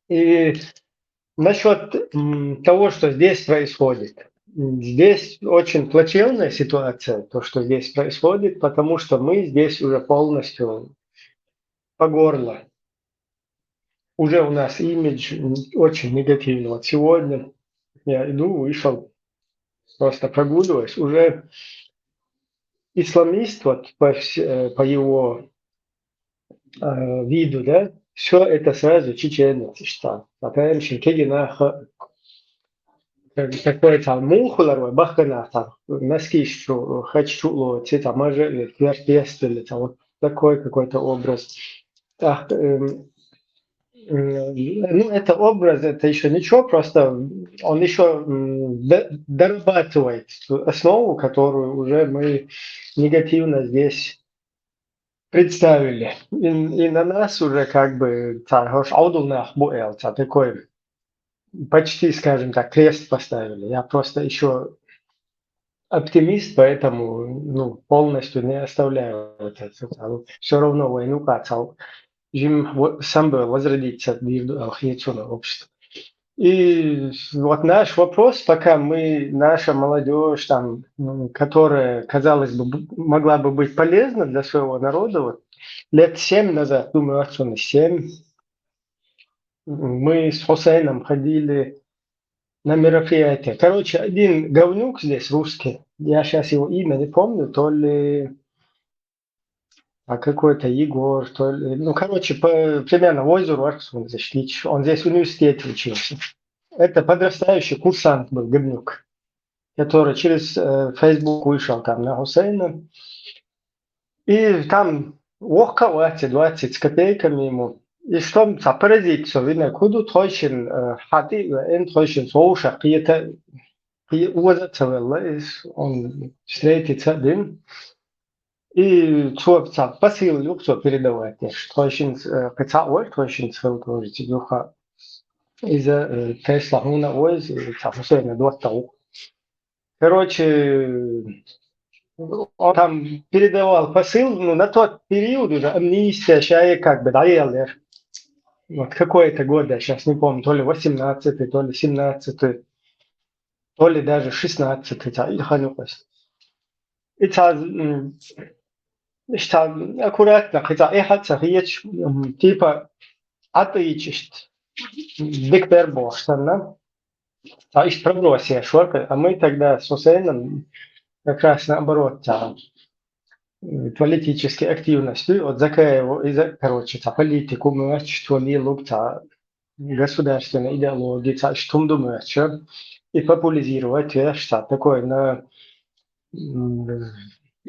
И насчет того, что здесь происходит. Здесь очень плачевная ситуация, то, что здесь происходит, потому что мы здесь уже полностью по горло. Уже у нас имидж очень негативный. Вот сегодня я иду, вышел, просто прогуливаюсь. Уже исламист, вот по его виду, да, все это сразу чеченец считал. Потом Шенкегина какой-то мухлар, бахкана, носки, что хочу, цвета, может, верхъестественно, вот такой какой-то образ. Так, ну, это образ, это еще ничего, просто он еще дорабатывает ту основу, которую уже мы негативно здесь представили. И на нас уже как бы такой почти, скажем так, крест поставили. Я просто еще оптимист, поэтому ну, полностью не оставляю это. Все равно войну кацал. Сам бы возродиться в архитектурное общество. И вот наш вопрос, пока мы, наша молодежь, там, которая, казалось бы, могла бы быть полезна для своего народа, вот, лет 7 назад, думаю, что 7, мы с Хусейном ходили на мероприятие. Короче, один говнюк здесь, русский, я сейчас его имя не помню, то ли какой-то Егор, то ли, ну, короче, примерно в озеру Арксун зашли, он здесь в университете учился. Это подрастающий курсант был, говнюк, который через Facebook вышел там на Хусейна. И там охкавати 20 с копейками ему. И что там паразит, что видно, куду точен хати, эн точен соуша, киета он встретится один. И что посыл юхто передавать, точен кацауэр, точен схил юха из Тесла хуна ойз, Хусейна дуаттау. Короче, он там передавал посыл, ну, на тот период уже амнистия, сейчас как бы, да, вот какой-то год, я сейчас не помню, то ли 18-й, то ли 17-й, то ли даже 16-й, и аккуратно, хотя типа атеичишт, дикбербошсан, а их пробросия шорка, а мы тогда с Хусейном как раз наоборот, политической активностью, от Закаева, короче, политику мэрч, твалилук, государственной идеологии, штумду мэрча, и популяризировать, такое на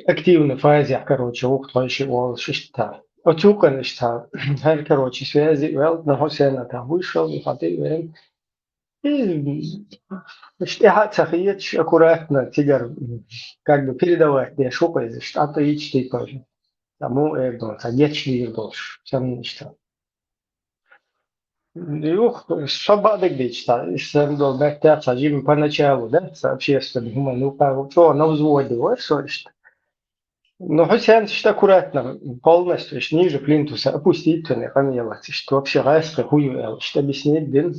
активной фазе, короче, уктойший волшишта. Отюкан, короче, связи, на Хусейна там вышел, и хаты, и я цахиет аккуратно тигр как бы передавать я шукай а то ичти тоже тому эдон садечли ирдош сам ничто юх шабадык бичта сам дол бэкта сажим поначалу да общественный ну пару что на взводе вот что но Хусейн что аккуратно полностью ниже плинтуса опустить то не понялось что вообще раз хую что объяснить бин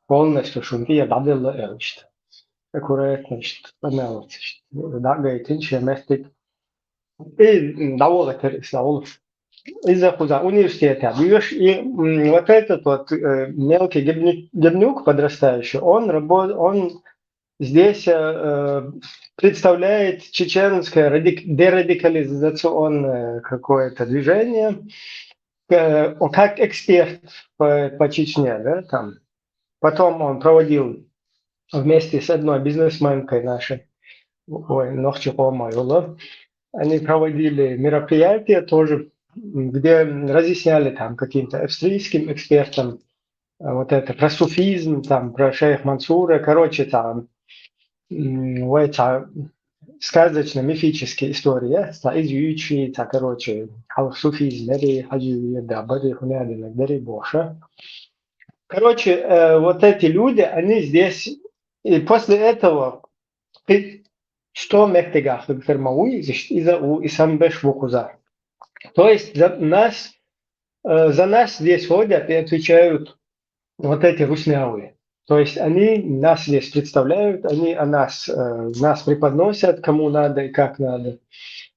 полностью шумки я дабл что аккуратно, понравилось. Да, говорит, иншеместик. И довольно интересно. Из-за куда университета. Видишь, и вот этот вот мелкий гибнюк подрастающий, он здесь представляет чеченское дерадикализационное какое-то движение, он как эксперт по Чечне, да, там. Потом он проводил вместе с одной бизнесменкой нашей, ой, они проводили мероприятия тоже, где разъясняли там каким-то австрийским экспертам вот это про суфизм, там про шейх Мансура, короче, там это сказочно-мифические истории, изучи, короче, суфизм, да, бади хунядина, дари боша. Короче, вот эти люди, они здесь, и после этого ты что мехтегах фермауи, из-за у и сам беш вукузар. То есть за нас здесь ходят и отвечают вот эти руснявые. То есть они нас здесь представляют, они о нас преподносят, кому надо и как надо.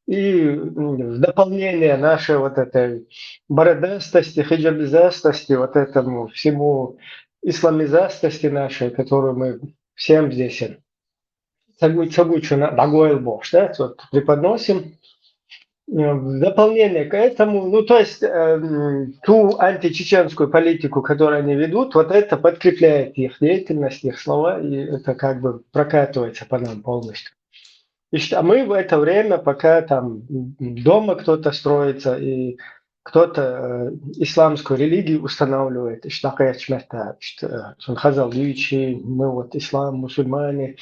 И в дополнение нашей вот этой бородастости, хиджабизастости, вот этому всему исламизастости нашей, которую мы всем здесь вот, преподносим, в дополнение к этому, ну то есть ту античеченскую политику, которую они ведут, вот это подкрепляет их деятельность, их слова, и это как бы прокатывается по нам полностью. А мы в это время, пока там дома кто-то строится и кто-то исламскую религию устанавливает, мы вот ислам, мусульмане,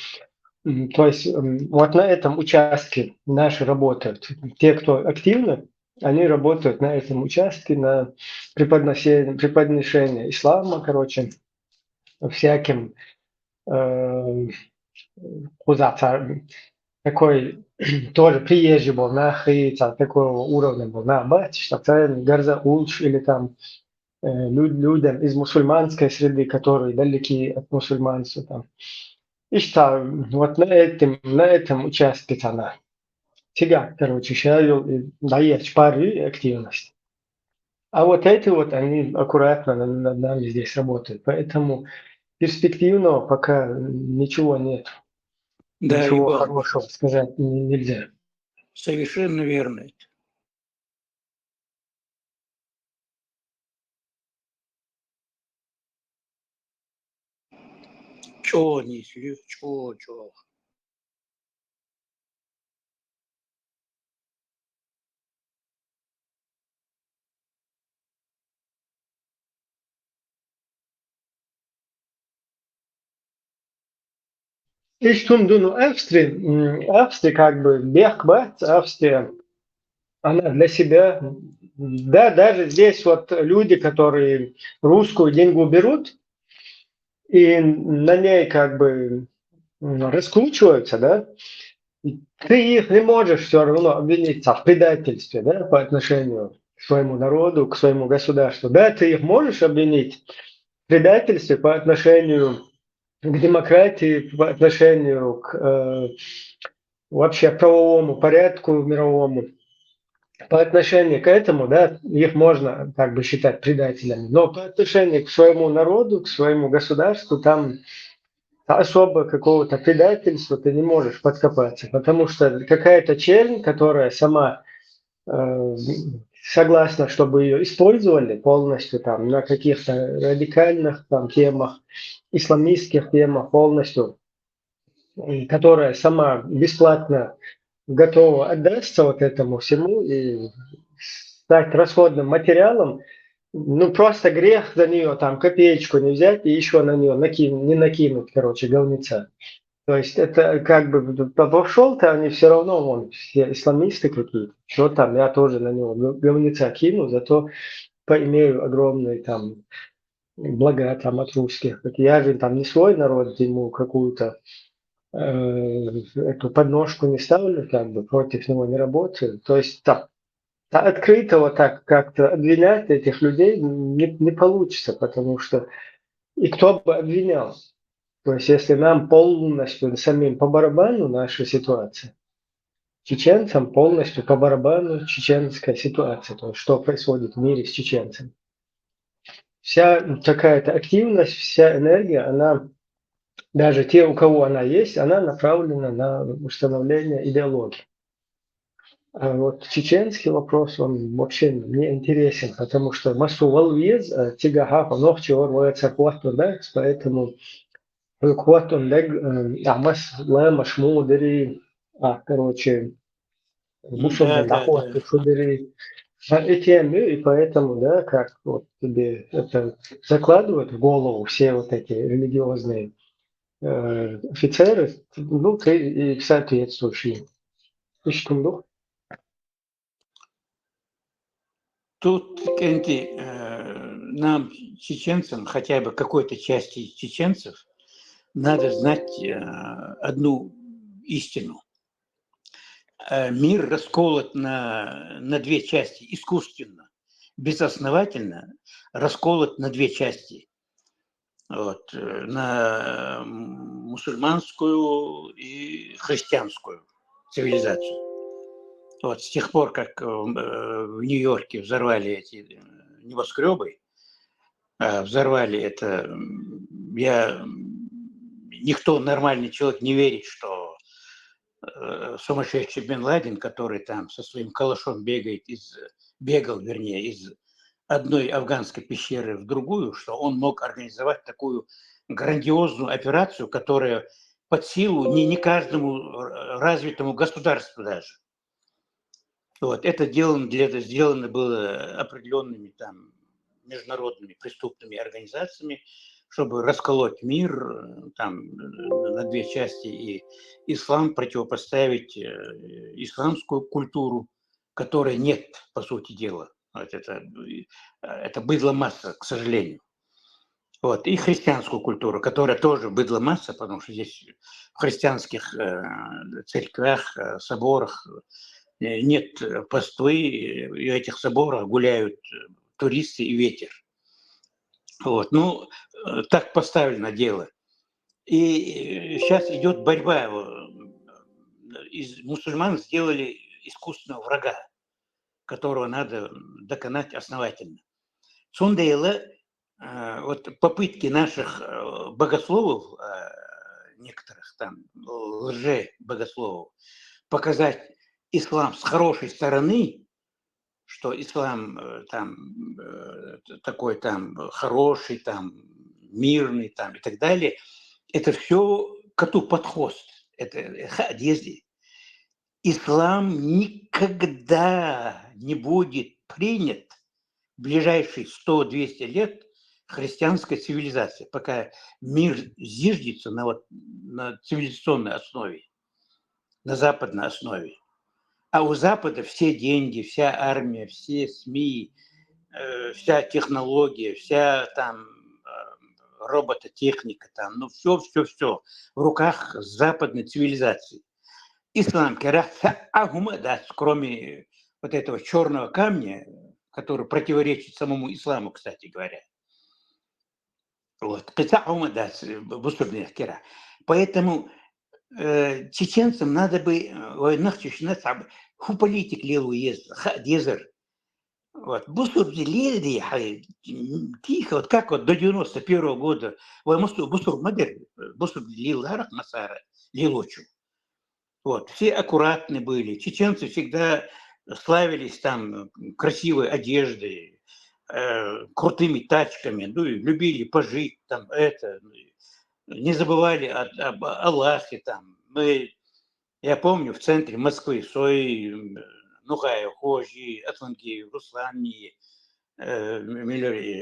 то есть вот на этом участке наши работают. Те, кто активно, они работают на этом участке, на преподношение ислама, короче, всяким такой тоже приезжий был на хейта, такого уровня был на батюшка, Гарза Улч или там людям из мусульманской среды, которые далеки от мусульманства там. И что вот на этом участке она. Тяга, короче, шарил и дает пары активность. А вот эти вот, они аккуратно над нами здесь работают. Поэтому перспективного пока ничего нет. Да, Ничего Иван, хорошего сказать нельзя. совершенно верно. Чё несли, чё. Ich думаю, Австрия как бы Бехбат, Австрия, она для себя, да, даже здесь вот люди, которые русскую деньгу берут и на ней как бы раскручиваются, да, ты их не можешь все равно обвинить в предательстве, да, по отношению к своему народу, к своему государству. Да, ты их можешь обвинить в предательстве по отношению к демократии, по отношению к вообще правовому порядку мировому. По отношению к этому, да, их можно как бы считать предателями, но по отношению к своему народу, к своему государству, там особо какого-то предательства ты не можешь подкопаться, потому что какая-то чернь, которая сама согласна, чтобы ее использовали полностью там на каких-то радикальных там темах, исламистских темах полностью, которая сама бесплатно готова отдаться вот этому всему и стать расходным материалом, ну просто грех за нее там копеечку не взять и еще на нее не накинуть, короче, говнеца. То есть это как бы пошел-то они все равно, вон, все исламисты какие-то. Что там, я тоже на него говнеца кину, зато поимею огромные там блага там от русских. Я же там не свой народ, ему какую-то эту подножку не ставлю, как бы против него не работаю. То есть так, открыто вот так как-то обвинять этих людей не получится, потому что и кто бы обвинял? То есть если нам полностью самим по барабану наша ситуация, чеченцам полностью по барабану чеченская ситуация, то есть что происходит в мире с чеченцами. Вся такая-то активность, вся энергия, она, даже те, у кого она есть, она направлена на установление идеологии. А вот чеченский вопрос, он вообще не интересен, потому что массу валвиз, тигаха, ногчи, орвается хвату, да, поэтому хвату, амас, лэма, шму, дыри, короче, Да, мусульман, да, доход, да. шудыри, эти, и поэтому, да, как вот тебе это закладывают в голову все вот эти религиозные офицеры, ну, ты и соответствуешь им. Ишкунду. Тут, Кенти, нам, чеченцам, хотя бы какой-то части чеченцев, надо знать одну истину. Мир расколот на две части искусственно, безосновательно расколот на две части. Вот, на мусульманскую и христианскую цивилизацию. Вот, с тех пор, как в Нью-Йорке взорвали эти небоскребы, взорвали это, никто нормальный человек не верит, что сумасшедший Бен Ладен, который там со своим калашом бегал из одной афганской пещеры в другую, что он мог организовать такую грандиозную операцию, которая под силу не каждому развитому государству даже. Вот. Это сделано было определенными там международными преступными организациями, чтобы расколоть мир там, на две части и ислам противопоставить исламскую культуру, которой нет, по сути дела. Вот это быдло масса, к сожалению. Вот. И христианскую культуру, которая тоже быдло масса, потому что здесь в христианских церквях, соборах нет паствы, и в этих соборах гуляют туристы и ветер. Вот. Ну, так поставлено дело. И сейчас идет борьба. Из мусульман сделали искусственного врага, которого надо доконать основательно. Сундейла, вот попытки наших богословов, некоторых там лже-богословов, показать ислам с хорошей стороны, что ислам там такой там хороший, там мирный, там и так далее, это все коту под хвост. Это хадизи. Ислам никогда не будет принят в ближайшие 100-200 лет христианской цивилизации, пока мир зиждется на цивилизационной основе, на западной основе. А у Запада все деньги, вся армия, все СМИ, вся технология, вся там робототехника, там, ну все в руках западной цивилизации. Ислам, кроме вот этого черного камня, который противоречит самому исламу, кстати говоря. Вот. Поэтому чеченцам надо бы политик левую езер. Вот. Тихо, вот как вот до 91-го года вот. Все аккуратны были. Чеченцы всегда славились там красивой одеждой, крутыми тачками, ну и любили пожить там не забывали об Аллахе там. Я помню, в центре Москвы, Нугая, Хожи, Атланги, Руслани,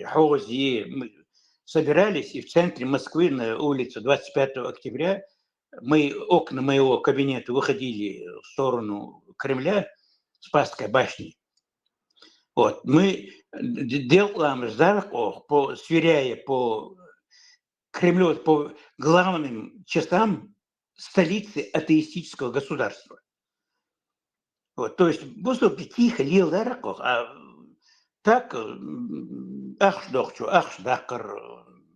Хози, мы собирались, и в центре Москвы на улице 25 октября окна моего кабинета выходили в сторону Кремля, Спасской башни. Вот. Мы делаем сверяя по Кремлю, по главным часам столицы атеистического государства. Вот. То есть, тихо лил а так,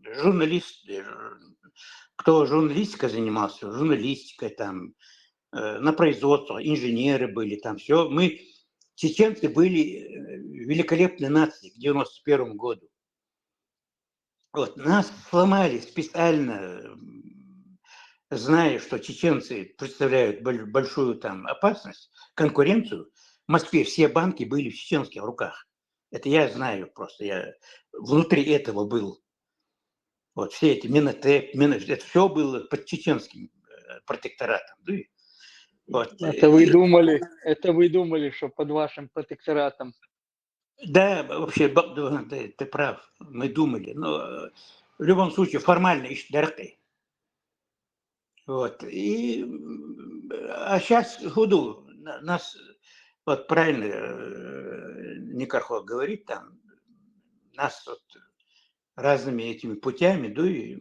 журналисты, кто журналистикой занимался, журналистикой там, на производстве, инженеры были там, все. Мы, чеченцы, были великолепной нацией к 91 году. Вот. Нас сломали специально, зная, что чеченцы представляют большую там опасность, конкуренцию. В Москве все банки были в чеченских руках. Это я знаю просто, я внутри этого был. Вот все эти Минотеп, это все было под чеченским протекторатом. Вот. Это вы думали, что под вашим протекторатом? Да, вообще, ты прав, мы думали. Но в любом случае формально ищут даркой. Вот. А сейчас худу нас, вот правильно Никархов говорит, там, нас вот разными этими путями, да, и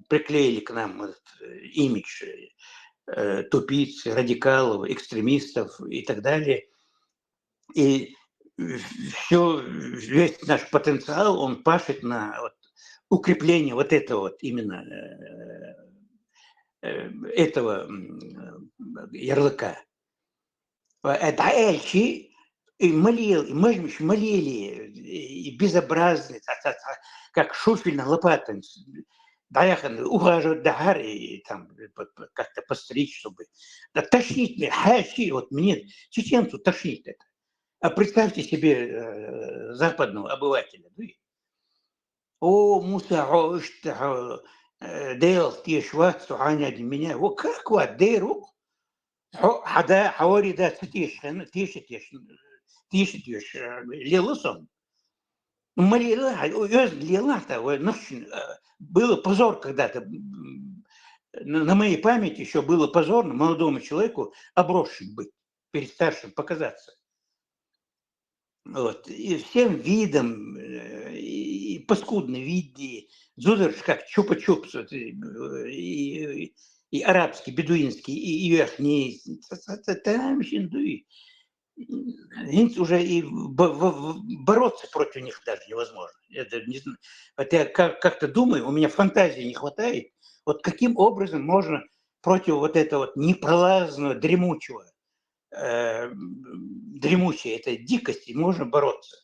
приклеили к нам этот имидж тупиц, радикалов, экстремистов и так далее. И весь наш потенциал, он пашет на вот укрепление вот этого вот именно этого ярлыка. Это Эльчи и молил, и мы же молили, и безобразный, как шуфель на лопатах. Доехали, ухаживать до гары, и там как-то постричь, чтобы... Да тошнит мне, хачи, вот мне, чеченцу тошнит это. А представьте себе западного обывателя. О, Муса, Дейл, Тишват, Суханя, меня. Вот как вот, Дейру? حدا حوالي ده تيش ليلصом. Было позор когда-то, на моей памяти еще было позорно молодому человеку обросшим быть, перед старшим показаться. Вот. И всем видом, и паскудный виде, зударш как чупа-чупс, и арабский, бедуинский, и верхний, там уже и бороться против них даже невозможно. Это не знаю. Вот я как-то думаю, у меня фантазии не хватает, вот каким образом можно против вот этого вот непролазного, дремучей этой дикости можно бороться.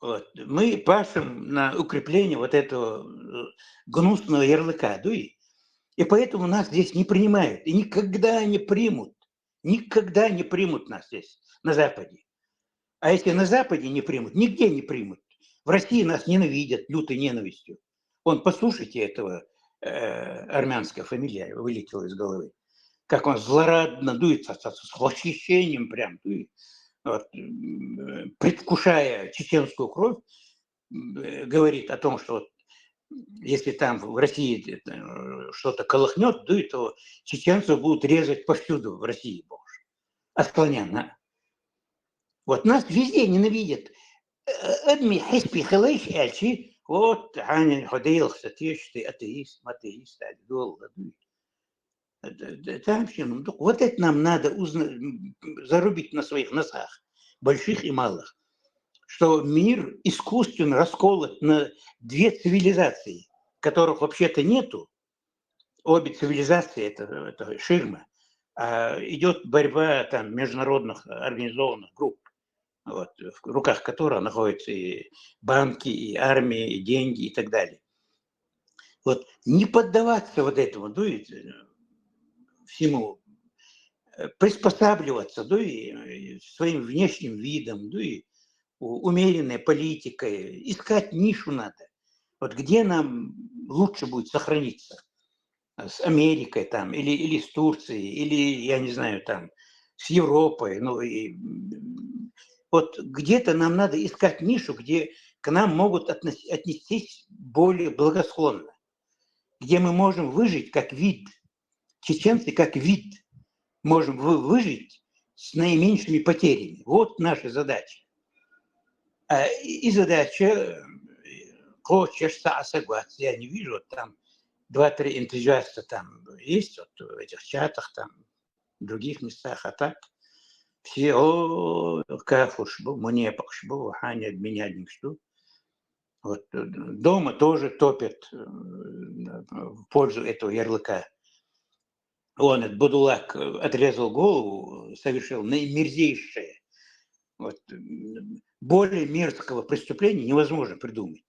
Вот. Мы пашем на укрепление вот этого гнусного ярлыка, и поэтому нас здесь не принимают, и никогда не примут нас здесь, на Западе. А если на Западе не примут, нигде не примут. В России нас ненавидят лютой ненавистью. Вон, послушайте этого, армянская фамилия вылетела из головы. Как он злорадно дуется, с восхищением прям дует, вот, предвкушая чеченскую кровь, говорит о том, что вот, если там в России что-то колыхнет, то чеченцев будут резать повсюду в России, боже. Отклоняно. Вот нас везде ненавидят. Адми хиспи халайш эльчи, вот Аня ходил, кстати, ты атеист, вот это нам надо зарубить на своих носах, больших и малых, что мир искусственно расколот на две цивилизации, которых вообще-то нету. Обе цивилизации это ширма. А идет борьба там международных организованных групп, вот, в руках которых находятся и банки, и армии, и деньги, и так далее. Вот не поддаваться вот этому, всему, приспосабливаться, и своим внешним видом, и умеренной политикой, искать нишу надо. Вот где нам лучше будет сохраниться? С Америкой там, или с Турцией, или, я не знаю, там, с Европой. Вот где-то нам надо искать нишу, где к нам могут отнестись более благосклонно, где мы можем выжить как вид. Чеченцы как вид можем выжить с наименьшими потерями. Вот наша задача. И задача, хочешь, согласен, я не вижу, вот там 2-3 энтузиаста там есть, вот в этих чатах, там, в других местах, а так все, как уж был, мне покшбу, Ханя меня не что. Вот дома тоже топят в пользу этого ярлыка. Он, этот Будулак, отрезал голову, совершил наимерзейшее. Вот, более мерзкого преступления невозможно придумать.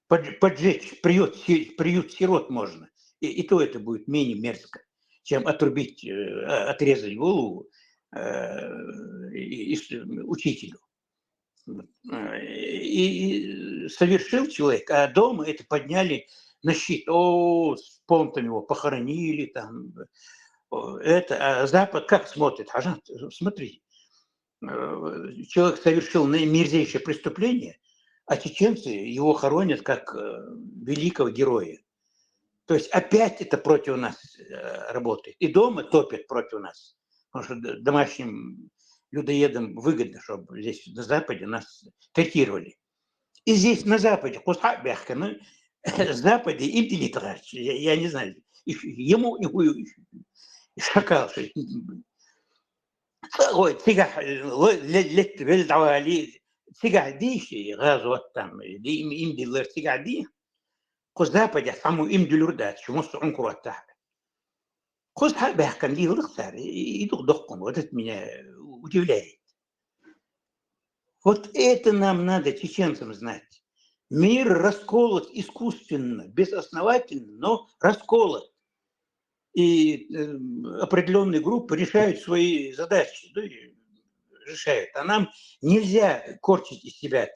Поджечь приют сирот можно. И то это будет менее мерзко, чем отрезать голову учителю. И совершил человек, а дома это подняли на щит. С понтом его похоронили там. А Запад как смотрит? Смотри, человек совершил наимерзейшее преступление, а чеченцы его хоронят как великого героя. То есть опять это против нас работает. И дома топят против нас. Потому что домашним людоедам выгодно, чтобы здесь на Западе нас третировали. И здесь на Западе, кусак бяхка, на Западе им не трач. Я не знаю. Ему шакал. Ой, тигах, лет велдавали, тигах диши, газот там, им дилер тигах ди. Кус Западе саму им дилурдат, что может он курата. Кус бяхка дил рыхтар, и духом, вот это меня удивляет. Вот это нам надо, чеченцам, знать. Мир расколот искусственно, безосновательно, но расколот. И определенные группы решают свои задачи, да, решают. А нам нельзя корчить из себя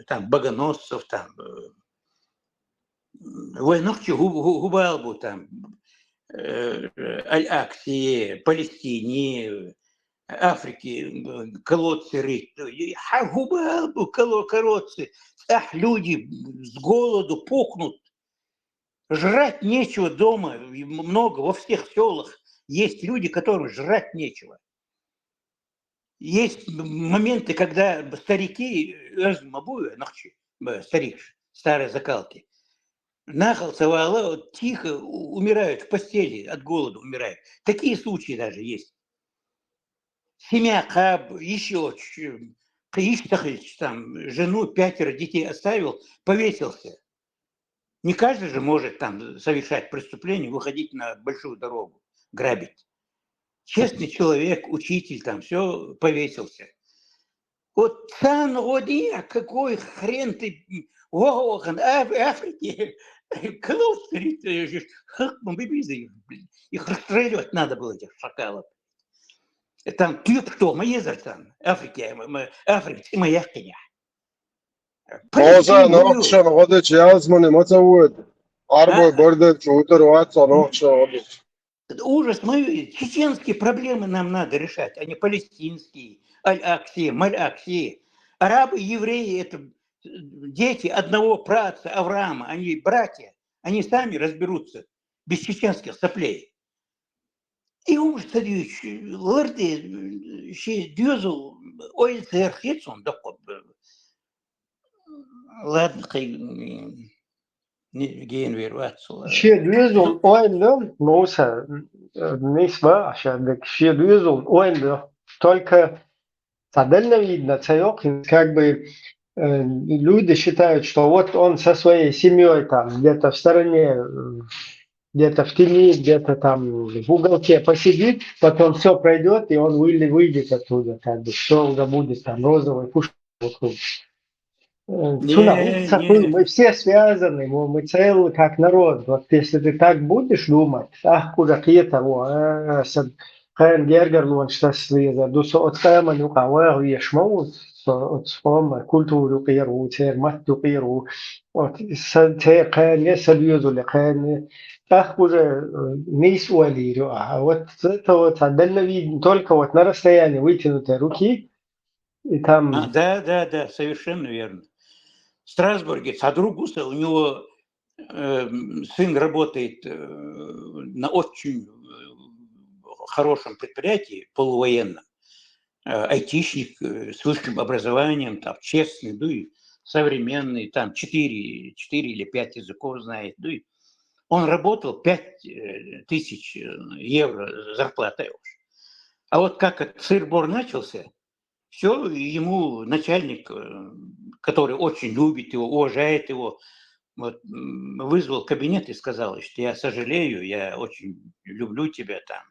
там богоносцев, там, войнохчи губалбу, там, Аль-Аксии, Палестине, Африки, колодцы рыть. Губалбу, колодцы. Люди с голоду пухнут. Жрать нечего дома, много, во всех селах есть люди, которым жрать нечего. Есть моменты, когда старики, старик, старые закалки, нахал тихо умирают в постели, от голода умирают. Такие случаи даже есть. Семья Каб, еще там, жену, 5 детей оставил, повесился. Не каждый же может там совершать преступление, выходить на большую дорогу, грабить. Честный человек, учитель, там все повесился. Вот сан годия, какой хрен ты, Африке, их расстреливать надо было, этих шакалов. Там тюб что, Маезертан, Африке, моя коня. Oza noqshon g'odish yazmuni motsavut. Arboy birden chuter watsa noqshon g'odish. Ужас, мы чеченские проблемы нам надо решать, а не палестинские, Аль-Акси, Маль-Акси. Арабы, евреи – это дети одного праотца Авраама, они братья, они сами разберутся без чеченских соплей. И ужас, лырды, дюзу, ОЛЦР, хитсон, ладно, гейн верваться. شيء ديوزون оэнлё, Муса, не спрашивай, шиء диюзун оэнлё. Только отдельно видно, царек, как бы люди считают, что вот он со своей семьей там где-то в стороне, где-то в тени, где-то там в уголке посидит, потом все пройдет, и он выйдет оттуда, как бы все уже будет там розовый пуш вокруг. Мы все связаны, мы целы как народ. Вот если ты так будешь думать, куда какие-то, كان جرجر لون شتسلي دو سوت كما نقاوه يشمو سوت فهم كلتو يقيرو تير مات يقيرو تير كان يسليوزو لكان بوجا نيس وليرو تو تعدلنا في только вот на расстоянии вытянутой руки и там. Да, совершенно верно. В Страсбурге Садру-Гусел, у него сын работает на очень хорошем предприятии, полувоенном, айтишник с высшим образованием, там, честный, ну и современный, там 4 или 5 языков знает. Ну и он работал 5000 евро зарплатой уж. А вот как этот сыр-бор начался, все, ему начальник, который очень любит его, уважает его, вот, вызвал кабинет и сказал, что я сожалею, я очень люблю тебя там,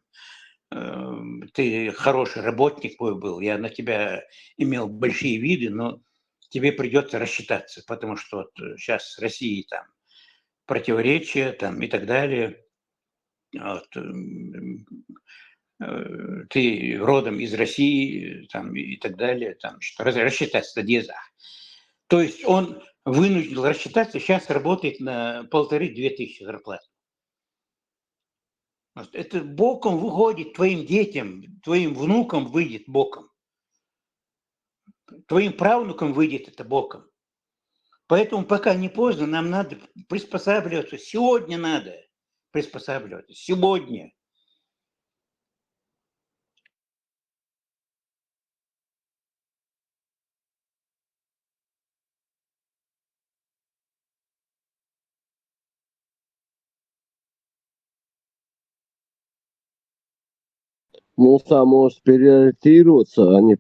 ты хороший работник мой был, я на тебя имел большие виды, но тебе придется рассчитаться, потому что вот сейчас с Россией там противоречия там, и так далее. Вот, ты родом из России там, и так далее, там, что рассчитаться на дезах. То есть он вынужден рассчитаться, сейчас работает на 1500-2000 зарплат. Это боком выходит твоим детям, твоим внукам выйдет боком. Твоим правнукам выйдет это боком. Поэтому пока не поздно, нам надо приспосабливаться. Сегодня надо приспосабливаться. Сегодня. Муса может переориентироваться, а не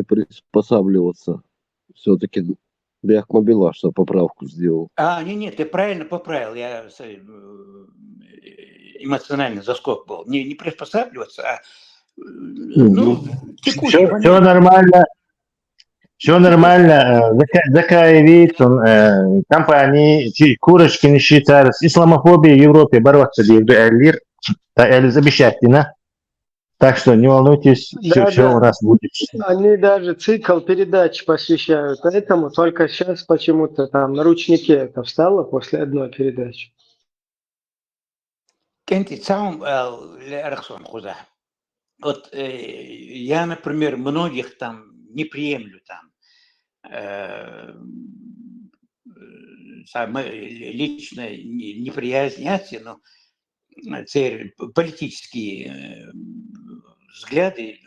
приспосабливаться. Все-таки Бяхма Белаша поправку сделал. Нет, ты правильно поправил. Я эмоциональный заскок был. Не приспосабливаться, а текущий Все момент. нормально. Все нормально. Закаевит, компании, Курочкин считают, с исламофобией в Европе бороться Эльвир, замечательно. Так что не волнуйтесь, все у нас будет. Они даже цикл передач посвящают этому, только сейчас почему-то там на ручнике это встало после одной передачи. Кенти, сам Эрхсон Хуза. Вот я, например, многих там не приемлю там. Лично неприязнь, но политические взгляды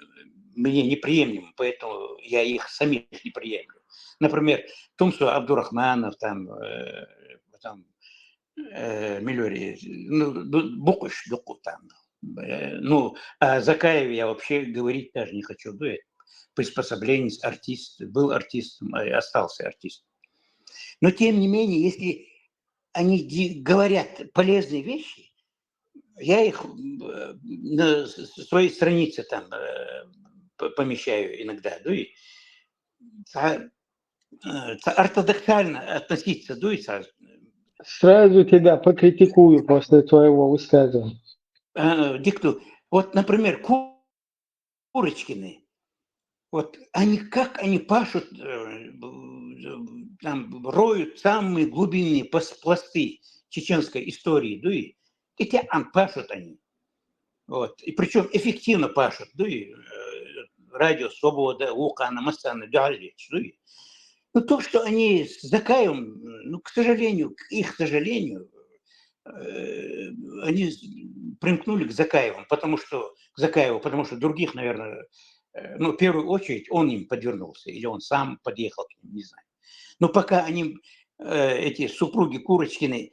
мне неприемлемы, поэтому я их самих не приемлю. Например, Тумсу Абдурахманов, там Миллиори, Букуш, там. О Закаеве я вообще говорить даже не хочу. Приспособленец, артист, был артистом, остался артистом. Но тем не менее, если они говорят полезные вещи, я их на своей странице там помещаю иногда. Ортодоксально относиться, Сразу тебя покритикую после твоего высказывания. Дикту. Вот, например, Курочкины. Вот как они пашут, там, роют самые глубинные пласты чеченской истории, и те пашут они. Вот. И причем эффективно пашут, Радио Свобода, Лукана, Масана, Галич, Но то, что они с Закаевым, к сожалению, к их сожалению, они примкнули к Закаеву, потому что других, наверное, в первую очередь он им подвернулся, или он сам подъехал к ним, не знаю. Но пока они, эти супруги Курочкины,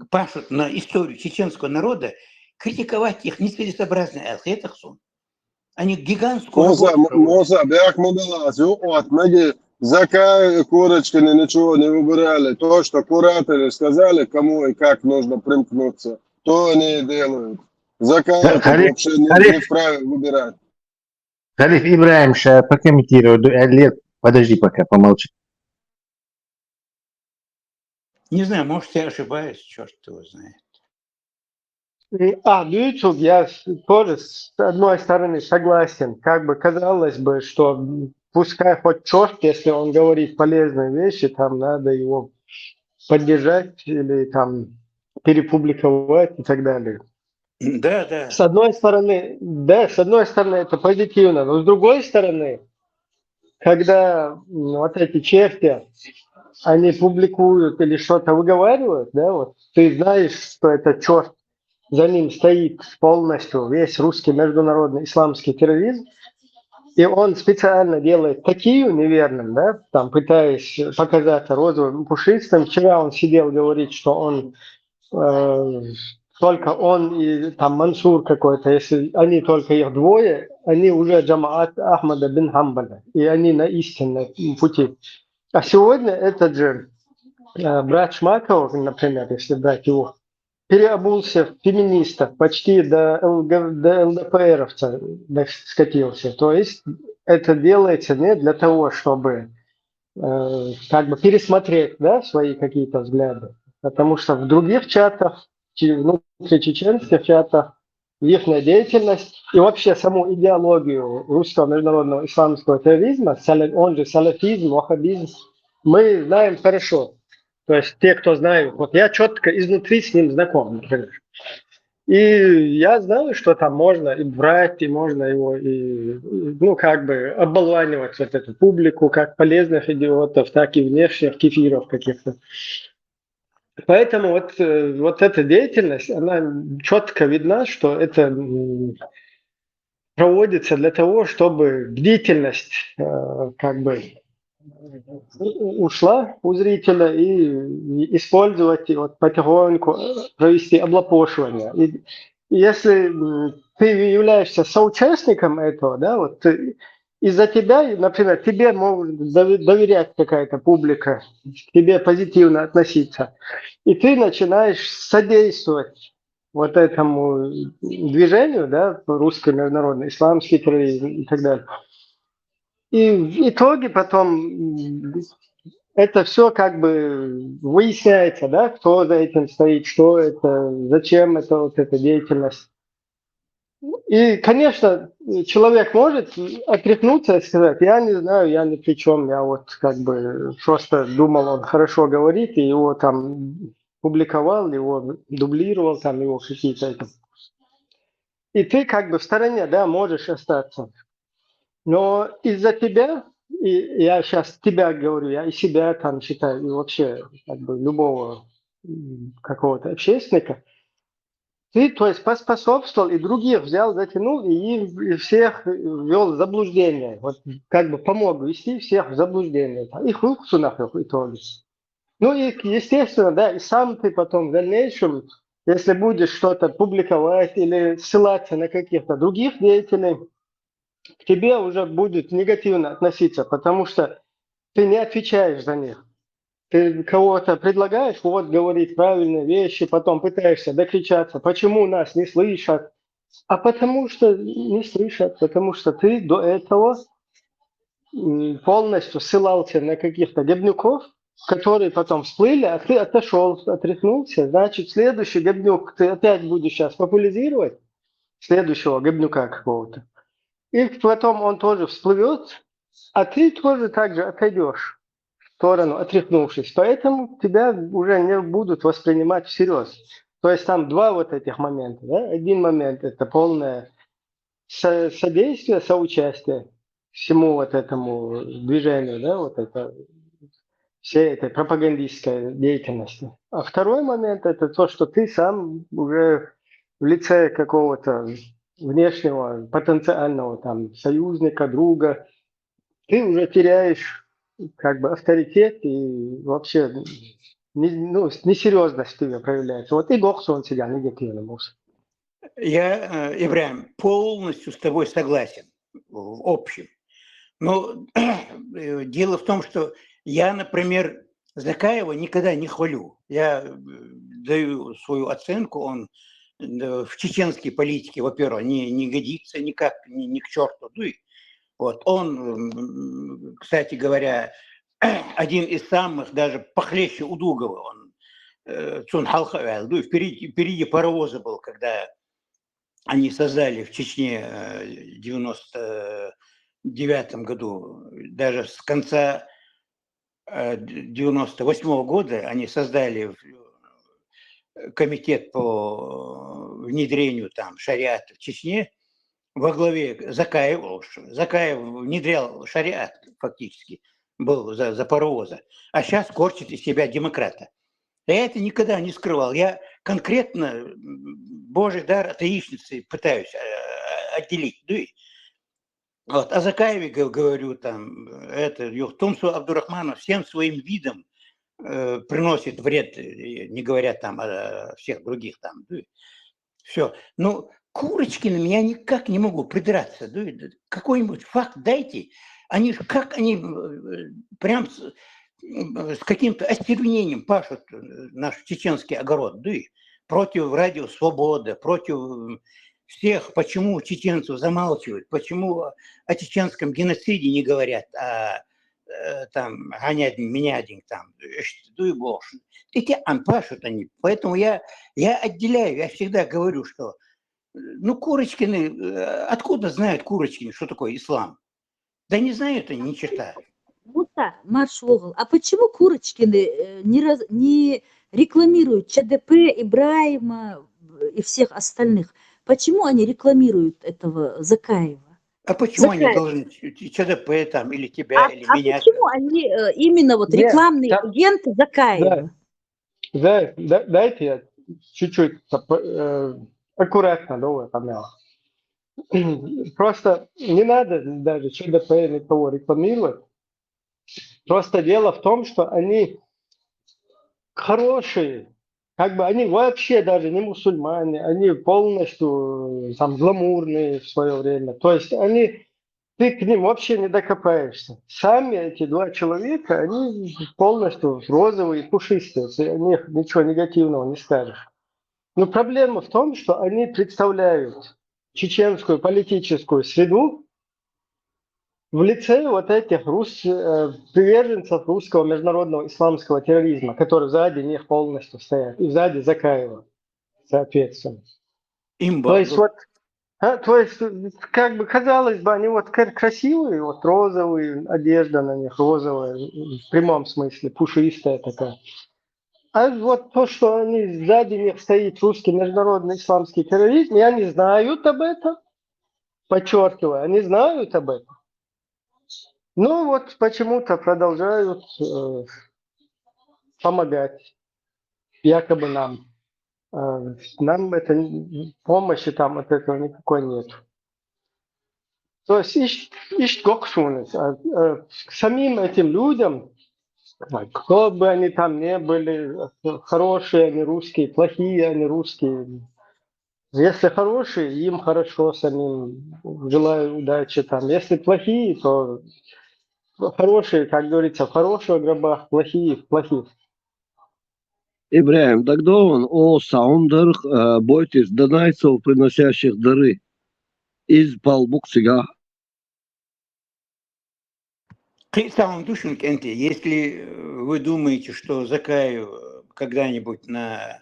пашут на историю чеченского народа, критиковать их нецелесообразно. Они гигантскую работу проводят. Муса, Бяхма Белаша, от многие Закаев и Курочкины ничего не выбирали. То, что кураторы сказали, кому и как нужно примкнуться, то они и делают. Закаев вообще не вправе выбирать. Халиф Ибраим прокомментирует. Эльвир, подожди пока, помолчи. Не знаю, может, я ошибаюсь, черт его знает. YouTube, я тоже с одной стороны согласен. Как бы казалось бы, что пускай хоть черт, если он говорит полезные вещи, там надо его поддержать или там перепубликовать и так далее. Да. С одной стороны это позитивно, но с другой стороны, когда вот эти черти, они публикуют или что-то выговаривают, ты знаешь, что это черт, за ним стоит полностью весь русский международный исламский терроризм, и он специально делает такие неверным, там пытаясь показаться розовым, пушистым. Вчера он сидел говорит, что он только он и там Мансур какой-то, если они только их двое, они уже джамаат Ахмада бин Хамбаля, и они на истинном пути. А сегодня этот же брат Шмаков, например, если брать его, переобулся в феминистов, почти до ЛДПРовца скатился. То есть это делается не для того, чтобы пересмотреть свои какие-то взгляды, потому что в других чатах, внутричеченских чатах, их деятельность и вообще саму идеологию русского международного исламского терроризма, он же салафизм, ваххабизм, мы знаем хорошо. То есть те, кто знают, вот я четко изнутри с ним знаком, например. И я знаю, что там можно и врать, и можно его оболванивать вот эту публику, как полезных идиотов, так и внешних кефиров каких-то. Поэтому вот эта деятельность, она четко видна, что это проводится для того, чтобы бдительность ушла у зрителя и использовать, и потихоньку провести облапошивание. И если ты являешься соучастником этого, да, вот из-за тебя, например, тебе могут доверять какая-то публика, к тебе позитивно относиться, и ты начинаешь содействовать вот этому движению, да, русской международной, исламский терроризм и так далее. И в итоге потом это все как бы выясняется, да, кто за этим стоит, что это, зачем это вот эта деятельность. И, конечно, человек может отряхнуться и сказать, я не знаю, я ни при чем, я вот как бы просто думал, он хорошо говорит, и его там публиковал, его дублировал, там его какие-то это. И ты как бы в стороне, да, можешь остаться. Но из-за тебя, и я сейчас тебя говорю, я и себя там считаю, и вообще как бы любого какого-то общественника, ты, то есть, поспособствовал, и других взял, затянул, и всех ввел в заблуждение. Вот как бы помог ввести всех в заблуждение. И хлопцу нахуй в итоге. Ну и, естественно, да, и сам ты потом в дальнейшем, если будешь что-то публиковать или ссылаться на каких-то других деятелей, к тебе уже будут негативно относиться, потому что ты не отвечаешь за них. Ты кого-то предлагаешь, вот говорить правильные вещи, потом пытаешься докричаться, почему нас не слышат. А потому что не слышат, потому что ты до этого полностью ссылался на каких-то говнюков, которые потом всплыли, а ты отошел, отряхнулся. Значит, следующий говнюк ты опять будешь сейчас популяризировать, следующего говнюка какого-то. И потом он тоже всплывет, а ты тоже так же отойдешь в сторону, отряхнувшись. Поэтому тебя уже не будут воспринимать всерьез. То есть там два вот этих момента. Да? Один момент – это полное содействие, соучастие всему вот этому движению, да, вот это, всей этой пропагандистской деятельности. А второй момент – это то, что ты сам уже в лице какого-то внешнего потенциального там союзника, друга, ты уже теряешь как бы авторитет и вообще несерьезность в тебе проявляется. Вот и Гохсон себя негативно мусор. Я, Ибраим, полностью с тобой согласен в общем. Но дело в том, что я, например, Закаева никогда не хвалю. Я даю свою оценку, он в чеченской политике, во-первых, не годится никак, ни к черту. Вот. Он, кстати говоря, один из самых, даже похлеще Удугова, он впереди паровоза был, когда они создали в Чечне в 99 году, даже с конца 98 года они создали комитет по внедрению там шариата в Чечне во главе Закаева. Закаев внедрял шариат фактически, был за паровоза, а сейчас корчит из себя демократа. Я это никогда не скрывал. Я конкретно Божий дар от яичницы пытаюсь отделить. Вот. О Закаеве говорю, там, это Юхтумсу Абдурахманов всем своим видом приносит вред, не говоря там о всех других там. Все. Ну, Курочкиным я никак не могу придраться. Какой-нибудь факт дайте. Они прям с каким-то остервенением пашут наш чеченский огород. Против радио «Свобода», против всех. Почему чеченцев замалчивают, почему о чеченском геноциде не говорят, а там гонядин, менядин, там, эти пашут они. Поэтому я отделяю, я всегда говорю, что Курочкины, откуда знают Курочкины, что такое ислам? Да не знают они ни черта. Муса, Маршвогл, а почему Курочкины не рекламируют ЧДП, Ибраима и всех остальных? Почему они рекламируют этого Закаева? А почему они должны ЧДП там, или тебя, или меня? Почему они именно вот рекламные агенты Закаева? Да, дайте я чуть-чуть аккуратно, Просто не надо даже ЧДП никого рекламировать. Просто дело в том, что они хорошие Как бы они вообще даже не мусульмане, они полностью там гламурные в свое время. То есть ты к ним вообще не докопаешься. Сами эти два человека, они полностью розовые, пушистые. Ты о них ничего негативного не скажешь. Но проблема в том, что они представляют чеченскую политическую среду в лице вот этих приверженцев русского международного исламского терроризма, которые сзади них полностью стоят, и сзади Закаева, соответственно. То есть вот, как бы казалось бы, они вот красивые, вот розовые, одежда на них розовая, в прямом смысле, пушистая такая. А вот то, что они сзади них стоит русский международный исламский терроризм, и они знают об этом, подчеркиваю, они знают об этом. Ну вот почему-то продолжают помогать, якобы нам. Нам помощи там от этого никакой нет. То есть ich к самим этим людям, кто бы они там не были, хорошие они русские, плохие они русские. Если хорошие, им хорошо самим, желаю удачи там. Если плохие, то хорошие, как говорится, в хороших гробах, плохие в плохих. Ибраим, тогда он о саундерах бойтесь донайцев, приносящих дары из Балбуксига. Если вы думаете, что Закаев когда-нибудь на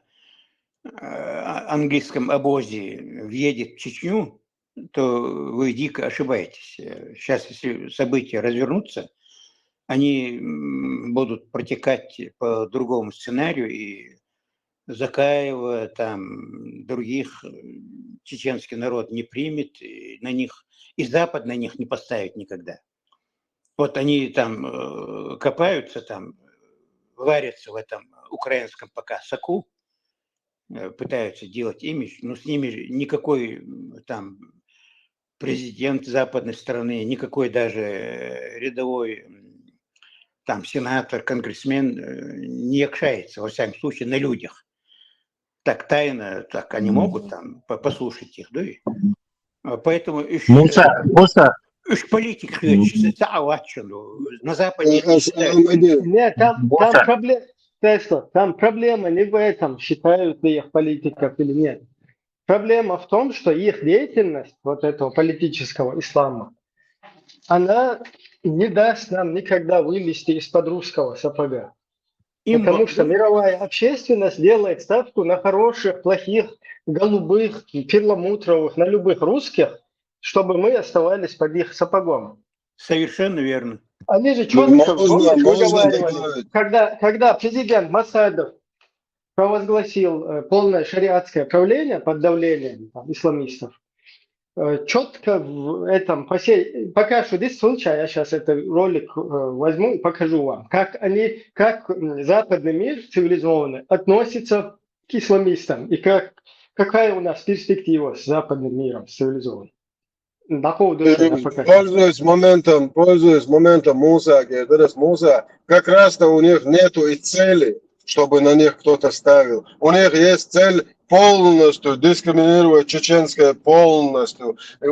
английском обозе въедет в Чечню, то вы дико ошибаетесь. Сейчас, если события развернутся, они будут протекать по другому сценарию, и Закаева, там, других чеченский народ не примет, и на них, и Запад на них не поставит никогда. Вот они там копаются, там, варятся в этом украинском пока соку, пытаются делать имидж, но с ними никакой там президент западной страны, никакой даже рядовой там сенатор, конгрессмен не общается, во всяком случае, на людях. Так тайно, так они могут там послушать их, да? Поэтому уж политик на Западе не считают. Нет, там проблема не в этом, считают ли их политиков или нет. Проблема в том, что их деятельность, вот этого политического ислама, она не даст нам никогда вылезти из-под русского сапога. Потому что мировая общественность делает ставку на хороших, плохих, голубых, перламутровых, на любых русских, чтобы мы оставались под их сапогом. Совершенно верно. Они же четко выговаривали, когда президент Масадов провозгласил полное шариатское правление под давлением исламистов, четко в этом, пока что здесь случай, я сейчас этот ролик возьму и покажу вам, как западный мир цивилизованный относится к исламистам и какая у нас перспектива с западным миром цивилизованным. Пользуясь моментом Муса, Муса, как раз-то у них нету и цели, чтобы на них кто-то ставил. У них есть цель полностью дискриминировать чеченское полностью. И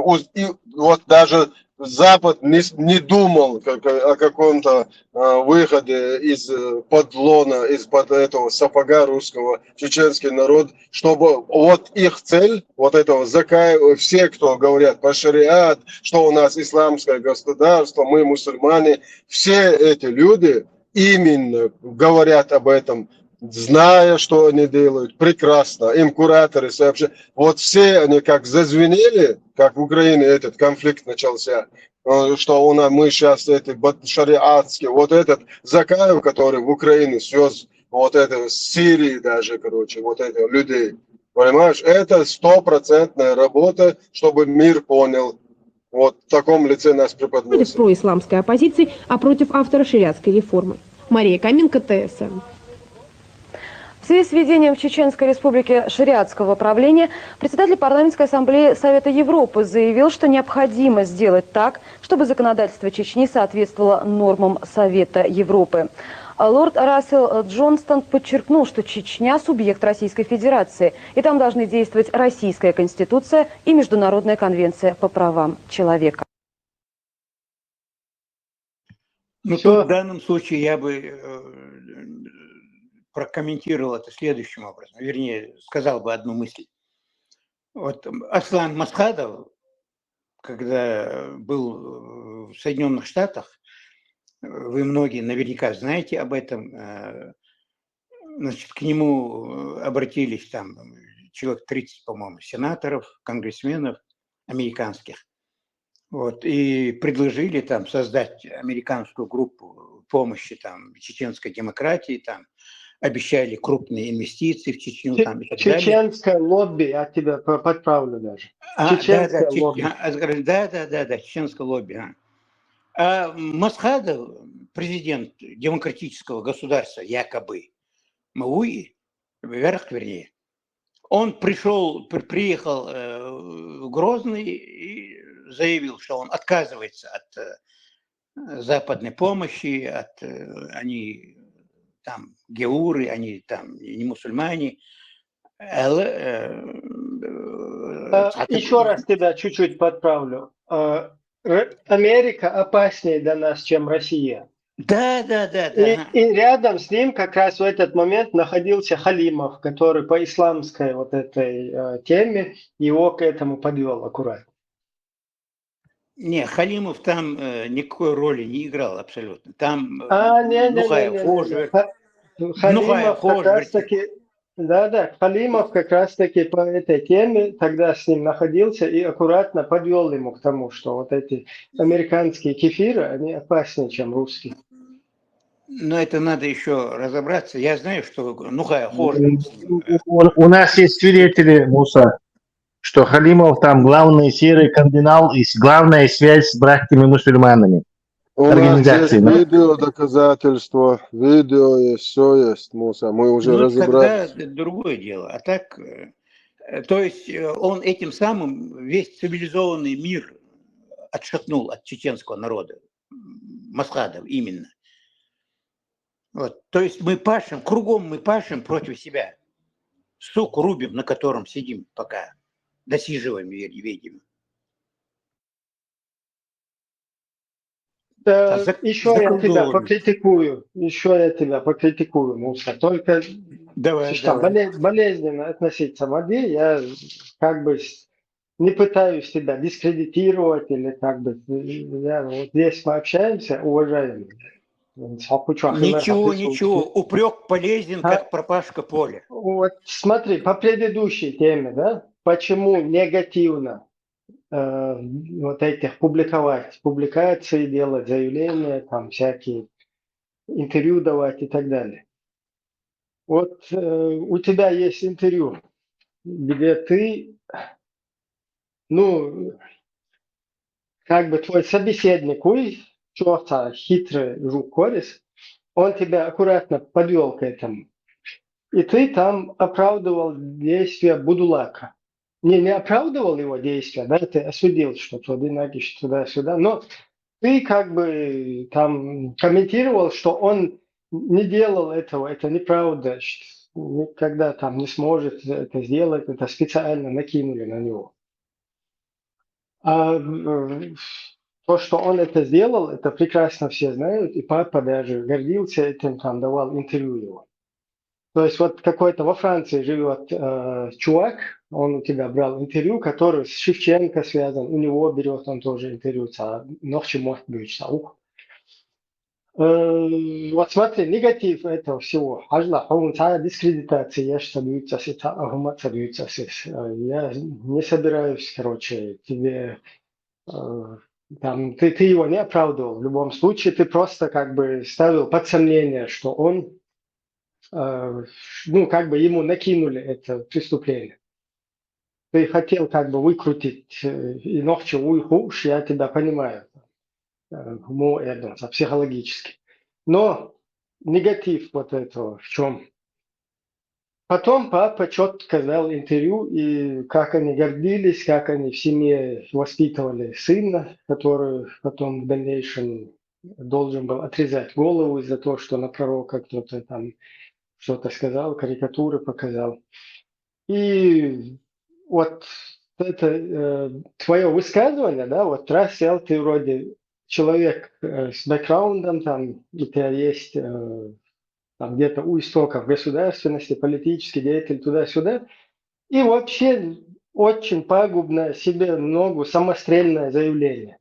вот даже Запад не думал о каком-то выходе из-под лона, из-под этого сапога русского, чеченский народ, чтобы вот их цель, вот этого Закаева, все, кто говорят по шариат, что у нас исламское государство, мы мусульмане, все эти люди именно говорят об этом, зная, что они делают, прекрасно. Им кураторы сообщают. Вот все они как зазвенели, как в Украине этот конфликт начался, что мы сейчас эти шариатские, вот этот Закаев, который в Украине свез вот это с Сирии даже, короче, вот этих людей. Понимаешь, это 100% работа, чтобы мир понял. Вот в таком лице нас преподносят. Против происламской оппозиции, а против автора шариатской реформы. Мария Каменко, ТСН. В связи с введением в Чеченской Республике шариатского правления председатель парламентской ассамблеи Совета Европы заявил, что необходимо сделать так, чтобы законодательство Чечни соответствовало нормам Совета Европы. Лорд Рассел Джонстон подчеркнул, что Чечня – субъект Российской Федерации, и там должны действовать Российская Конституция и Международная конвенция по правам человека. Ну, тут в данном случае я бы прокомментировал это следующим образом, вернее, сказал бы одну мысль. Вот Аслан Масхадов, когда был в Соединенных Штатах, вы многие наверняка знаете об этом, значит, к нему обратились там человек 30, по-моему, сенаторов, конгрессменов американских, вот, и предложили там создать американскую группу помощи там чеченской демократии, там обещали крупные инвестиции в Чечню там, и так далее. Чеченское лобби, я тебя подправлю даже. Чеченское лобби. Да, чеченское лобби. А Масхадов, президент демократического государства, якобы, Мауи, вернее, он приехал в Грозный и заявил, что он отказывается от западной помощи, они там геуры, они там не мусульмане. Еще раз тебя чуть-чуть подправлю. Америка опаснее для нас, чем Россия. Да. И рядом с ним как раз в этот момент находился Халимов, который по исламской вот этой теме его к этому подвел аккуратно. Не, Халимов там никакой роли не играл абсолютно. Там Халимов как раз таки, Халимов как раз таки по этой теме тогда с ним находился и аккуратно подвел ему к тому, что вот эти американские кефиры, они опаснее, чем русские. Но это надо еще разобраться. Я знаю, что У нас есть свидетели, Муса, что Халимов там главный серый кардинал и главная связь с братьями-мусульманами. У нас есть видео, доказательства, видео есть, все есть, Муса, мы уже разобрались. Тогда другое дело. А так, то есть он этим самым весь цивилизованный мир отшатнул от чеченского народа. Масхадов именно. Вот. То есть мы пашем, кругом мы пашем против себя. Сук рубим, на котором сидим пока. Досиживаем, видимо. Еще я тебя покритикую, Муса. Только болезненно относиться к воде. Я как бы не пытаюсь себя дискредитировать или как бы. Я, вот здесь мы общаемся, уважаемые. Ничего, упрек полезен, как пропашка поля. Вот смотри, по предыдущей теме, да, почему негативно вот этих публиковать, публикации делать, заявления, там всякие интервью давать и так далее. Вот у тебя есть интервью, где ты, как бы твой собеседник, черта хитрый рукорис, он тебя аккуратно подвел к этому. И ты там оправдывал действия Будулака. Не оправдывал его действия, да, ты осудил, что туда-сюда, но ты как бы там комментировал, что он не делал этого, это неправда, никогда там не сможет это сделать, это специально накинули на него. А то, что он это сделал, это прекрасно все знают, и папа даже гордился этим, там давал интервью его. То есть вот какой-то во Франции живет чувак, он у тебя брал интервью, который с Шевченко связан, у него берет он тоже интервью, ночи может быть. Вот смотри, негатив этого всего. Дискредитация, я не собираюсь, тебе, там, ты его не оправдывал. В любом случае, ты просто как бы ставил под сомнение, что он как бы ему накинули это преступление. Ты хотел как бы выкрутить и ночью уйхуш, я тебя понимаю, психологически. Но негатив вот этого в чем? Потом папа четко дал интервью, и как они гордились, как они в семье воспитывали сына, который потом в дальнейшем должен был отрезать голову из-за того, что на пророка кто-то там что-то сказал, карикатуры показал. И вот это твое высказывание, да, вот раз сел ты вроде человек с бэкграундом, там, у тебя есть там где-то у истоков государственности, политический деятель туда-сюда, и вообще очень пагубное себе ногу самострельное заявление.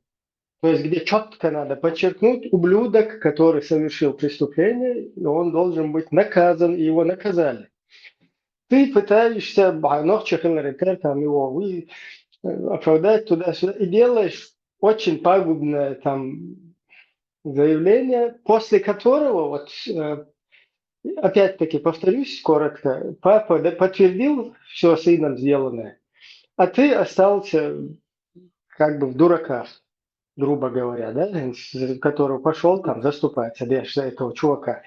То есть где четко надо подчеркнуть, ублюдок, который совершил преступление, и он должен быть наказан, и его наказали. Ты пытаешься там его оправдать туда-сюда, и делаешь очень пагубное там заявление, после которого, вот опять-таки повторюсь коротко, папа подтвердил все сыном сделанное, а ты остался как бы в дураках, грубо говоря, да, который пошел там заступаться за этого чувака.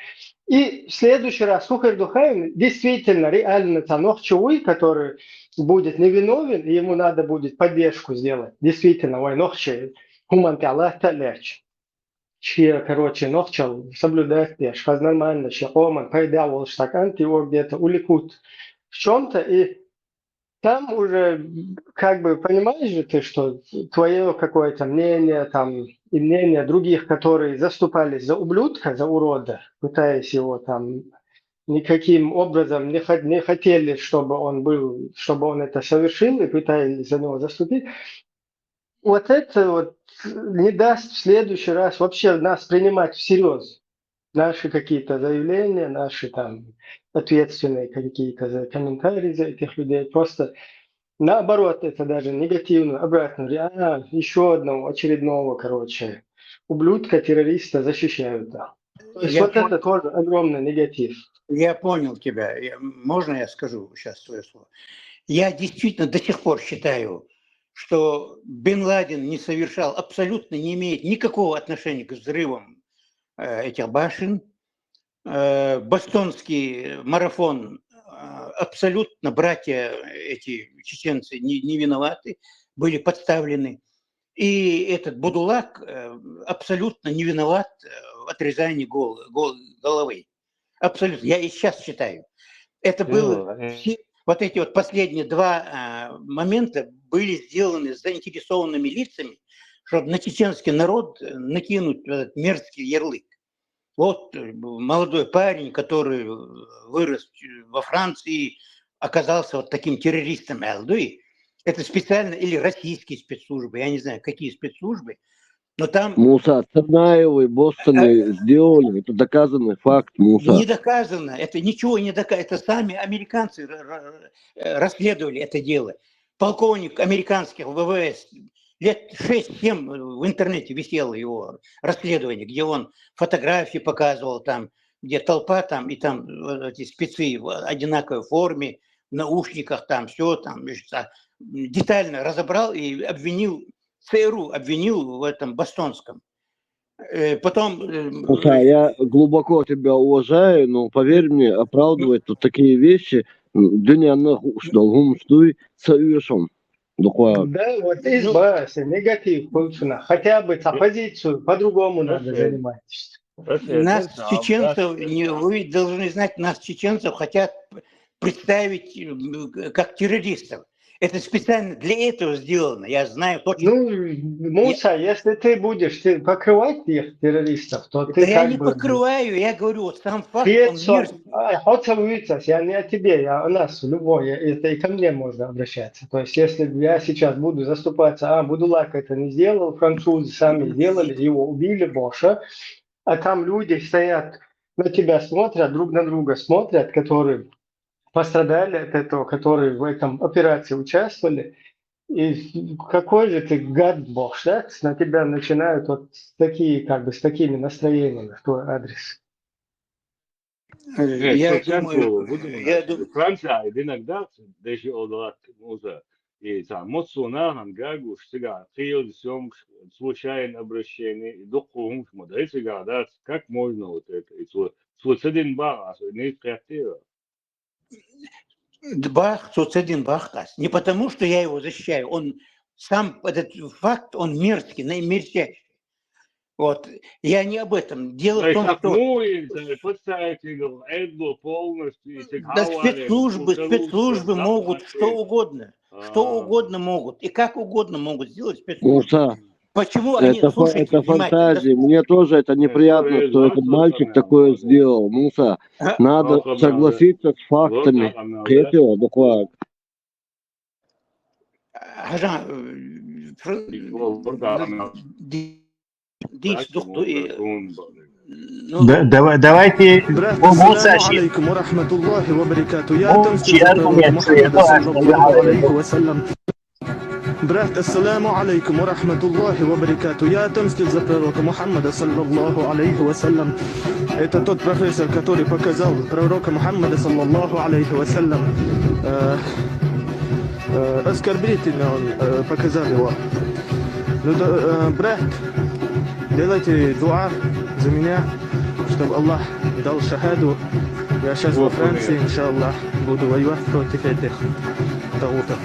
И в следующий раз Сухарь Духаев действительно реально Танох Чуй, который будет невиновен, и ему надо будет поддержку сделать. Действительно, ой, Нохче, Хуман Пялах Таляч. Че, короче, Нохчал соблюдает пеш, нормально, че Оман пайдавал штакан, его где-то улекут в чем-то, и там уже, как бы, понимаешь же ты, что твое какое-то мнение, там, и мнение других, которые заступались за ублюдка, за урода, пытаясь его там никаким образом не хотели, чтобы он был, чтобы он это совершил, и пытались за него заступить. Вот это вот не даст в следующий раз вообще нас принимать всерьез. Наши какие-то заявления, наши там ответственные какие-то комментарии за этих людей. Просто наоборот, это даже негативно, обратно. Еще одного очередного, короче, ублюдка, террориста защищают. Да. То есть вот это тоже огромный негатив. Я понял тебя. Можно я скажу сейчас свое слово? Я действительно до сих пор считаю, что Бен Ладен не совершал, абсолютно не имеет никакого отношения к взрывам этих башен. Бостонский марафон, абсолютно братья эти чеченцы не виноваты, были подставлены. И этот Будулак абсолютно не виноват в отрезании головы. Абсолютно. Я и сейчас считаю. Это было... Вот эти вот последние два момента были сделаны заинтересованными лицами, чтобы на чеченский народ накинуть этот мерзкий ярлык. Вот молодой парень, который вырос во Франции, оказался вот таким террористом Элдуи. Это специально или российские спецслужбы, я не знаю, какие спецслужбы, но там... Муса, Царнаевы, Бостоны сделали, это доказанный факт, Муса. Не доказано, это ничего не доказано, это сами американцы расследовали это дело. Полковник американских ВВС лет 6-7 в интернете висело его расследование, где он фотографии показывал, там, где толпа, там, и там эти спецы в одинаковой форме, в наушниках, там, все, там, детально разобрал и обвинил, ЦРУ обвинил в этом бостонском. Потом... Муса, я глубоко тебя уважаю, но поверь мне, оправдывать тут такие вещи, дünyanın dolgumstuy совершен. Да, вот избавься, негатив, хотя бы оппозицию по-другому надо занимать. Нас, чеченцев, вы должны знать, нас, чеченцев, хотят представить как террористов. Это специально для этого сделано, я знаю точно. Ну, Муса, если ты будешь покрывать их террористов, то ты я не покрываю, я говорю, вот сам факт, он мерзкий. Я не о тебе, я о нас, любой, это и ко мне можно обращаться. То есть, если я сейчас буду заступаться, Будулак это не сделал, французы сами сделали, его убили, Боша, а там люди стоят, на тебя смотрят, друг на друга смотрят, которые пострадали от этого, которые в этом операции участвовали. И какой же ты гад бог, да? На тебя начинают вот такие, как бы, с такими настроениями в твой адрес. Я думаю, Fransa иногда даже olarak Муза и там Моцуна, Гагу, Штига, Трио, Сём, случайное обращение, и духовный модель, да, как можно вот это, и случайный баг, не креатива. Бах, Цуцедин Бахтас. Не потому, что я его защищаю. Он сам, этот факт, он мерзкий, мерзкий. Вот. Я не об этом. Дело в Да и том, как что муин, подсайтил, Эдгл полностью, и да, спецслужбы могут что угодно могут, и как угодно могут сделать спецслужбы. Муса, Почему они, слушайте это внимательно, фантазии. Мне тоже это неприятно, что этот мальчик такое сделал. Муса, надо согласиться с фактами. Кетио, доклад. Давайте Брат, по ассаламу алейкум ва рахматуллахи ва баракату. Я отомстил за пророка Мухаммада саллаллаху алейхи ва саллям. Брат, ассаламу алейкум ва рахматуллахи ва баракату. Я отомстил за пророка Мухаммада саллаллаху алейхи ва саллям. Это тот профессор, который показал пророка Мухаммада саллаллаху алейхи ва саллям. Оскорбительно он показал его. Брат, делайте дуа за меня, чтобы Аллах дал шахаду. Я сейчас во Франции, иншаллах, буду воевать против этих тагутов.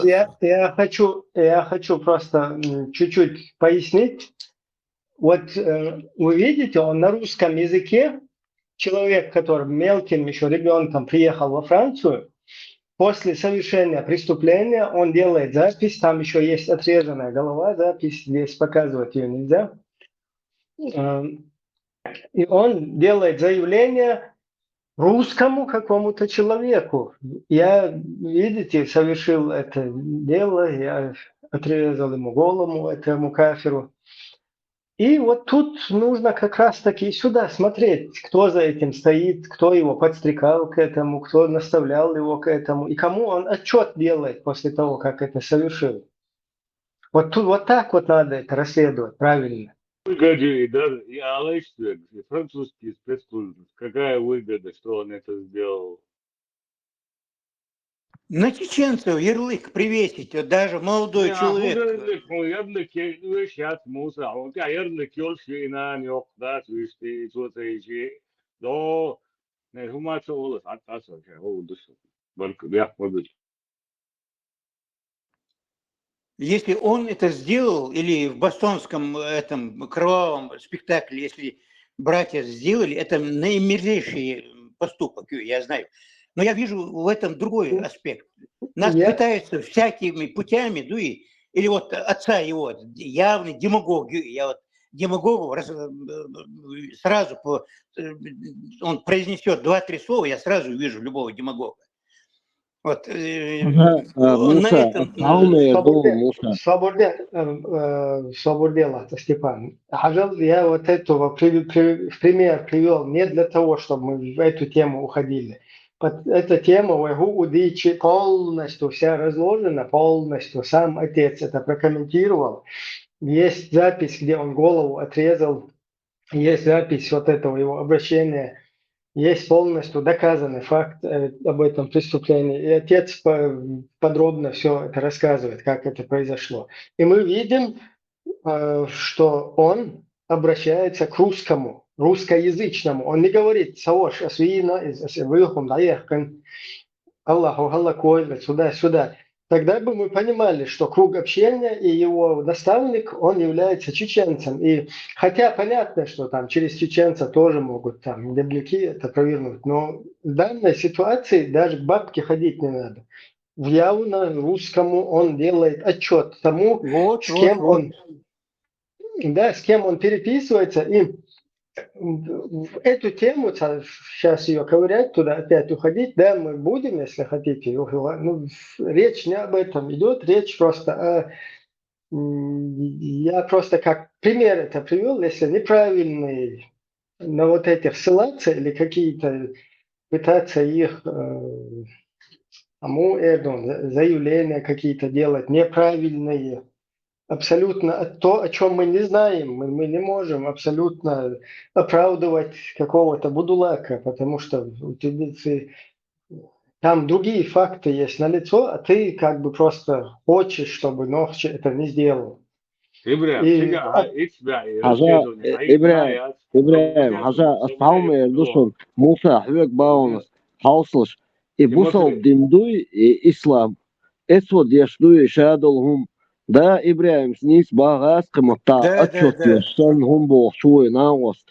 Я хочу просто чуть-чуть пояснить. Вот вы видите, он на русском языке, человек, который мелким еще ребенком приехал во Францию, после совершения преступления он делает запись, там еще есть отрезанная голова, запись, здесь показывать ее нельзя. И он делает заявление русскому какому-то человеку. Я, видите, совершил это дело, я отрезал ему голову, этому кафиру. И вот тут нужно как раз-таки сюда смотреть, кто за этим стоит, кто его подстрекал к этому, кто наставлял его к этому, и кому он отчет делает после того, как это совершил. Вот тут вот так вот надо это расследовать, правильно. Выгоде, даже и Алэшвек, и французские спецслужбы. Какая выгода, что он это сделал? на чеченцев ярлык привесить, вот даже молодой человек. Сейчас Musa, он ярлык ёлшина yok da süişte çoğu do ne humaça olur hatta sonra oldu. Belki yapmadı. Если он это сделал, или в бостонском этом кровавом спектакле, если братья сделали, это наимерзейший поступок, я знаю. Но я вижу в этом другой аспект. Нас пытаются всякими путями, ну или вот отца его, явный демагог, я вот демагогу сразу, он произнесет 2-3 слова, я сразу вижу любого демагога. Вот, Свободела, Степан. Я вот этого в пример привел не для того, чтобы мы в эту тему уходили. Эта тема в Игудичи полностью вся разложена, полностью. Сам отец это прокомментировал. Есть запись, где он голову отрезал. Есть запись вот этого его обращения. Есть полностью доказанный факт об этом преступлении. И отец подробно все это рассказывает, как это произошло. И мы видим, что он обращается к русскому, русскоязычному. Он не говорит «Саош, асвина, выхум, наехкан, Аллаху, Аллаху, сюда-сюда». Тогда бы мы понимали, что круг общения и его наставник, он является чеченцем. И хотя понятно, что там через чеченца тоже могут там дебляки это провернуть, но в данной ситуации даже к бабке ходить не надо. Явно русскому он делает отчет тому, с кем он переписывается. И в эту тему, сейчас ее ковырять, туда опять уходить, да, мы будем, если хотите. Ну, речь не об этом идет, речь просто я просто как пример это привел, если неправильные на вот этих ссылаться или какие-то пытаться их заявления какие-то делать неправильные, абсолютно то, о чем мы не знаем, мы не можем абсолютно оправдывать какого-то будулака, потому что там другие факты есть налицо, а ты как бы просто хочешь, чтобы Нохчи это не сделал. إبراهيم هذا أصحابهم يردوسون موسى حبيك باونس حاصلش и бусал димдуй и ислам. Эсвод яшдуй шадолхум. Да, Ибраим, снис багас кмата Да, да, отчет да. яшсан хум бог шуй наос.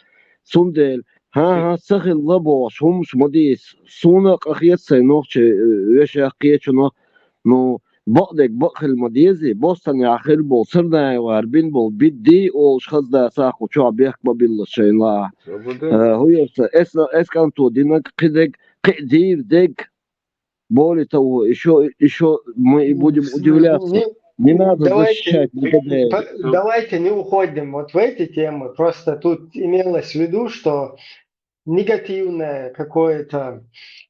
Сундель, ها سخل لبوش هم شمديس سونق أخيات سينوخش ويش أخياتشنو نو بقدك بقخ المديزي بوستن ياخر بول سرنا واربين بول بدي أو شخص دا ساخو شو عبيخ بابيلا شين لا هو يرسى اس كانتو دينك قدك قدير دك بولي تو еще мы будем удивляться. Не надо защищать НПД. Давайте не уходим вот в эти темы. Просто тут имелось в виду, что негативная какая-то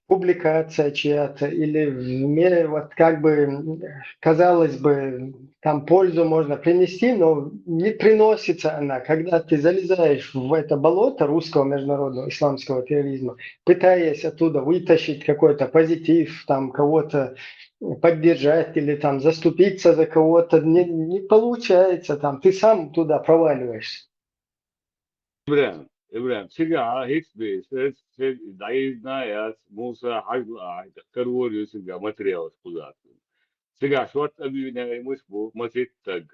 публикация чья-то или вот как бы, казалось бы, там пользу можно принести, но не приносится она. Когда ты залезаешь в это болото русского международного исламского терроризма, пытаясь оттуда вытащить какой-то позитив, там кого-то поддержать или там заступиться за кого-то, не получается, там ты сам туда проваливаешься. إبراهيم سجع هيك بس دايزنا يا موسى حاج كرور يسجع ماتريال خذات سجع شوت أبي مش بو ما تتج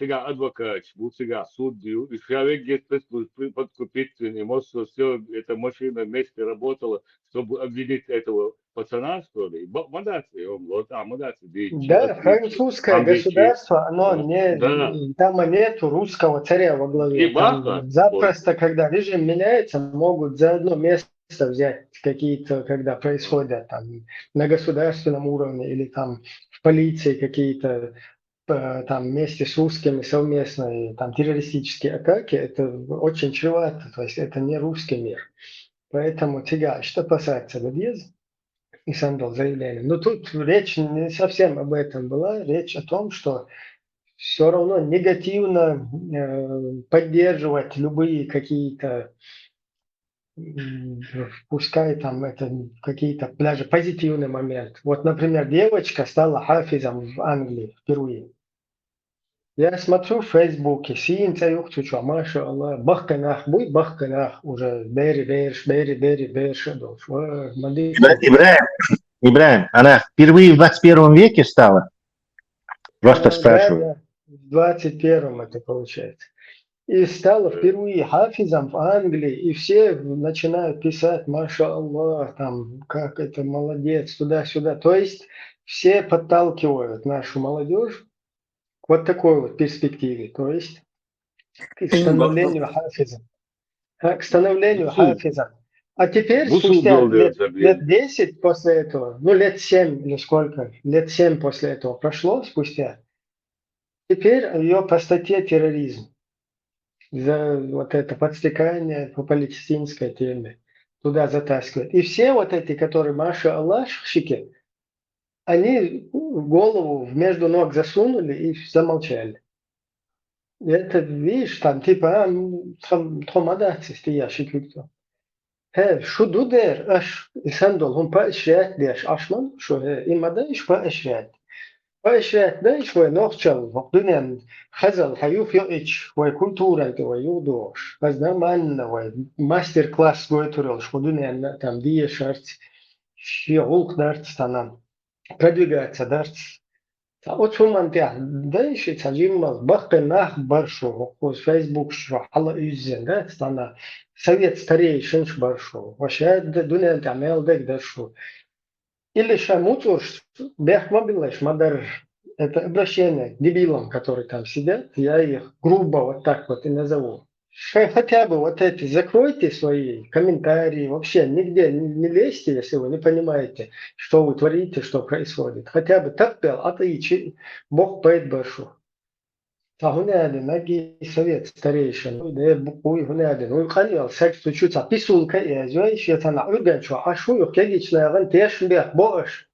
سجع أدوكات بو سجع суд дью и человек где-то подкупить эмоцию все это машина вместе работала чтобы обвинить этого пацана что ли модации он вот модации Да, французское государство, оно да. там нету русского царя во главе. Там запросто, когда режим меняется, могут за одно место взять какие-то, когда происходят там на государственном уровне или там в полиции какие-то там вместе с русскими совместные там террористические атаки, это очень чревато, то есть это не русский мир. Поэтому тяга, что касается Гадьез и Сандал заявление. Но тут речь не совсем об этом была, речь о том, что все равно негативно поддерживать любые какие-то, пускай там это какие-то даже позитивный момент. Вот, например, девочка стала хафизом в Англии впервые. Я смотрю в Фейсбуке, синца юхчучу, маша Аллах, бахканах, буй бахканах, уже бери, шедов. Ибраим, она впервые в 21 веке стала? Просто спрашиваю. Да, в 21-м это получается. И стала впервые хафизом в Англии, и все начинают писать, маша Аллах, там, как это молодец, туда-сюда. То есть все подталкивают нашу молодежь к вот такой вот перспективе, то есть к становлению хафиза. К становлению хафиза. А теперь, спустя лет 10 после этого, ну лет 7 или сколько, лет 7 после этого прошло спустя, теперь ее по статье терроризм за вот это подстрекание по палестинской теме туда затаскивают. И все вот эти, которые маша Аллахшики, они голову между ног засунули и замолчали. Это, видишь, там типа, тромадацис ты ящик кто. Şu der aş sen dolhun pa işret diye aşman şu imada iş pa işret. Pa işret de iş ve nokçal dünyanın hazal hayuf yo iç ve kultura ve yudoş. Bazman ve master class götürüyor şu dünyanın там diye şart şiulk dert станам продвигаться dert. Oturman diye de işi tacimmal bakın nah barşu o Facebook şu hala üzerinde stana Совет старейшин шбаршу, вообще дуня тамел дек даршу. Или шамутур бехмобилеш мадар. Это обращение к дебилам, которые там сидят. Я их грубо вот так вот и назову. Хотя бы вот эти закройте свои комментарии, вообще нигде не лезьте, если вы не понимаете, что вы творите, что происходит. Хотя бы так пел, а ты Бог поет баршу. هنالي نجي سويت ستاريشن ده بقوي هنالي ويخلي السكس شو تبيسون كي زوي شيء تنعود شو عشو يكجي شلاغن تيش بيح بوش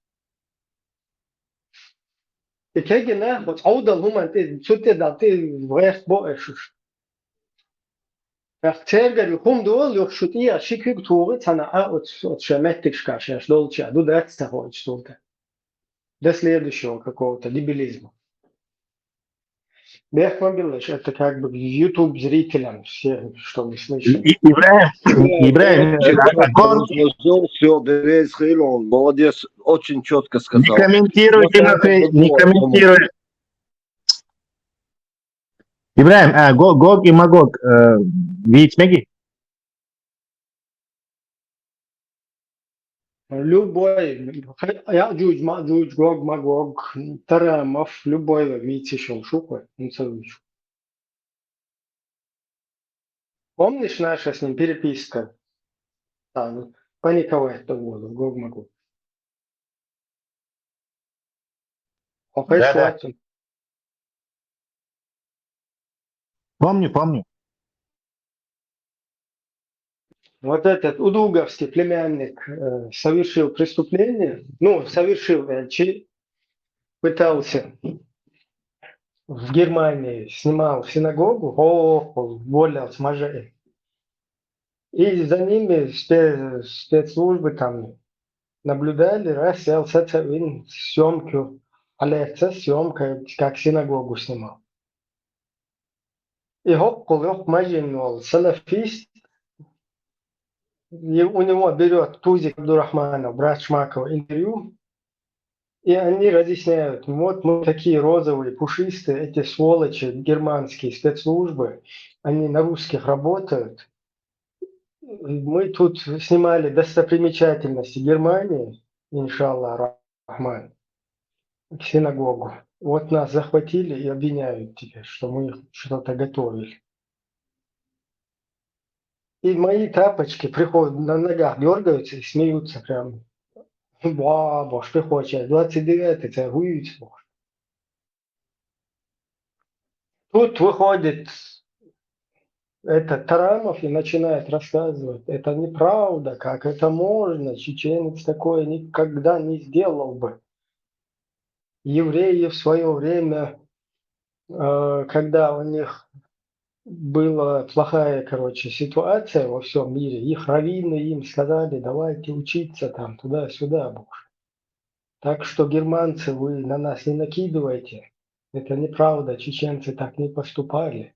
يكجي نه بتعود هم أنت شو تدعتي ويح بوش اختيار يقوم دول يخشتي شيء كتوره تنعود شمتك شكاش دول شيء دو ده تستهون شتوته ده следующего какого-то дебилизма. Бехмобилыш, это как бы YouTube зрителям все, чтобы слышали. Ибраим, Все, Берез Хейлон, молодец, очень четко не сказал. комментируй, Тимофей, не комментируй. Ибраим, Гог и Магог, видите, Меги? Любой, Яджуж, Маджуж, Гог, Магог, Тарамов, любой видите, что шукой, Помнишь наша с ним переписка? Там, паниковать то воду, Гог, Магог. Да. Помню. Вот этот удуговский племянник совершил преступление, пытался в Германии, снимал синагогу, уволил с мажей. И за ними спецслужбы там наблюдали, раз я съемку, съемка, как синагогу снимал. И хоп, мажин, салафист, и у него берет Тузик Абдурахманов, брат Шмакова, интервью, и они разъясняют, вот мы такие розовые, пушистые, эти сволочи, германские спецслужбы, они на русских работают. Мы тут снимали достопримечательности Германии, иншаллах рахман, синагогу. Вот нас захватили и обвиняют теперь, что мы что-то готовили. И мои тапочки приходят, на ногах дергаются и смеются прям. Бо що хоче, 29-й, це гують. Тут выходит этот Тарамов и начинает рассказывать, это неправда, как это можно, чеченец такое никогда не сделал бы. Евреи в свое время, когда у них была плохая, ситуация во всем мире, их раввины им сказали, давайте учиться там туда-сюда. Так что, германцы, вы на нас не накидывайте. Это неправда, чеченцы так не поступали.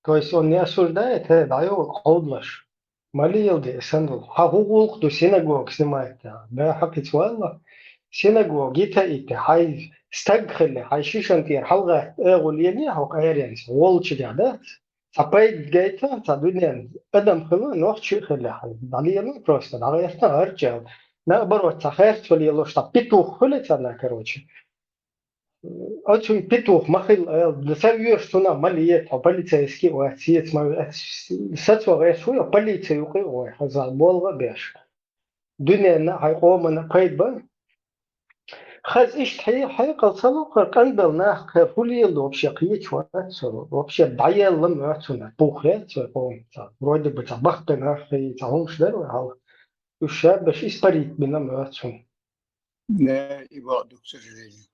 То есть он не осуждает, дает колдаш. Малилди, сандул. Хагугулк до синагог снимает. Да, хакит валла. Синагог, ита, хай стагхили, хай шишантир, халга, эголини, хок айренс, волчига, да? Сапайд гейта, садунен, адам хила, нохчи хили, далиерно просто, далиерно арчал. Наоборот, сахерт валило, что петух хулит она, Очень петух махил, савьёш туна малиет, а полицейский отец, сацварая свой, полицию ой, хазал болга беш. Дуня на хайома на пайдба. Хаз иш хай қалсалу қандал на хулил вообще қиечва, вообще дайелым отсюда, пухлет, вроде бы бахты на хай, цауншдер, а ушар беш испарит минам отсюда. Да, и воду, к сожалению.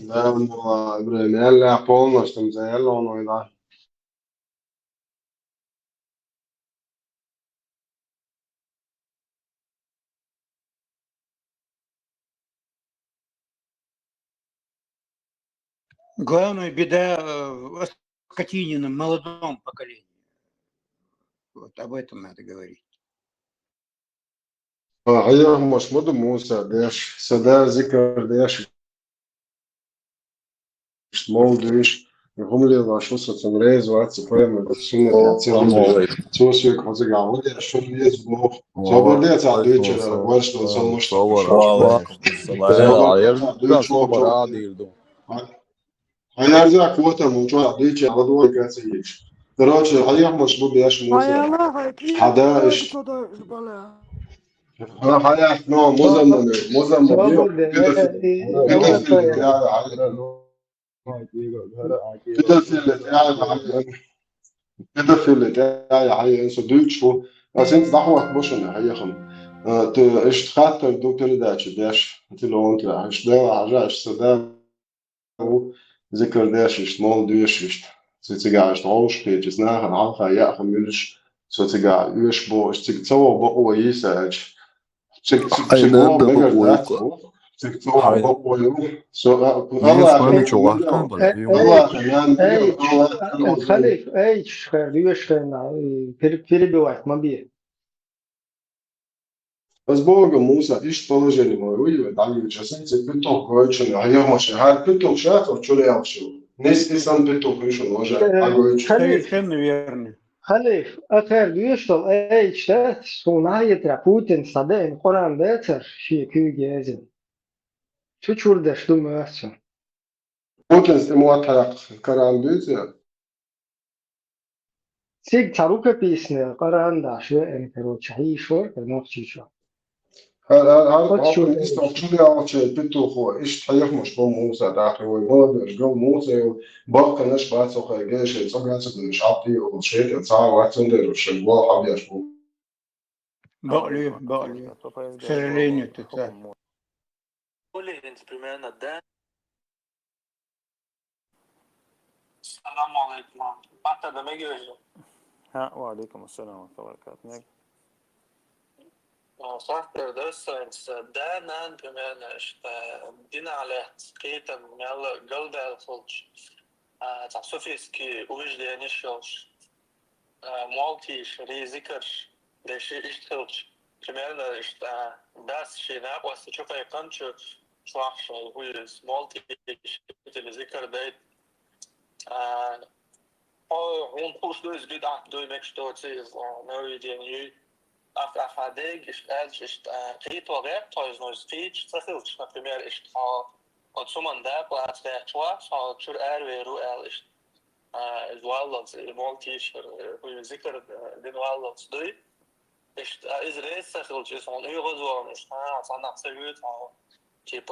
Да, Ибраим, jälle polnostum se elonoida. Главная беда в скотинином молодом поколении. Вот об этом надо говорить. هي مش مدن موسى داش سدا ذكر داش مولدش هم اللي راشوا ستمريز واتس فاهم السنة تاعتهم توسي كوزي قاعد شو اللي يزبط صبر ده تعديش واش توصل مش هيرجع كوتا موجود عديش على دول كاسيش دراجة هي مش مدن داش موسى 11 أنا حياة نوع مزمن كده في اللي جاي عايز دوتش فو بس انت دعوة بوشنا هي خم Ты ишь хатка до передачи, дашь, ты лонтра, ишь дела, ишь сада, ذكر داش ишь мол дюш ишь, цитига ишь лош, печь, знаха, алха, яха, мюльш, цитиga, ишь бо, цик цо, бо о исач, цик о, Aynen de бегар дат, boyka. цик цо, Hayır. бо о, so, Niye Allah, sonra Ey, çoğaltma bana? Allah, эй, yani, эй, Allah, Халиф, эй, Юшхена, перебивать, моби. С Богом, Муса, ишь положение мое, уйдет, а не сейчас, эти петух, короче, а я мощь, а петух шатов, что ли я вообще? Неси сам петух, еще ложа, а короче. Халиф, Совершенно верно. Халиф, أخير يشتغل أي شيء صناعي ترى بوتين صدق القرآن ده شيء كي جاهز شو شورده شو ما أسمع Путин с ним отхарак, карамбюзе, سيج تروك بيسنا قرآن ده شو إن كرو شيء شو كنوع شو هر بس شو عقل ده إستوى شو لي عوض بتوخ هو إيش تحيخ مش بو موسى داخل هو ما بيش جو موسى بقى نش بعد سوخ جيش يتصل جالس مش عطي وشيء يتصار واتسندر وشغوا حبي أشبو Бакли, عليكم ورحمة الله бакли. وبركاته. فايز К ده جواب сожалению, это так. حكم السلام عليكم. حتى ده ما يجي ها وعليكم السلام ورحمة الله وبركاته. صح das ده نان بمعنى دينا على قيتا ميلا قلب الخلج تعصفيسكي وجد نشوش مالتيش ري ذكر ليش اشتغلش بمعنى das شيء ناقص تشوف أي كنش صح هو مالتيش ذكر ده hon påstås vid att du mycket stort sig nu det ju affadig ist qit wa ghayr toys no speech تخلص primeiro ist och som man där på att det två så tror är vi ro är ist الوالد المالتيش هو ذكر den والد du ist res تخلص ist on غزو مش صنع سويت typ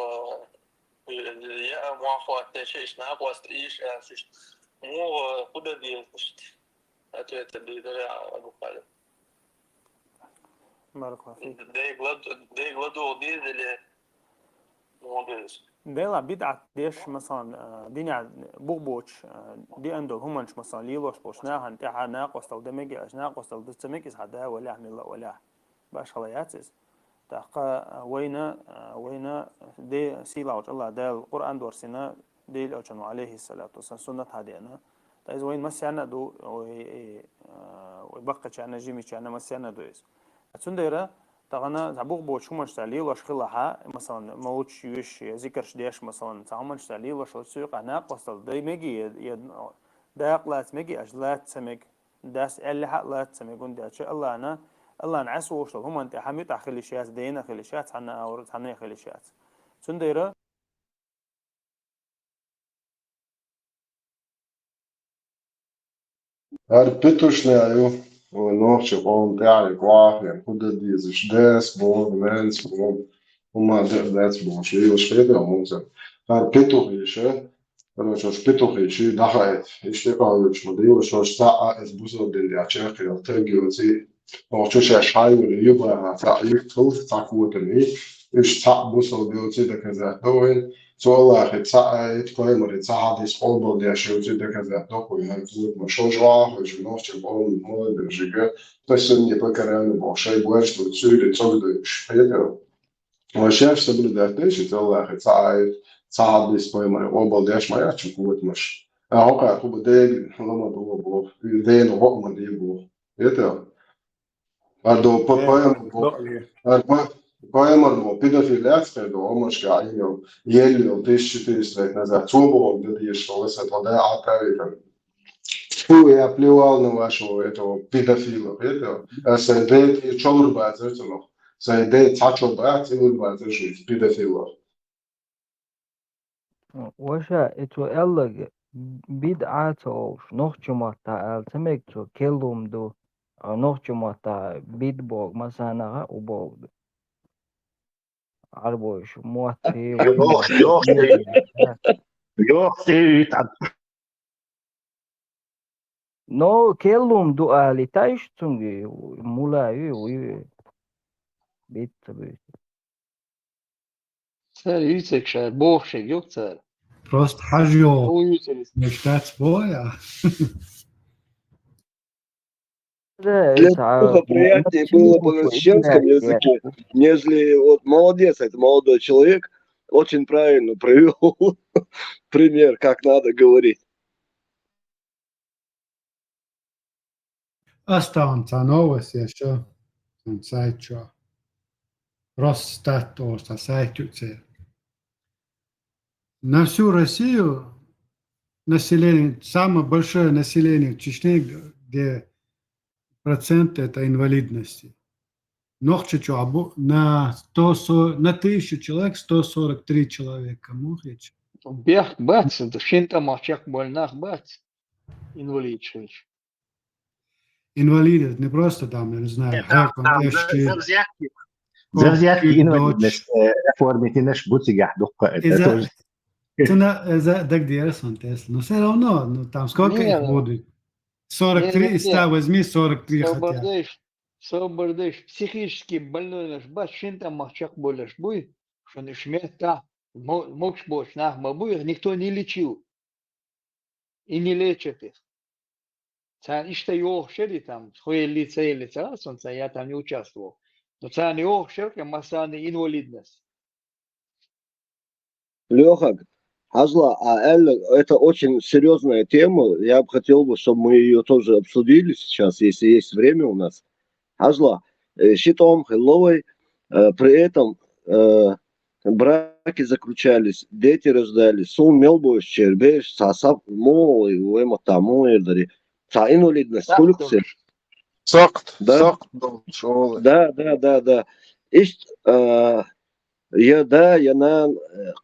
ja moi faut attacher ich nach was ich مو خد دي أتوقع تبديل أبو خالد بارك الله فيك. ده يقولوا دي اللي موديلز ديلا بدعة ديش مثلا دينا بوغبوش دي عندهم هم مش مثلا ليلوش بوشناها انتحا ناقص تو دمجي أش ناقص تو دستمجي هذا ولا عمل الله ولا باش خلاياتس تحقا وين دي سيلاوش الله ده القرآن دورسنا دي لوجن عليه الصلاة والسلام سنة هذينا تايز وين مسيانا دو ويبقى كأنا جيمي كأنا مسيانا دويس أتسنديرة تغنى زبوق بوش هم اشتغلي وش خلاها مثلا موتش يش ذكرش ديش مثلا تعمل اشتغلي وش السوق أنا قصد ده ميجي داق لا تميجي أجلات سمك داس اللي حق لا تسمك وندي أشياء الله نعس وشل هم أنت حميت أخلي شيء دينا خلي شيء حنا أورد حنا خلي شيء تسنديرة هر بتوشنا أيوه ونوخش قوم تعرف واحد خد دي زش داس بون مانس بون وما داس بون شيء وشيء ده موسى هر بتوخ يشه أنا شوش بتوخ يشي دخلت يشتغل مش مدري وشوش ساعة إسبوع دل يعشق كده ترجع وزي أو شوش أشحاي ولا يبغى تعرف توف تعقوت مني إيش تعبوسه بيوتي ده كذا دوين والله خد تقول ساعة دي صعوبة دي أشياء جدا كذا دكتور يعني تقول مش جوا مش نوش تقول ما درجة بس إني بكرة أنا بعشاء بوجه وتصير تصير شفيته وشاف سبب ده تيجي والله خد ساعة دي صعوبة ما هو بديش ما يعرف قوة مش هو قاعد هو بدي لما بقول دين وهو ما دي بقول يته هذا بقى Pojemormo pedofilacija do omoška imel jelio 1400 nazad. Svobodom da je što se to da apravite. Tu je plivao na vašu eto pedofilo, eto. Se ide čorba zrcalo. Se ide čačoba čorba zrcalo pedofilo. وشا اتو الگ بدعات او نوخچماتا التمكتو كلهم دو نوخچماتا بيدبوغ مثلا وبوغ عربوش موتي يوختي نو كلهم دو الي تايشتونغي مولاي وي bitta büyük. Ser yüksek boğuşa yok ser. Просто хажё. O yüksek. Мечтать своя. Да, Для это, Бога приятнее было бы на чеченском языке, нежели вот молодец, это молодой человек, очень правильно привел пример, как надо говорить. Останется новость еще. Он сайт что. Росстат оста сайтюце. На всю Россию население, самое большое население в Чечне, где процент это инвалидности. Нохче что, на 1000 человек 143 человека. Мухич. Бях бац, это шинта мачак больнах бац. Инвалид шеч. Инвалиды, не просто там, я не знаю, زرزياتي إنواليدنس reformitinesh butigah dukka. إذا دك ديرسون تيس, но все равно, ну там сколько их будет? 43, 108, 43 хотя. Собордыш, психически больной наш бац, шинта мачак боляш будет, что не шмета, мокш боч, нахма будет, никто не лечил. И не лечит их. Цан ишта yok шери там, хуе лица, солнца, я там не участвовал. Но цан yok шерка масаны инвалидность. Леха, Хазла, это очень серьезная тема. Я бы хотел, чтобы мы ее тоже обсудили сейчас, если есть время у нас. Хазла, щитом, хелловой, при этом браки заключались, дети рождались, сум мелбош, чербеш, сасап, мол, и уэма тому, и та инвалидность, сколько все? Сакт, Да, да. Ist, я на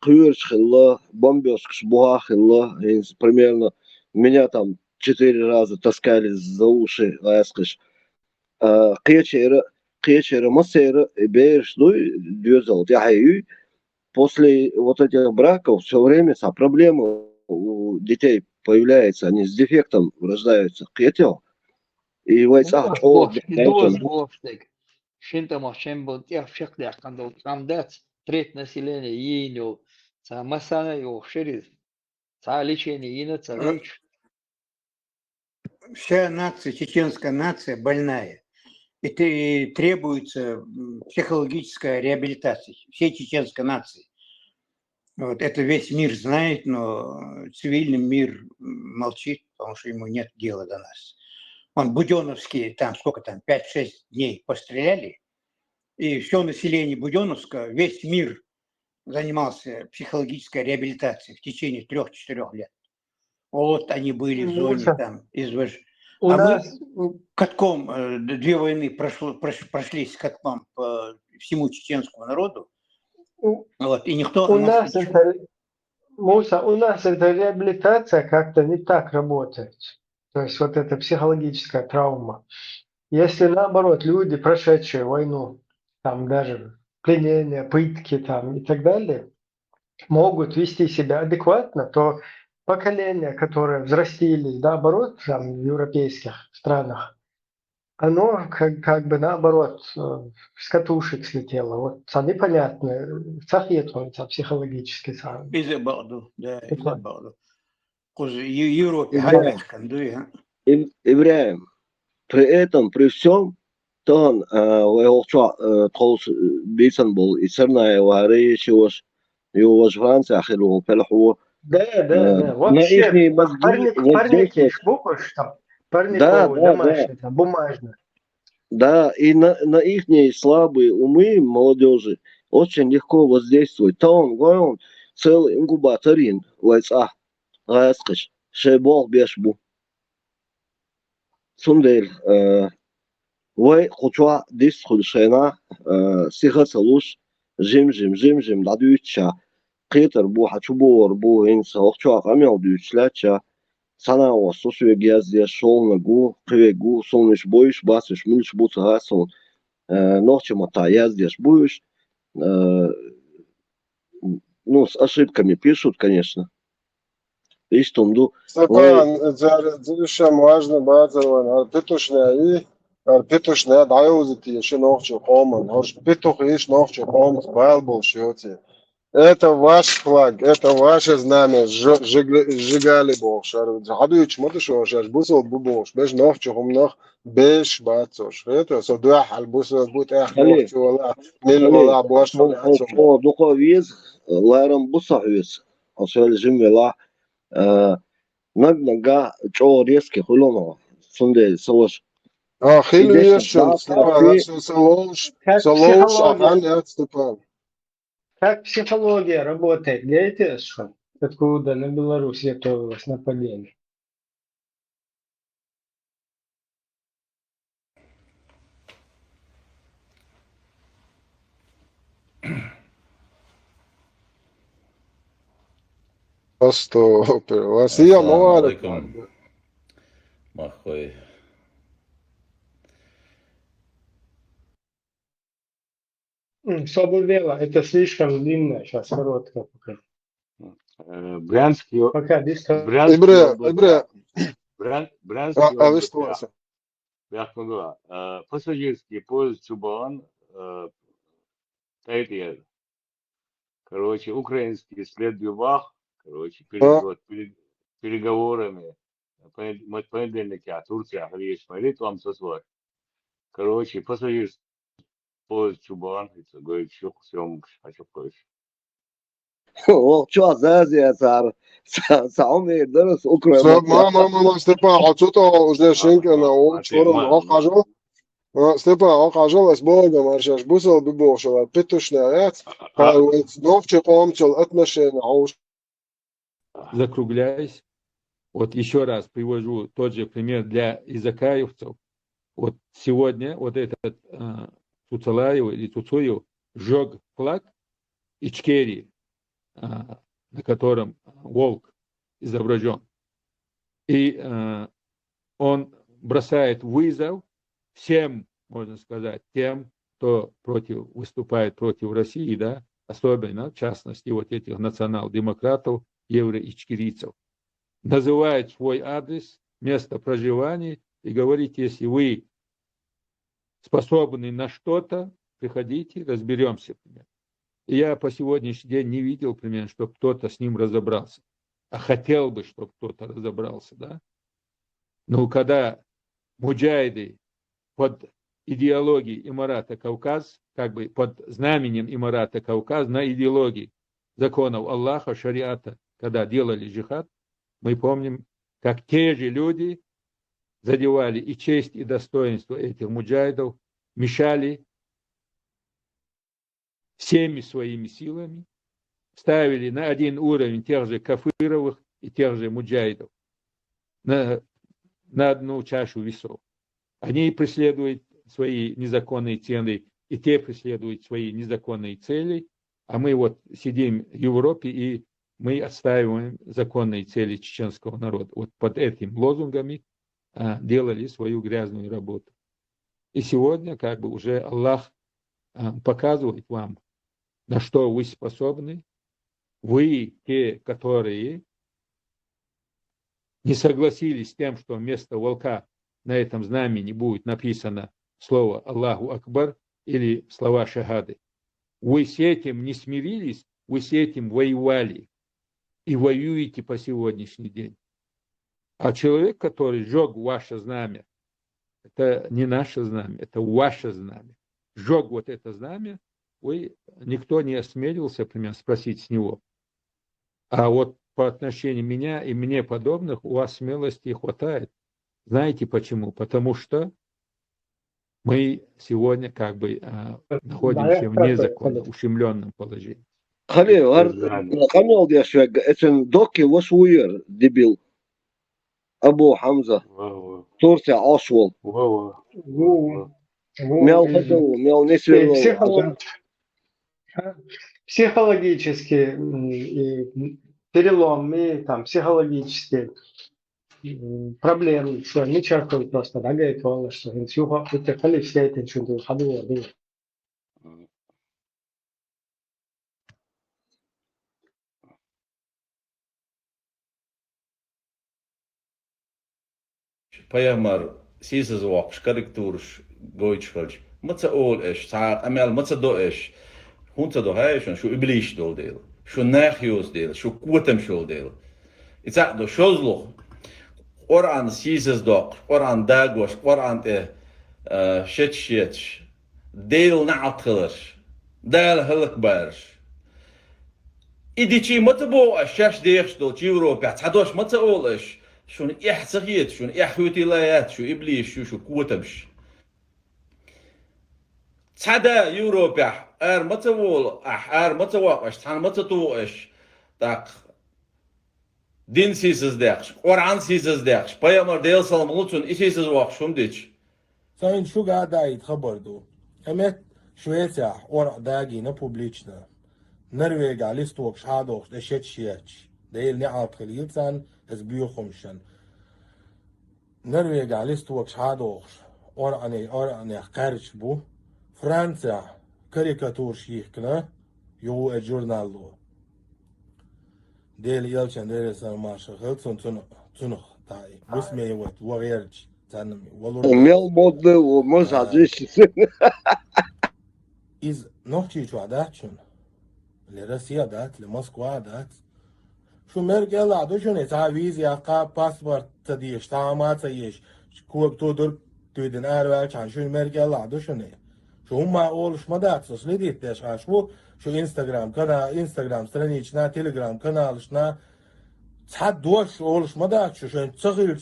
кюрш хилла, бомбёшкш буха хилла, примерно меня там 4 раза таскали за уши, ласкаш. Кечера массера, беш, дюзал, я после вот этих браков все время проблемы у детей появляются, они с дефектом рождаются. Кетел. И войца. Шинта махчем был тех всех когда там дать треть населения иню, са масана его шерит, са лечение ина, са речь. Вся нация, чеченская нация больная. И требуется психологическая реабилитация всей чеченской нации. Вот это весь мир знает, но цивильный мир молчит, потому что ему нет дела до нас. Буденновские, там сколько там, 5-6 дней постреляли, и все население Буденновска, весь мир занимался психологической реабилитацией в течение 3-4 лет. Вот они были в зоне там, мы катком, 2 войны прошлись катком по всему чеченскому народу, вот, и никто... У нас эта реабилитация как-то не так работает. То есть вот эта психологическая травма. Если наоборот люди, прошедшие войну, там даже пленение, пытки там и так далее, могут вести себя адекватно, то поколение, которое взрастились, наоборот, там, в европейских странах, оно как бы наоборот с катушек слетело. Вот сами понятно, цахетвается психологически сам. Из-за Баду, да, из-за Баду. Европе, Ибраим, при этом, при всем, то он бейсан был, и церная вары, его Франция, ахилу, пелаху. Да. Вообще, парники, шбукаш там, парниковые, домашние, там, бумажные. Да, и на их слабые умы молодежи очень легко воздействует. То он целый инкубаторин, вайца, раскаш, шебол бешбу. Сундель, вай хучва дис худшена, сиха салуш, жим, дадуича, قيتر بو حشبور بو إنسا وقتها قميل ديوتشلاتشا سنة وصوصو يجيز دي شول نجو قوي جو صونش بويش باسش منش بوت هاسون نوخش متعياز ديش بويش ну, с ошибками пишут, конечно. Ишь, тумду. Степан, это важно, базово, ты точно, и Петушне даюзити еще ночью коман, хош петух иш ночью коман балбол шьете. Это ваш флаг, это ваше знамя, сжигали бог шар. Хадуич мотошо шар бусол бубош, беш ночью хумнах беш бацош. Это содуах албусол бут эх خليه ночью вала, мил خليه вала бош هو هو фляцом. هو دوكا ويز الله يرم بصح ويز أصل جمي لا نجا جو ريسكي خلونا سندي سوش Хилю إيديش ешен, да Степан, في Как Солоуш, психология, Ахан, Степан. как психология работает? Знаете, что? Откуда на Беларусь готовилось нападение? Стопер, Васия Ассаламу Муарек. алейкум, махой. Соболева, это слишком длинно, сейчас короткое пока. Брянский, Пока без Брянский Ибре, ОБТ. Брянский Алис ОБТ. Туаса. Пассажирский поезд Чубан Тайтер. Короче, украинский след Бивах, короче, перед переговорами понедельники, а Турция, говорит, смотри, там сосвой. Короче, пассажирский поезд Чубан, это говорит, что всем хочу кое-что. هو شو عزازي يا سعومي درس أوكرا ما Степан, отсюда уже Шенкена, он скоро окажу. Степан, окажу, с Богом, аршаш бусел бибошел, петушнец, новче помчал отношения, Закругляясь, вот еще раз привожу тот же пример для изакаевцев. Вот сегодня вот этот Туцалаев или Туцуев сжег флаг Ичкерии, на котором волк изображен. И он бросает вызов всем, можно сказать, тем, кто выступает против России, да, особенно, в частности, вот этих национал-демократов, евро-ичкерийцев. Называет свой адрес, место проживания и говорит, если вы способны на что-то, приходите, разберемся. И я по сегодняшний день не видел, примерно, чтобы кто-то с ним разобрался. А хотел бы, чтобы кто-то разобрался, да. Но когда муджахиды под идеологией Имарата Кавказ, как бы под знаменем Имарата Кавказ, на идеологии законов Аллаха, шариата, когда делали джихад, мы помним, как те же люди задевали и честь, и достоинство этих муджахидов, мешали всеми своими силами, ставили на один уровень тех же кафировых и тех же муджахидов, на одну чашу весов. Они преследуют свои незаконные цели, и те преследуют свои незаконные цели, а мы вот сидим в Европе, и мы отстаиваем законные цели чеченского народа. Вот под этими лозунгами делали свою грязную работу. И сегодня как бы уже Аллах показывает вам, на что вы способны. Вы, те, которые не согласились с тем, что вместо волка на этом знамени будет написано слово Аллаху Акбар или слова шахады. Вы с этим не смирились, вы с этим воевали и воюете по сегодняшний день. А человек, который сжег ваше знамя, это не наше знамя, это ваше знамя. Сжег вот это знамя, никто не осмелился, например, спросить с него. А вот по отношению меня и мне подобных у вас смелости хватает. Знаете почему? Потому что мы сегодня как бы находимся в незаконно ущемленном положении. خليه يا شوي اسم دوكي وسوير ديبيل أبو حمزة تورسي عاشول мяу ходу, мяу не сверло. Психологический перелом и там психологические проблемы, что не чаркают просто, да, говорит, что инсюха, это коли все это чудо, ходу, да. Payamar سيسز وقش كاركتورش جويتش خلش متى أول إيش ساعة أمال متى دو إيش هونتا دو هايش شو إبليش دول ديل شو ناخيوس ديل شو قوتم شو ديل إذا دو شوزلو قرآن سيسز دوق قرآن داغوش قرآن شتش ديل نعطلش دال هلك بارش إدي متى بو الشاش ديخش دول يوروبا تعدوش متى أولش شون إحسغيت شون إحوتي لايات شو إبليش شو قوتمش تعدا يوروبا متى وول متى واقش تان متى توقش تاق دين سيسز داخش قرآن سيسز داخش بايامر ديل سلاملوتون إسيسز واقشهم ديش ساين شو قاعد يتخبر دو همت شويتها ورق داقي نبوبليشنا نرويج على استوك شادوش دشت شياتش ديل نعط خليلتان از بيوخمشن نرويج على استوك شادوش ورقني قارش بو فرنسا كاريكاتور شيخنا يو الجورنالو ديل يلشن ديل سان ماشا خلصن تنخ تاي بسمي يوت وغيرج تانمي Умел модный, может, здесь. إز نحكي شو عداتشون لروسيا دات لموسكوا دات شو مرجع لعدو شو نتعويز يا قا باسبورت تديش تعامات تيش كوب تودر تودن أروالش عن شو مرجع لعدو شو نه شو هم أولش ما دات سوسلي ديتش عشو شو إنستغرام كنا إنستغرام странична تليجرام كنالشنا تحدوش أولش ما دات شو تصغير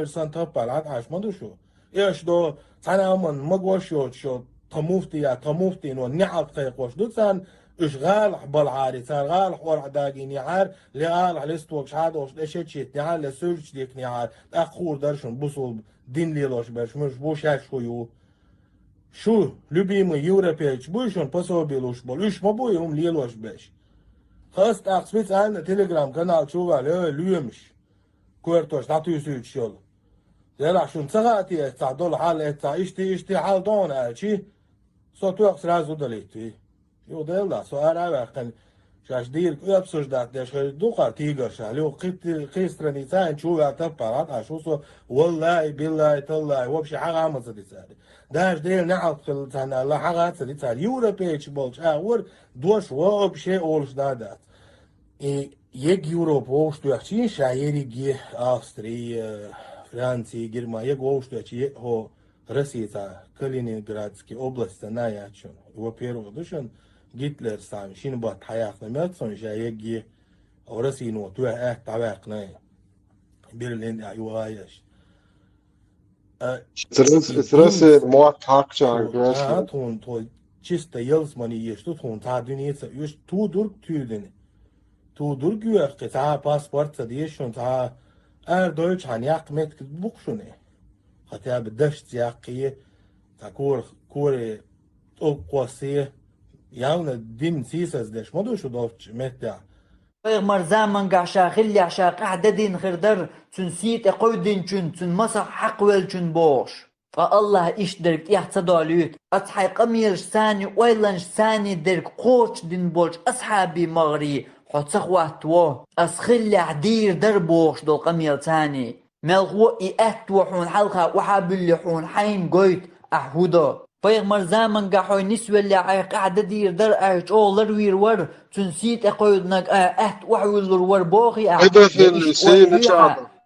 سنت تبال عن عش ما دو شو إيش دو تنامن مقوشو شو تموفتي نو نعط قيقوش دوتان اشغال بالعاري تغال حور داقي نعار لغال على استوك شادوش لشيتشيت نعار لسورج ديك نعار اخور درشن بوصل دين ليلوش برش مش بوشاش شويو شو любимый европеец بوشون пособилуш бол уж мобоюм лилош беш хаст акспец ан телеграм канал чувал люемш كورتوش تعطيوش يول زرع شو نصغاتي تعدل حال اشتي حال دون اشي صوتو сразу долетي يو ديلا سؤال وقت شاش دير обсуждать داش دوقا تيجر شالو قيت страница شو اعتبرت اشوسو والله بالله تالله وبشي حاجه عملت دي داش دير نعقل تاع الله حاجه تاع تاع يوروبيتش بولش اور دوش وبشي اولش دادات يك يوروبا что yaxshi شايري австрии Франции, Германии, Голштучи, о России, Калининградской области, на ячун. Во-первых, душен Гитлер сам, шинбат хаяк на мятсон, жаеги, о России, ну, туя тавак на Берлин, юаяш. Сразу мой такча, тон чисто елсмани есть, тут тон та дuniца, юж тудур тюден. Тудур гюях, та паспорт, садишон, та Deutsch han jak met bukshune hatta بدش تياقي تكور كوري او قوسي ياون دين سيسز دش مدو شو دوتش متى مرزامان قاشا خلي عشا قاعدة دين خردر تنسيت قودين تن مسح حق والتن بوش فالله إيش درك يحتصداليت أصحى قمير ثاني ويلنش ثاني درك قوش دين بولش أصحابي مغري حتسخواتو أسخلي عدير دربوش دول قمير ثاني ملغو إيأتو حون حلقة وحابلي حون حين قويت أحودا فيغ مرزامان قاحوي نسوى اللي عايق قاعدة دير در أعيش أولر ويرور تنسيت أقويدناك أهت وحولر ور بوغي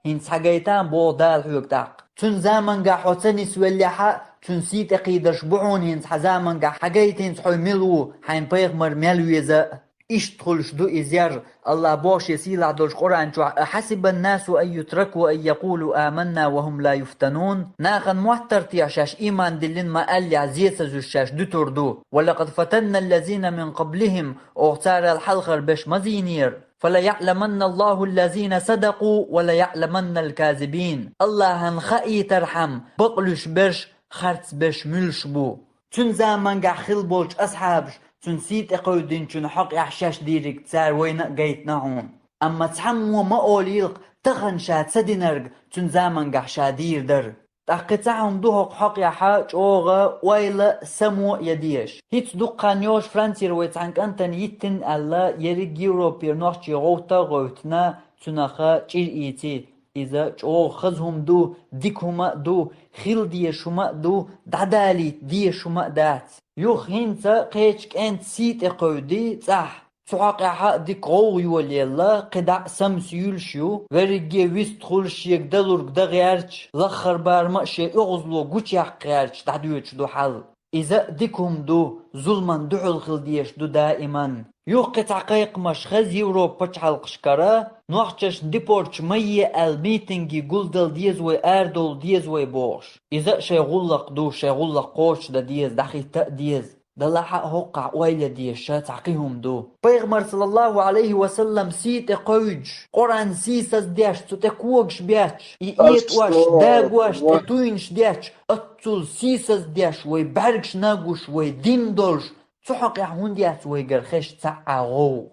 هنس حقايتان بو دال حيوكتاق تن زامن قاحو تنسوى اللي حق تنسيت أقيدرش بوحون هنس حزامن قاح حقايتين سحوي ملو حين بيغ مرميلو يزا اشتغلش دو إزيار الله باش يسيل عدوش قرآن حسب الناس أن يتركوا أن يقولوا آمنا وهم لا يفتنون ناخن محتر تيعشاش إيمان دلين ما قال لي عزيز زوشاش دو تردو ولقد فتنا الذين من قبلهم اغتار الحلقر بش مزينير فلا يعلمن الله الذين صدقوا ولا يعلمن الكاذبين الله هنخئي ترحم بقلش بش خرط بش ملش بو تن زامن قا خل بولش أصحابش تنسيت أقودين تن حق يحشاش ديرك تسار وين قيت نعون أما تحمو ما أوليلق تخنشات سدينرق تن زامن قا شادير در تحقيتهم دوهق حق يحاج أوغا ويلا سمو يديش هيت دقانيوش فرانسي رويت عنك أنتن يتن ألا يريق يوروبير نوحشي غوتا غوتنا تنخا تشير إيتي إذا جو خزهم دو ديكهما دو خيل ديشما دو دعدالي ديشما دات يوخ هنسا قيشك انت سيت اقودي صح سعاقها ديك غو يوليلا قدع سمس يلشيو ورقي ويستخل شيك دلورك دغيارش لخر بارما شي اغزلو قوش يحقيارش تعدويتش دو حل إذا ديكهم دو ظلما دعو الخلديش دو دائما يوقع تعقيق مش خز يوروبا تحلقشكرا نوحشش ديبورش مية الميتنجي قلدل ديز وي اردول ديز وي بوش إذا شي غلق دو شي غلق قوش دا ديز دخي ديز دلحق هقع ويلا ديشا تعقيهم دو بيغمر صلى الله عليه وسلم سيت قوج قرآن سيساس ديش تتكوغش بياتش إيت واش داق واش تتوينش ديش أتصل سيساس ديش وي باركش ناقوش وي دين دولش سحق يحون ديش وي قرخش تعاغو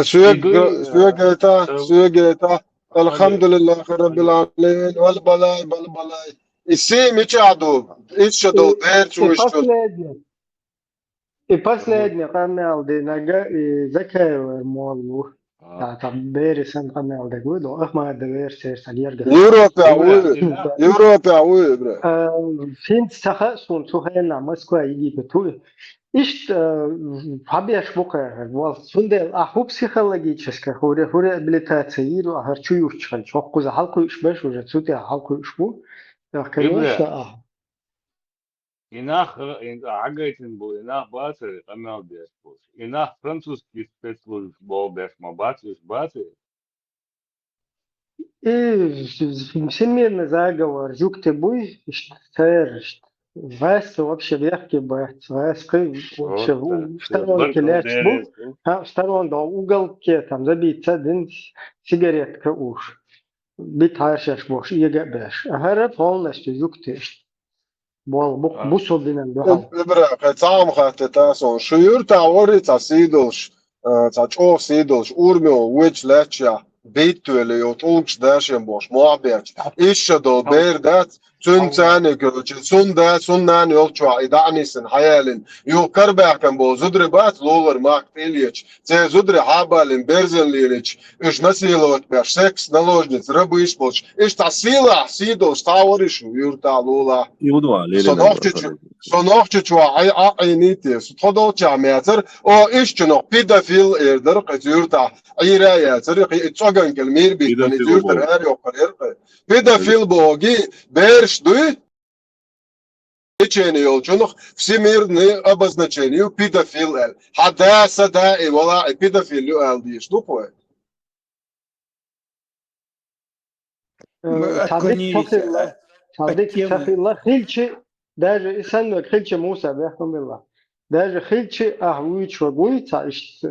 سويقيتا الحمد لله رب العالمين والبلاي بالبلاي السي ميشادو إيشادو بيرتو И последний канал, где нага и закаиваю молву. Там бересен канал, где говорю, Ахмад версия сальерга. Европа, бра. Финт саха сун сухена Москва Египет. Ишт фабиаш букая, вал сундел аху психологическая, хуре реабилитация иру, ахарчу юрчхан, шокку за халку ишбеш уже цути халку ишбу. Конечно. Инах агайтин бу, инах бацер, канал беш бу. Инах французский спецслужб бу беш мабацер, бацер. И всемирный заговор, жукте буй, сэр, вес вообще вехки бэт, вес вообще в сторонке лечь бу, в сторонке уголке там забить один сигаретка уж, бит харшаш бош, иегэ беш, а хара полностью жукте. بوصل برا تعام خاطر تاسون شيور تاوري تاسيدوش تاچو سيدوش اورمو ويج لاتشا بيتولي يوتونش داشن بوش موابيت ايشدو بيردات تون تاني كروچ سون دا سون نان يولچو ايدانيسن حيالن يو كربا كان بو زدربات لولر ماك تيليچ تي زدر حابالن بيرزن ليليچ اش насиловать бяш секс наложниц рабыш болч اش тасила сидош тавориш юрта лола يودوا Sonoqçu ayniti sutodolça meter o işçino pedofil erdir qyurta ayraya tsriqi tsogan kelmir bi yurta er yoqalir pedofil bogi bersh duy Лечение yolculuk всемирное обозначение pedofil el hadasa da wala pedofil el diye что такое صديق سخي الله خلشي даже إنسان خلشي موسى بيحكم الله даже خلشي أهويش وقوي تعيش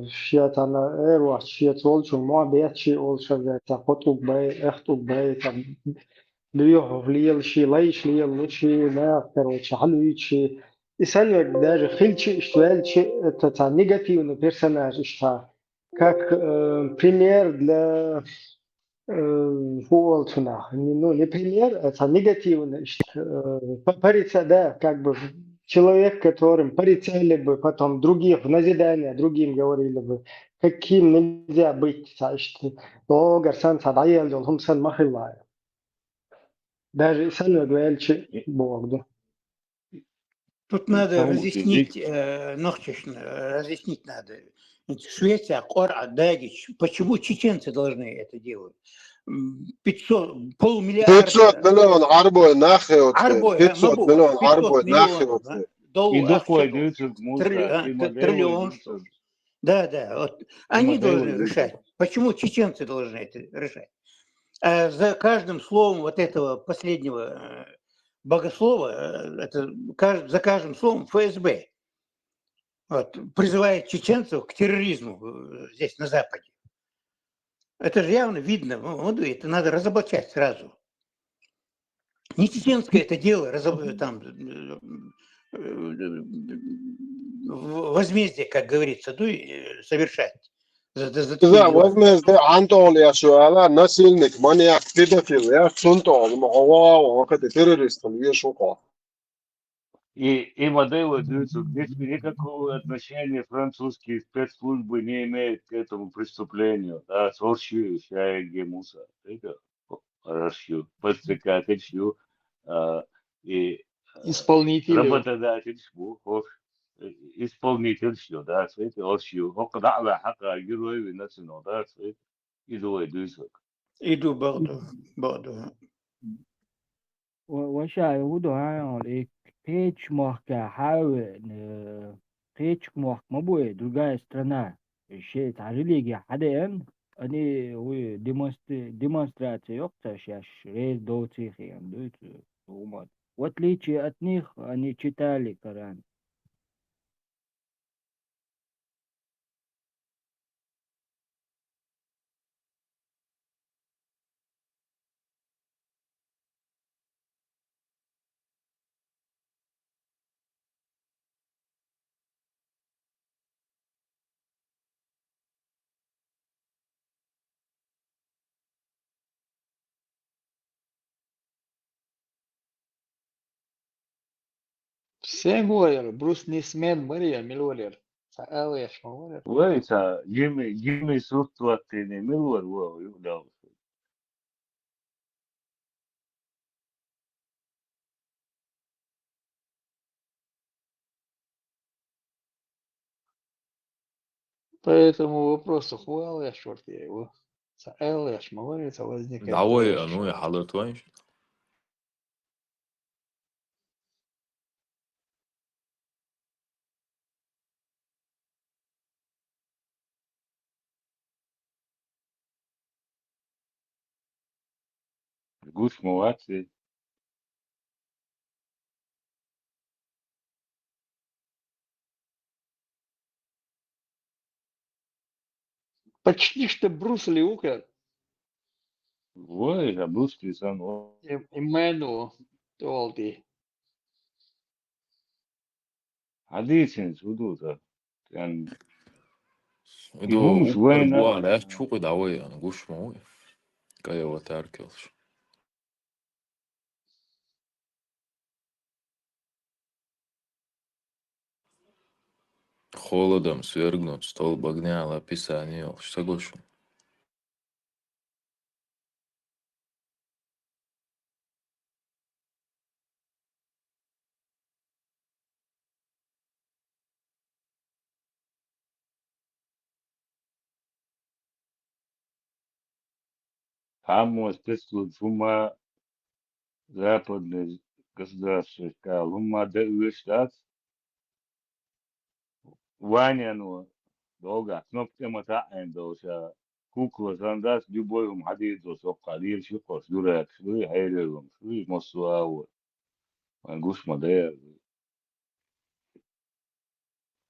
شياتنا إيروح شيات ولشو ما بيتشي ولشو ذات خطوب باي اخطوب باي ليوه ليل شي ليش ليل شي ما كروش حلويشي إنسان даже خلشي اشتغل شيء تاع نيجاتيف персонаж اشتغل как пример для ну, не пример, это негативно. Да, как бы человек, которым порицали бы потом других в назидание, другим говорили бы, каким нельзя быть, то гарсан садаел, хумсан махиллая. Даже сам говорил, Бог, да. Тут надо разъяснить, разъяснить надо. Швеция, Кора, Дагич, почему чеченцы должны это делать? 500, полмиллиарда. 500 миллион арбой нахил. 500 миллион арбой нахил. Триллион. Да. Вот. Они должны решать. Почему чеченцы должны это решать? А за каждым словом вот этого последнего богослова, это, за каждым словом ФСБ. Вот, призывает чеченцев к терроризму здесь, на Западе. Это же явно видно, это надо разоблачать сразу. Не чеченское это дело, там, возмездие, как говорится, совершать. Да, возмездие, Антолия Шуала, насильник, маньяк, педофил, я сунтол, террорист, я шука. И модель здесь никакого отношения французские спецслужбы не имеют к этому преступлению. Да, сорщу, шаги муса. Это хорошо. Подсекатель, и Исполнители. работодатель, исполнитель, да, это орщу. Хок дعва حقا герои национал, да, это иду идусок. Иду برضه وشاي ودها كيتش ماركا حاول كيتش مارك مبوي другая страна شيء تعريلي حدا أني هو демонстрация يقطع شاش ريز دوتي خيام دوت وما وتليتشي أتنيخ أني читали Коран. Все говорят, Брус не смеет Мария Милорер. Саалеш, говорят. ويسا جيمي سوفت وقتين ملور واو يقدر. Поэтому вопрос Хуалеш, вот я его. Саалеш, говорится, возникает دعوة вопрос. أنو حالت وينش Гуш молодцы. Почти что Брус Лиука. Ой, забыл сан. Имену Толди. عادية سودوتا كان إدو يهمش وين أربوع لا تشوق دعوة أنا قوش موي كايا وتاركلش Холодом свергнут столб огня на писание. Что гошу? Хаму спецслужб хума западных государств сказал, хума да штат Ваня, ну, долго, снова тема таэн доша. Кукла зандас любой хадид досо قليل شقص دورك شوي حيلهم شوي مصواو منقوش مدير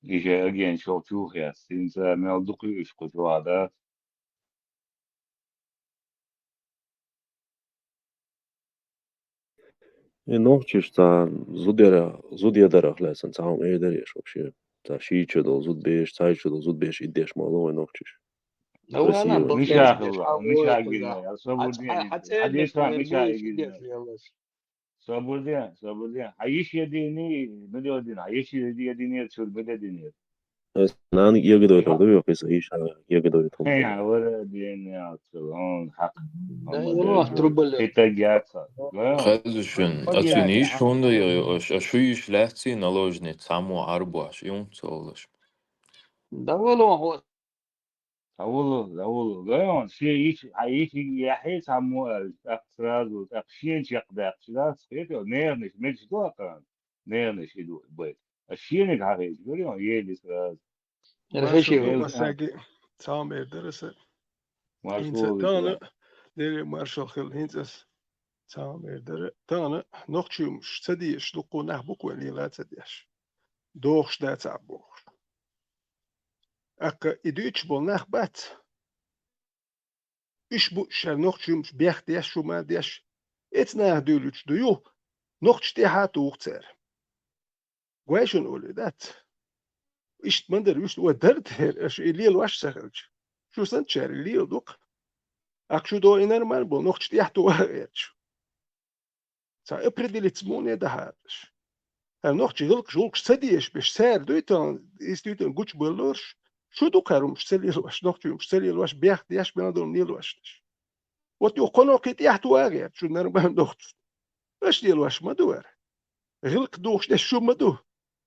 يجي أجين شو تشوف يا سينسا مالدقي إيش قصوا هذا نوعش تا زود يدرخ لازم تعاون إيه دريش вообще تا شيء كده زود بيش تاي كده زود بيش إديش موضوع نوعش هو أنا Красиво. بطيء مش حاول عاقلنا يا صبودين حتى حديث إنك مش ليش عاقلنا صبودين عايش يديني مليون عايش يديني شو البلديني أنا يقدر يتردد يقيس إيش يقدر يتردد يا ولدين يا طلعون حق يروح تربل حتى خازشن أتونيش هون ده أشويش لاتي نلوجني تسامو أربعش يوم تولش دولوا أولو غيون شيء عايش يحيي سامو أقصراز أقشين شقدق شلاس كده نيرنش مش دوكان نيرنش يدو بيت الشينك هاي غيون يلي سراز الهشي مساقي سامي درس هينس مشغول تانا ديري مارشال خيل هينس سامي در تانا نوخشيومش تديش دقو نحبوك ولي لا تديش دوخش دا تعبوخ أكا إدوش بول نحبات إش بو شال نوخشيومش بيخ ديش شو ما ديش إتنا دولوش ديو نوخش تيحاتو وقتر ويشون أولي دات إشت مندر يشت ودرت هير إش إليل واش سخرج شو سنتشار إليل دوق أكشو دو إنر مان بول نوخش تيحتو وغيرش سا إبردي لتسموني ده هادش نوخش يغلق جولك سديش باش سار دويتان استويتان قوش بلورش شو دو كارم سلي الواش نوخش يوم سلي الواش بيخ دياش بنادون نيل واش وتو قنو كيت يحتو اغير شو نربان نوخش اش ديال واش ما دوار غلق دوخش داش شو ما دو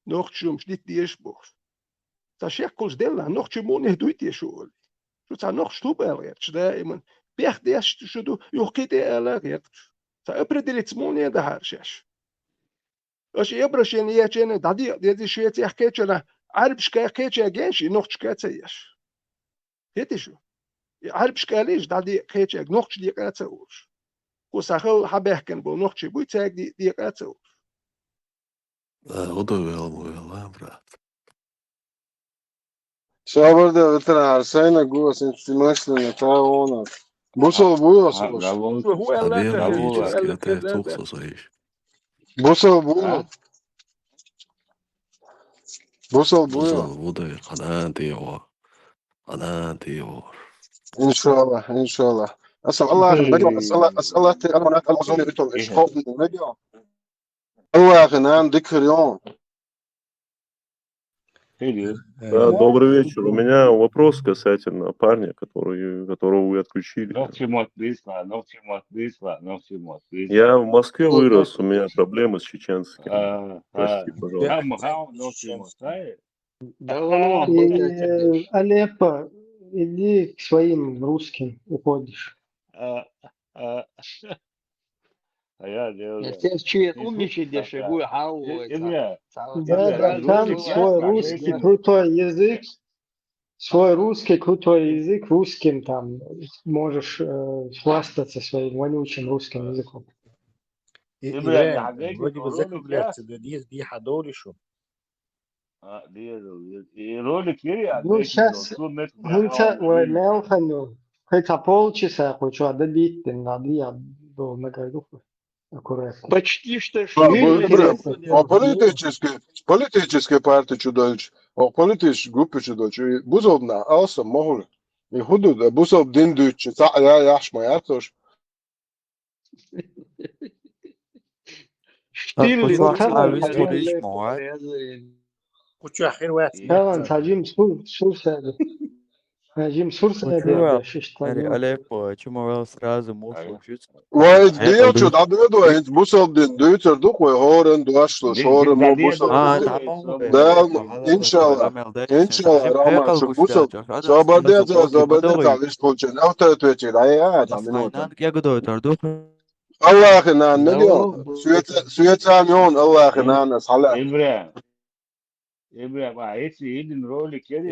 نوخش يوم شديت دياش بوخ تا شيكولش ديلا نوخش مونه دويت يشول شو تا نوخش تو بالغير دائما بيخ دياش شو دو يوكيت الاغير تا ابردلت مونه ده هرشاش اش يبرش يعني ياچن دادي دي شويه يحكيچنا عربش كاكيچ اگنش نوخش كاتسيش هيتشو عربش كاليش دادي كيچ نوخش دي كاتسوش وساخل حبهكن بو نوخش بو تاك دي كاتسوش وضع ويلا برات Sabır devletine arsayna guva sentimashli taona. Busol buyos boş. هو لا أبي تهل أبي شو جس كده لا كذا توخص صحيح Busol buyos. Busol buyos. وضع قناة ديور İnşallah, inşallah. Asıl Allah'ın bacım, asıl Allah te Allah Allah zombi bitom iş خوف ne diyor? Allah'ın an dikriyon. Добрый вечер. У меня вопрос касательно парня, которого вы отключили. Я в Москве вырос, у меня проблемы с чеченским. Прости, пожалуйста. И Алеппо, иди к своим русским уходишь. Да, там свой русский крутой язык, свой русский крутой язык, русским там можешь хвастаться своим вонючим русским языком. إبراهيم вроде бы закругляться, да дي حضوري شو Ну, сейчас, Нелхану, хотя полчаса, хочу отдать, надо я до Нагайдуха. Аккуратно. Почти что Политические партии чудовищ, политические группы чудовищ. Бузовна, алсам, могу. И худо, да, бузов дин дучи, я яшма, я тоже. Штирлиц, Хочу أخير واحد كمان تعجيم سور سادة تعجيم سور سادة شش يعني أليبو чему сразу мусор чуть. Вай, где чуд, а до бузов дин дучер дух, вай хорен, дуашло, шорен, мо бузов. Да, иншалла, Рама, что бузов, забадет, лишь получен. Авторитет, а там минута. Я готов торду. Allah'ın ne diyor? Süyetsam yon Allah'ın anı salat.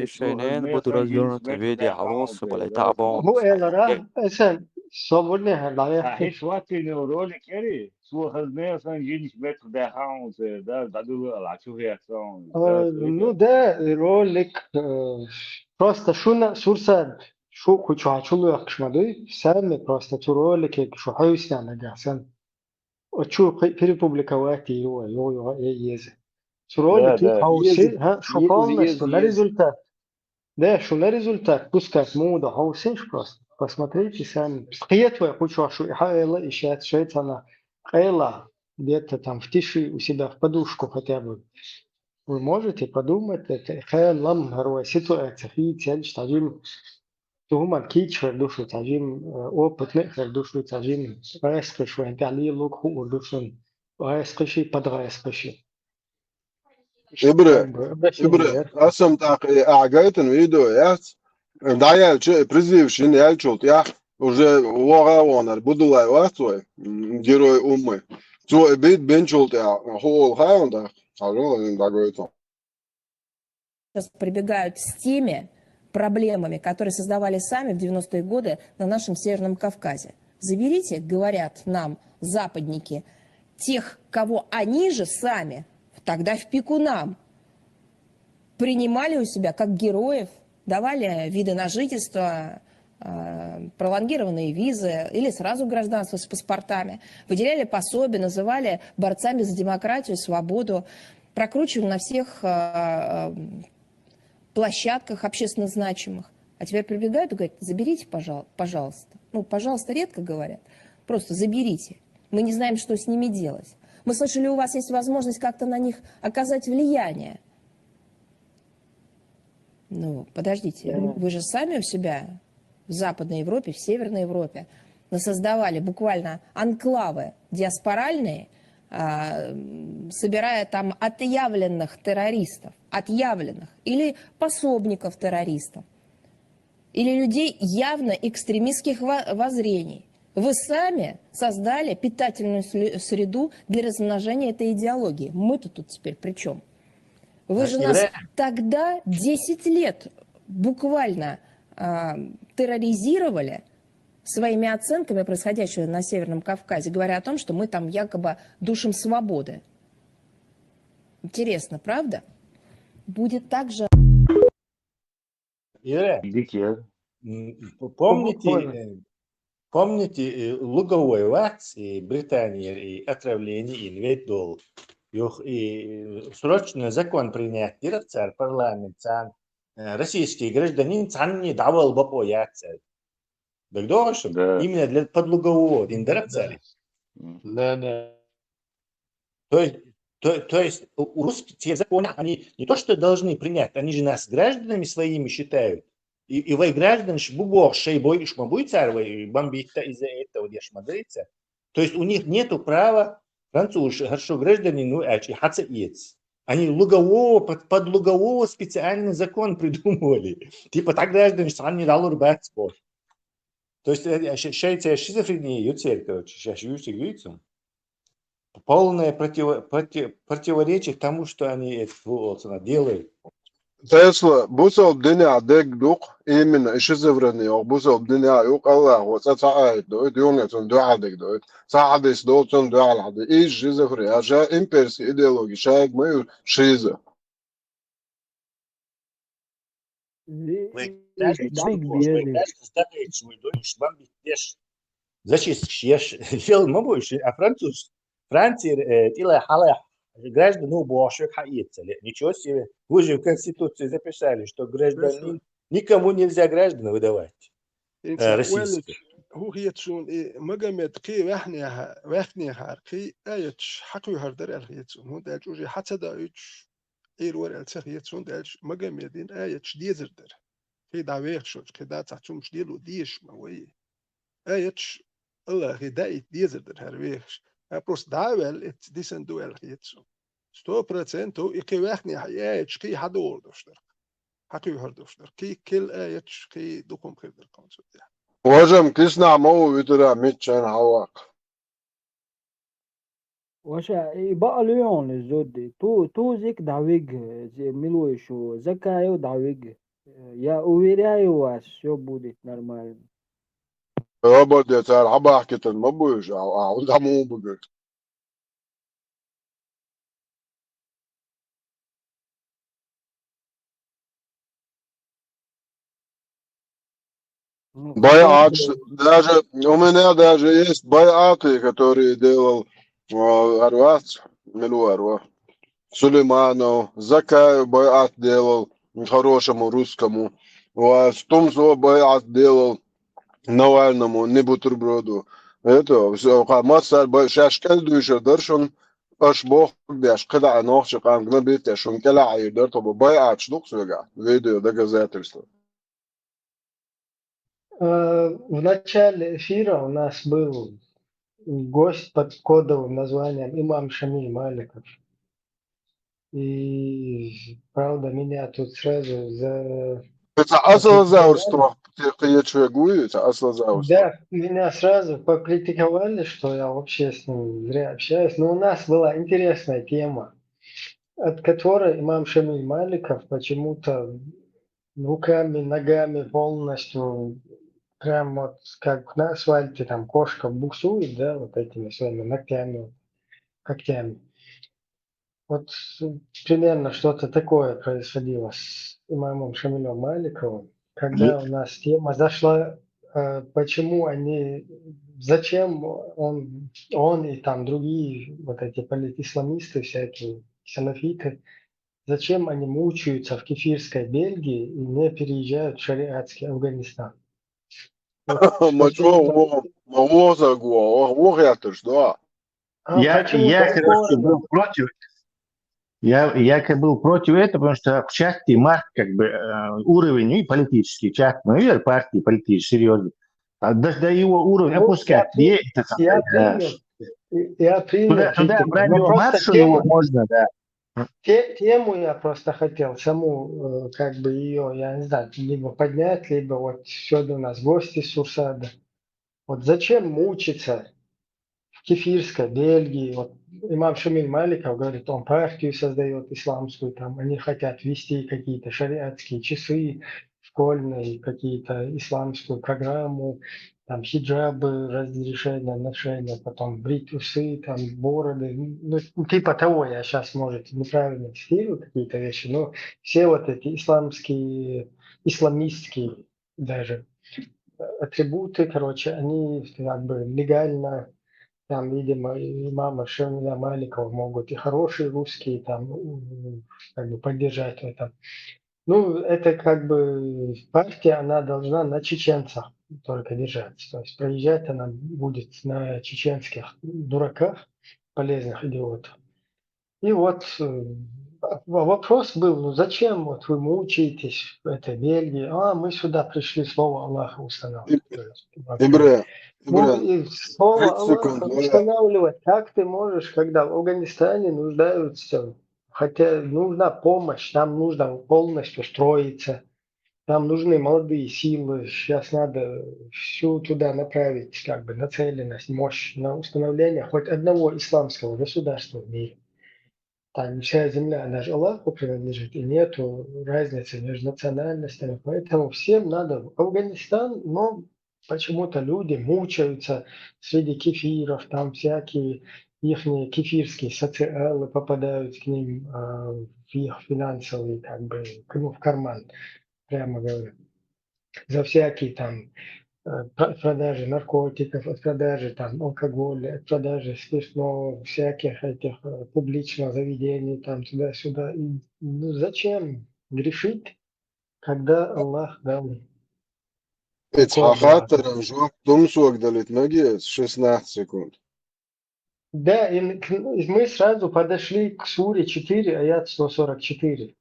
Ишенен буду развернуть в виде аванса, или табон. هو إيه راه أسان صورني هلا يا أخي. Ну да, ролик просто шурса شو كنت شو يقشمدي سامي просто tu ролики شو حيوسنا نجاسن وشو في ريبوبليكواتي يو يزه tu ролики حوسي ها شو полностью на результат да شو на результат пускать мода حوسيش просто посмотрите сами قيتوا хочу شو يحاول ищать шейтана قيلا где-то там втиши у себя в подушку хотя бы вы можете подумать это خيال لم هو ситуация في تلش تعجيم هم الكيتش فردوشو تعجيم اوبت نقدر دوشو تعجيم غايس شو انت عليه لوك هو دوشو غايس قشي بد غايس قشي إبرة أسم تاق أعجايتن ويدويات دايال شيء призывший ялчулт я уже вора будулай вастой герой умы то бит бенчулт я хол хаунда алло дагойтон сейчас прибегают с теми проблемами, которые создавали сами в 90-е годы на нашем Северном Кавказе. Заберите, говорят нам западники, тех, кого они же сами, тогда в пику нам, принимали у себя как героев, давали виды на жительство, пролонгированные визы или сразу гражданство с паспортами, выделяли пособия, называли борцами за демократию, свободу, прокручивали на всех площадках общественно значимых. А теперь прибегают и говорят, заберите, пожалуйста. Ну, пожалуйста, редко говорят. Просто заберите. Мы не знаем, что с ними делать. Мы слышали, у вас есть возможность как-то на них оказать влияние. Ну, подождите, вы же сами у себя в Западной Европе, в Северной Европе создавали буквально анклавы диаспоральные, собирая там отъявленных террористов, или пособников террористов, или людей явно экстремистских воззрений. Вы сами создали питательную среду для размножения этой идеологии. Мы-то тут теперь при чем? Вы же нас тогда 10 лет буквально терроризировали своими оценками происходящего на Северном Кавказе, говоря о том, что мы там якобы душим свободы. Интересно, правда? Будет так же... Ира, Дикер. помните луговой вакс и Британии и отравление и инвейт дол. И срочно закон принять царь парламент, российский гражданин не давал бы пояться. Именно для подлугового царь. Да. То есть русские те законы, они не то что должны принять, они же нас гражданами своими считают. И вы граждане, бугор, шейбой, шмабуй царь, бомбить из-за этого, где шмадрится. То есть у них нету права, француз, хорошо, граждане, ну, хацаец. Они подлугового специальный закон придумали. Типа так граждане, что они не дал рубать спор. То есть ощущается шизофрения, юцель, короче, сейчас юцель. Полное противоречие тому, что они делают. Tesla busol dünya degduk imina şizofreni yok busol dünya yok Allah ve sata'ayt do diyorsun dua degdo sa'adis dolsun dua hadi iş şizofreni aşağı impersi ideoloji şayk mı şizo. А Франция, граждан убошек хаится. Ничего себе. Вы же в Конституции записали, что гражданин никому нельзя граждан выдавать. Российских. هو هي تشون مجمد كي وحني هار كي ايش حقي هردر الخيتون هو دالج وجي حتى دايش اير ور التخيتون دالج مجمدين ايش ديزردر كي داويخ شوج كي دا تحتم مش ديلو ديش ما وي ايش الله كي دايت ديزردر هرويخ بروس داول ات ديسن دوال خيتون 100% اكي وحني ايش كي حدور دوشتر حقي هردوشتر كي كل ايش كي دوكم خير كونسو Hocam kısna mı vitira mitçen havak. واشا بقى ليون الزود تو زيك دعويج زي ملوي شو زكايو دعويج يا اويرايو واس شو بودت نورمال Robot yeter haba kitten mı bu iş? Ağda mı bu gök? Байат, даже у меня даже есть байаты, которые делал Арвац, Милу Арва, Сулейманов, Закаев байат делал хорошему русскому, Тумсо байат делал Навальному, не бутерброду. Это все, Мацар шашкал дуйшер даршон, аш бог бяш, когда нохшик ангнабит, шон кала айдар, то байат штук свега, видео доказательства. В начале эфира у нас был гость под кодовым названием Имам Шамиль Маликов. И, правда, меня тут сразу за... Это аслозаурство, ты чуягую, это аслозаурство. Да, меня сразу покритиковали, что я вообще с ним зря общаюсь. Но у нас была интересная тема, от которой имам Шамиль Маликов почему-то руками, ногами полностью, прям вот как на асфальте там кошка буксует, да, вот этими своими ногтями, когтями. Вот примерно что-то такое происходило с имамом Шамилем Маликовым, когда у нас тема зашла, почему они, зачем он и там другие вот эти политисламисты всякие, салафиты, зачем они мучаются в кефирской Бельгии и не переезжают в шариатский Афганистан. Мачо, моза гуа, охятыш, да. Я, так короче, можно? был против. Я был против этого, потому что в части марк как бы уровень и политический, часть, ну и партии политический, серьезно. А до его уровня Ну, опускать. я принял Туда критику. брать Но его просто маршину можно, да. тему я просто хотел саму, как бы ее, я не знаю, либо поднять, либо вот сегодня у нас гости с Сурсада. Вот зачем мучиться в Кефирской, Бельгии? Вот имам Шамиль Маликов говорит, он партию создает исламскую, там они хотят ввести какие-то шариатские часы школьные, какие-то исламскую программу, там хиджабы, разрешение ношения, потом брить усы, там бороды, ну типа того, я сейчас, может, неправильно цитирую какие-то вещи, но все вот эти исламские, исламистские даже атрибуты, короче, они как бы легально, там, видимо, имама Шамиля Маликова могут и хорошие русские там как бы поддержать в этом. Ну, это как бы партия, она должна на чеченцах только держаться. То есть проезжать она будет на чеченских дураках, полезных идиотов. И вот вопрос был, ну зачем вот вы мучаетесь в этой Бельгии? Мы сюда пришли слово Аллаха устанавливать. Ибре, Ну Ибре, и слово 30 секунд. Аллаха устанавливать, как ты можешь, когда в Афганистане нуждаются, хотя нужна помощь, там нужно полностью строиться, там нужны молодые силы, сейчас надо всю туда направить, как бы нацеленность, мощь на установление хоть одного исламского государства в мире. Там вся земля, она же Аллаху принадлежит, и нету разницы между национальностями. Поэтому всем надо в Афганистан, но почему-то люди мучаются среди кефиров, там всякие их кефирские социалы попадают к ним в их финансовый, как бы, в карман, прямо говоря. За всякие там продажи наркотиков, от продажи там алкоголя, от продажи спиртного, всяких этих публичных заведений, там туда-сюда. Ну зачем грешить, когда Аллах дал такое благо? Ицхахатарам жук думсуак далит магиес 16 секунд. Да, и мы сразу подошли к суре 4, аят 144.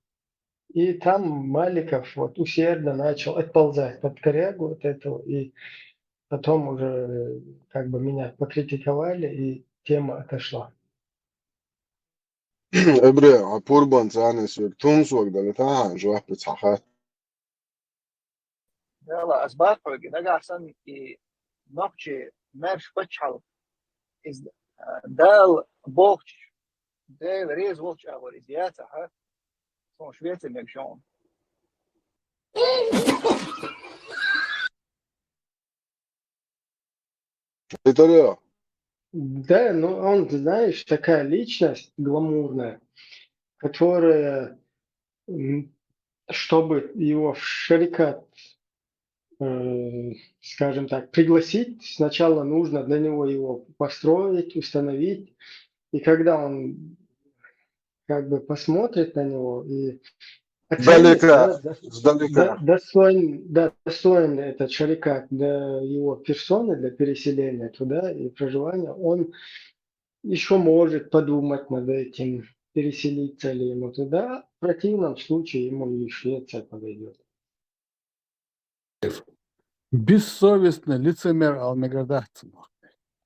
И там Маликов вот усердно начал отползать под корягу вот этого, и потом уже как бы меня покритиковали, и тема отошла. Ибре, апурбан цанесвек думсуак далит жук ицхахат. يلا أسباب حقي نجا أحسن كي نقشي مرش بتشحل إز دال بوش دال ريز وش أول إزياته ها صون شوية مكشون Италия. Да, ну он, знаешь, такая личность гламурная, которая, чтобы его в шарикат, скажем так, пригласить, сначала нужно для него его построить, установить, и когда он как бы посмотрит на него и оценит, Сдалека. достоин этот шарикат для его персоны, для переселения туда и проживания, он еще может подумать над этим, переселиться ли ему туда. В противном случае ему и Швеция подойдет. Бессовестный лицемер Алмегардахцев.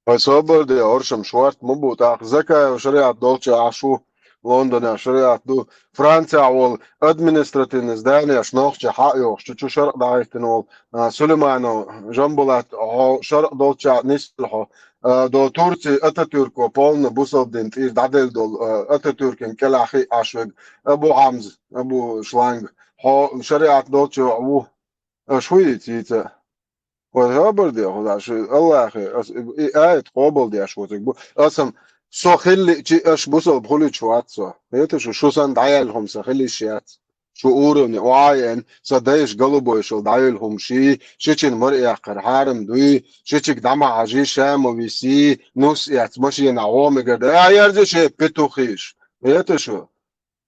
Особо де оршам шварт мубут закая шариат долча ашу Лондона шариат ду Франция ол административное здание шнохча хаё что шар дайтен ол Сулеймано жамбулат шар долча нислхо до Турции Ататюрко полно бусалдент из дадел дол Ататюркен келахи ашвег Абу Хамз Абу Шланг шариат долча у швуйте والخبر دي خدا شو الله أخي آية قابل دي أشوفك بو أصلا سو خلي أش بوصل بخلي شوات سو هيك شو سان دايلهم سخلي شيات شو أوروني وعين صدايش قلبو شو دايلهم شيء مرئي آخر حارم دوي شيء دمع عجي شام وبيسي نص ماشي نعوام قد يرجع شيء بتوخيش هيك شو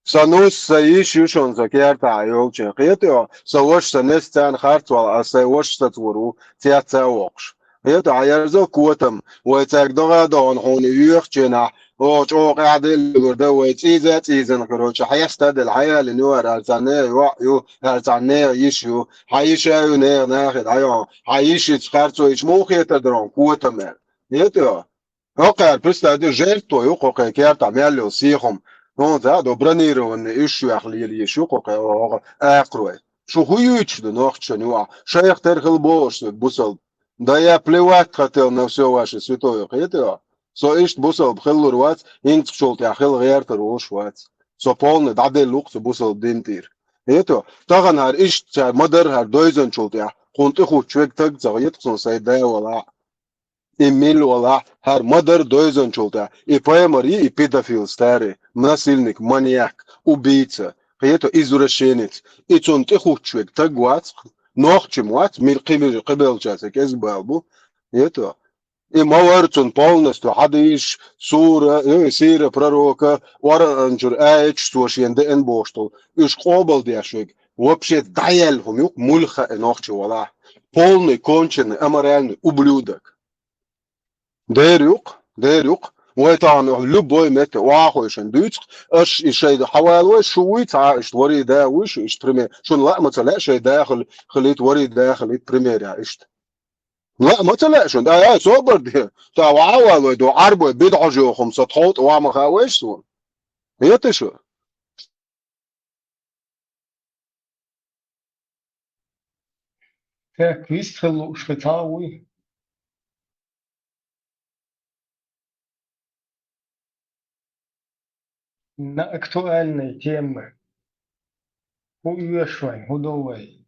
Sanus saíš jušon za kjērtā ilčē. Qietio, sa oš sa nes cēn hartual, a sa oš sa tvuru, cia ceokš. هي عيرزو كوتم ويتاك دغا دون هوني يخجنا او قاعد الورده ويتيزات ايزن كروش حيستد الحياه لنور ارتاني ويو ارتاني يشيو حيشاو نير ناخد ايو حيش تخارتو ايش موخي تدرون كوتم يتو اوكي بس دي جيرتو يوكو كيرت عمل سيخم هون ذا دوبرانيرو ان ايشو اخلي يشوكو اقروي شو هو يوتش دو نوخشنوا شيخ ترخل بوش بوسل да я плевать хотел на все ваше святое. Это so ist busel bkhilur wat int schult ja khil geert er was wat so polne da de lucht so busel dintir это tagan har ist modern har doizen schult ja kunt ich chwek tag zagit so sai da wala emil wala har modern doizen schult ja и поэмори и педофил старый насильник маньяк убийца это извращенец и цунт ich chwek tag wat noch чемуат мир قبل جاتك ازبالبو это и маварцун полностью хадиш сура сира пророка варанчур айч сушенде эн боштол иш қобал дешек вообще даял хумюк мульха нохче вала полный конченый аморальный ублюдок дерюк ويتعن لبوي مت واخو شندوت اش الشيء حوالي شويت عايش وري ده وش ايش بريمير شو لا ما طلعش داخل خليت وري داخل بريمير يا ايش لا ما طلعش ده يا سوبر دي تا وعوالو دو عربو بيدعو جو 500 حوت وما خاويش سون هي تشو كويس خلو شفتاوي на актуальные темы. Уешвай, удовай.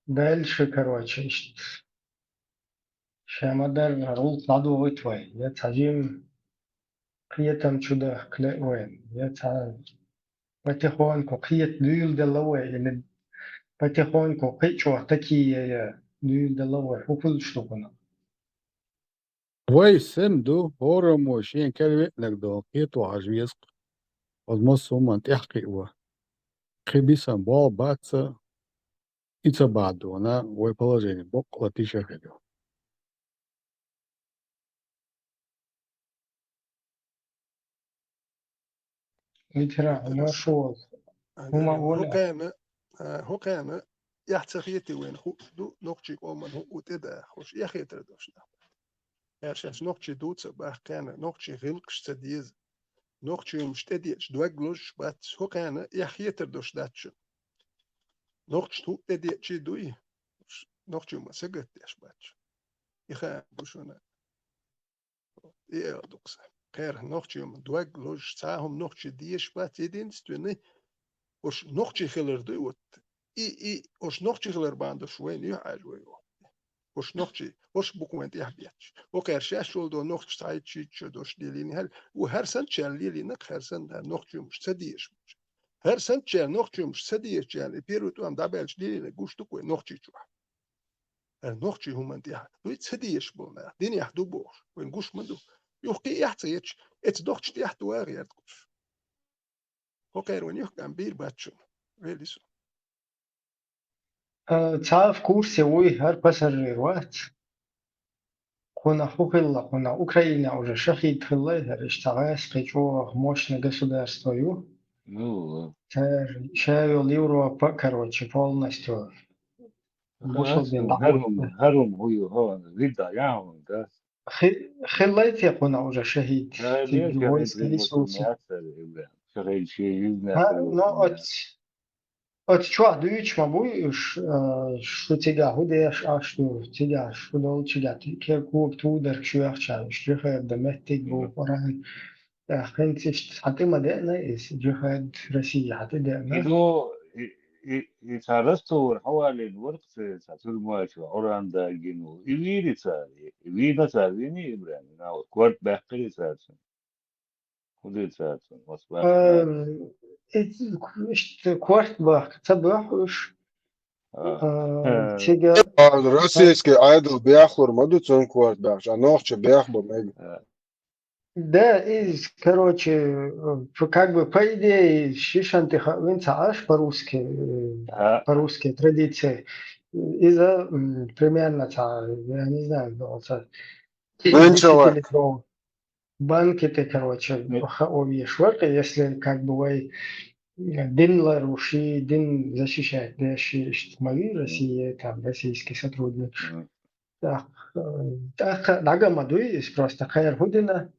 Дальше, короче, шамадар рул кладу твой. Я цажим киетам чуда клеуэн. Я цаж потихоньку киет дюйл делавай. Или потихоньку кичу такие дюйл делавай. Укул штукана. ويسم دو هورم وشين كلمة نقدو قيتو عجويسق والمصو من تحقي و خبيسا بول باتسا إيتا بعدو أنا ويبالاجيني بوك لاتيشا خيدو ويترا مشوال هما ولا هو كان يحتخيتي وين هو دو نقشي قومن هو تدا خوش يخيتر دوشنا erst noch die Duze bach keine noch die Rilksch zedies noch die umstedies dueglos bat so keine ja hieter durch das noch tut die dui noch die masaget das bat ich habe schon ja duxe kein noch die dueglos sahum noch die spat dienst wenn was noch die heller duot i was noch die heller band schwen ja also وش نقطي وش بكون يحبيتش وكرشاش شو دو نقطة تعيش شو دوش ديلين هل وهر سنة شان ليلي نك هر سنة نقطة مش سديش هر سنة شان نقطة مش سديش يعني بيروتو أم دابلش ليلي نقوش تكوي نقطة شو النقطة هم أنتيها دويت سديش بولنا دين يحدو بوش ونقوش مندو يحكي يحتيج اتدوخش تيحتو أغير تقوش وكير وين يحكي عن بير باتشون ويليسو تعرف كورسي وي هر بسر روات كنا حقلا كنا أوكرانيا уже шахид хиллай هر اشتغل قيجو мощное государство ю شايل Европа короче полностью вышел бен هرم هو زيدا يعمل ده خليت كنا уже شهيد في войск Иисус شغال شيء но от чего дuyuç ma bu şu tiga hudeş aştu tiga şu dol tiga ki kup tu der kşuyak çalış cihad demettik bu oran خنتش حتى ما دقنا جهاد روسيا حتى دقنا إنه يتعرضوا حوالي الوقت تعطوا المواجهة أوراندا جنو يويري تاري يوينا تاريني إبراهيم ناو كورت باقي تارسن خذي تارسن وصباح إيش كورت باق تبعش تيجا Российский айдол бяхлор маду цон кварт бяхш, а нохче бях бомег. Да, и, короче, как бы по идее, шишантиха винцааш по-русски традиции. из-за примерно, я не знаю, 20 лет. 10-литровых банки ты, короче, швырка, если как бы вы дин ларуши, дин защищает, да, мои России, там, российский сотрудник. Так, дага мадуи, просто хайр худина,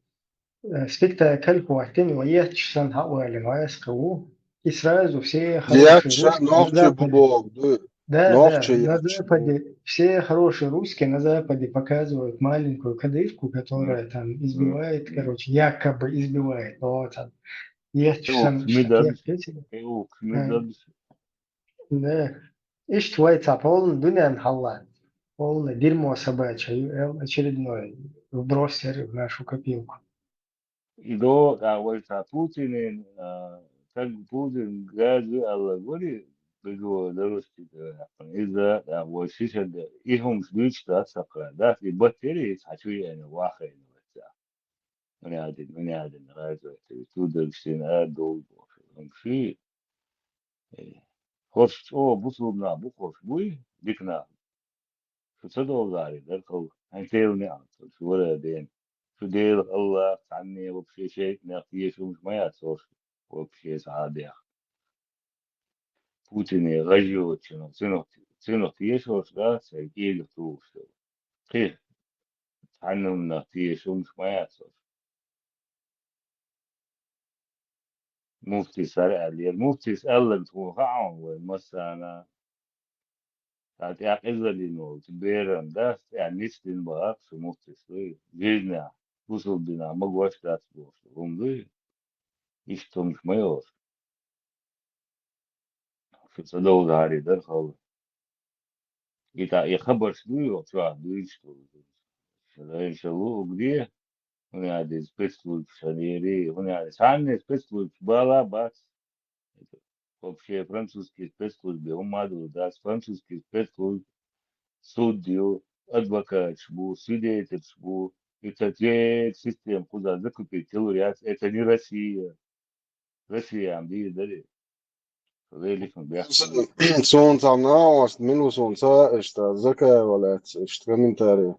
спекта кальхуатин, воячсан хауали, ваяскау, и сразу все хорошие Яча русские на ногче Западе. бубок. Да, Ногче на яча. Западе все хорошие русские на Западе показывают маленькую кадышку, которая там избивает, короче, якобы избивает, но там есть сам такие песни. Да. Ишь твой полный дунян халла, полное дерьмо собачье, очередное вбросили в нашу копилку. И до войска Путина, как Путин газы аллагори, бегу дорожки, из-за вот сейчас их он ключ да сака, да, и батареи хочу я не вахай не вся. Мне один разу это туда все на долго. Он ши, хош, бусубна, бухош, буй, дикна. Что долго, да, кол, антейлни антел, что вора день. Шудейл الله عني وبشي شيء نقيش ومش ما يعصوش وبشي سعادة بوتين غجو تشنو تشنو تيشوش لا سيكيل توش كيف عنهم نقيش ومش ما يعصوش مفتي سرع اللي المفتي سألن توقعهم ومسانا تعطي إذا لينو تبيرن ده يعني نسلين بقى شو مفتي سوي جينا وصل بنا ما قواش تاسبوش هم ده يشتم مش ما يوش في صدق غاري ده خالص يخبر شنو شو دويش شو شو где هنا عاد спецслужб шанери هنا عاد сами спецслужб бала бас вообще французские спецслужбы هم عادوا да французские спецслужбы судью адвокат шбу свидетель шбу это те систем куда закупить телуряд это не Россия Россия амди дали Suunta on naost, minu suunta اشتا ذكاء ولا اشتا كومنتاري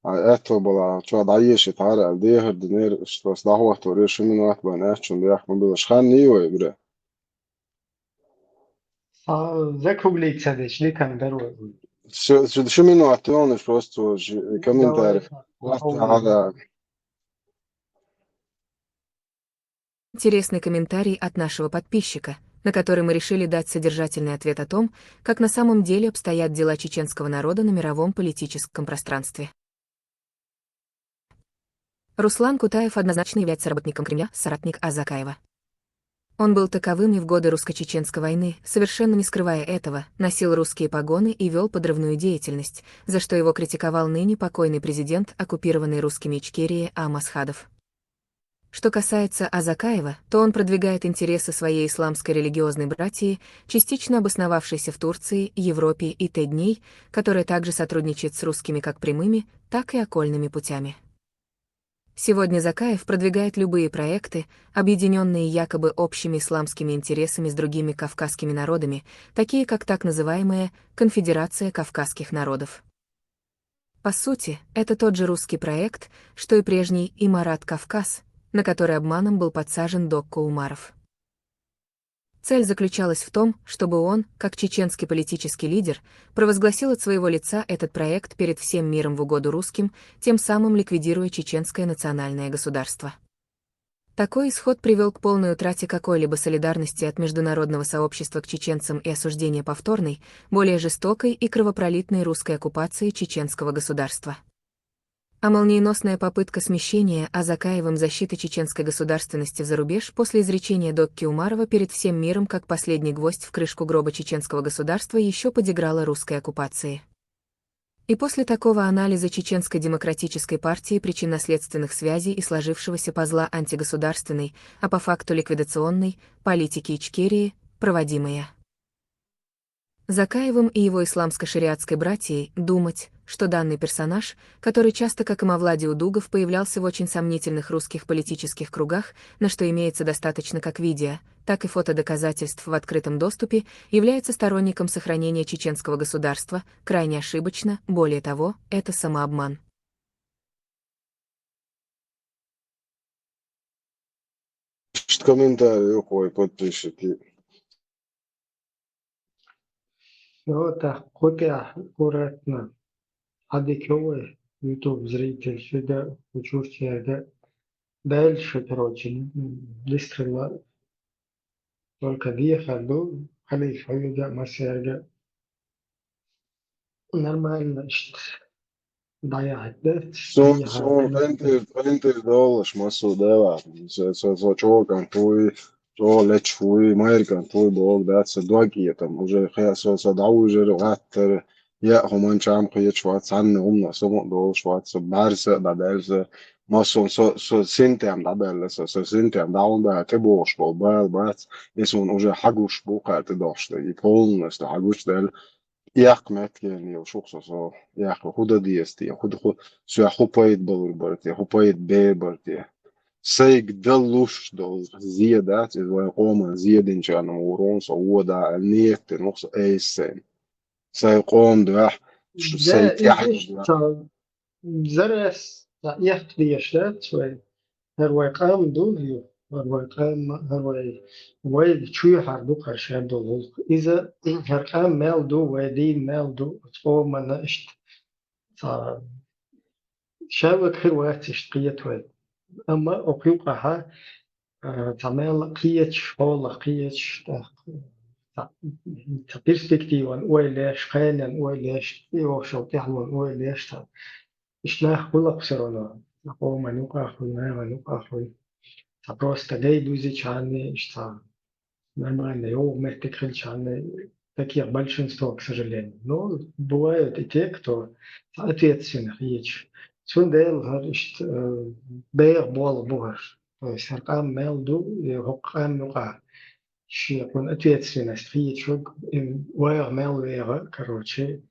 اتوبلا شو عايش يتعرق ديه الدنير اشتا صداحوه توري شو من واحد بنات شو بيح من بلاش خاني ويبرا Закруг лица, что там дорога. شو من واحد تونش просто كومنتاري هذا Интересный комментарий от нашего подписчика, на который мы решили дать содержательный ответ о том, как на самом деле обстоят дела чеченского народа на мировом политическом пространстве. Руслан Кутаев однозначно является работником Кремля, соратник Азакаева. Он был таковым и в годы русско-чеченской войны, совершенно не скрывая этого, носил русские погоны и вел подрывную деятельность, за что его критиковал ныне покойный президент оккупированной русскими Ичкерии Алмасхадов. Что касается Азакаева, то он продвигает интересы своей исламской религиозной братьи, частично обосновавшейся в Турции, Европе и Т-дней, которая также сотрудничает с русскими как прямыми, так и окольными путями. Сегодня Закаев продвигает любые проекты, объединенные якобы общими исламскими интересами с другими кавказскими народами, такие как так называемая Конфедерация Кавказских народов. По сути, это тот же русский проект, что и прежний Имарат Кавказ, на который обманом был подсажен Докко Умаров. Цель заключалась в том, чтобы он, как чеченский политический лидер, провозгласил от своего лица этот проект перед всем миром в угоду русским, тем самым ликвидируя чеченское национальное государство. Такой исход привел к полной утрате какой-либо солидарности от международного сообщества к чеченцам и осуждения повторной, более жестокой и кровопролитной русской оккупации чеченского государства. А молниеносная попытка смещения Азакаевым защиты чеченской государственности за рубеж после изречения Докки Умарова перед всем миром как последний гвоздь в крышку гроба чеченского государства еще подиграла русской оккупации. И после такого анализа Чеченской демократической партии причинно-следственных связей и сложившегося пазла антигосударственной, а по факту ликвидационной, политики Ичкерии, проводимая Закаевым и его исламско-шариатской братьей, думать, что данный персонаж, который часто, как и Мавлади Удугов, появлялся в очень сомнительных русских политических кругах, на что имеется достаточно как видео, так и фотодоказательств в открытом доступе, является сторонником сохранения чеченского государства, крайне ошибочно, более того, это самообман. Комментарий какой подписчики. Все так, хотя аккуратно. Адыковый YouTube зритель сюда учился дальше, короче, быстро только въехал, ну, халиф, масяга. Нормально, ضيعت ده انت دولش مسعود ده så чувакам твой то леч твой майркан твой бог да со двоги там уже со да уже ватер я хоман чам кое чват сан умна со до чват со барса да дальше масон со синтем да бelle со синтем да он да те бош бол бат есть он уже хагуш бука ты дошли и полностью хагуш дал ياق ماتكين وشوخصو ياق خدا ديستي خد سو حوبايت بالبرتي حوبايت بيبرتي سيك دلوش دول زيادات إذا قوم زيادين كان ورون صودا النيت نقص أيسين سيقوم ده سيتيح زرس يخلي يشتات شوي هروي قام دول هروي قام هروي ويد شوي حردوق هرشاد دول إذا هرقام مال دو ويدين مال دو أو من إشت شاوك هروات إشتقيت ويد أما أقيقها تعمل قيتش والله قيتش perspektivan oylash, qaylan oylash, yo'qshov tehmon oylash. Ishlar xulq сырона. Такого не пахло, не пахло. Просто дойду зачаны, что нормально, я умею кричаны, таких большинство, к сожалению. Но бывают и те, кто ответственных есть. Сундел говорит, бег бол бугаш. То есть аркам мелду и хокам нука. Шип он ответственность фиет шуг им вайр мел вера, короче.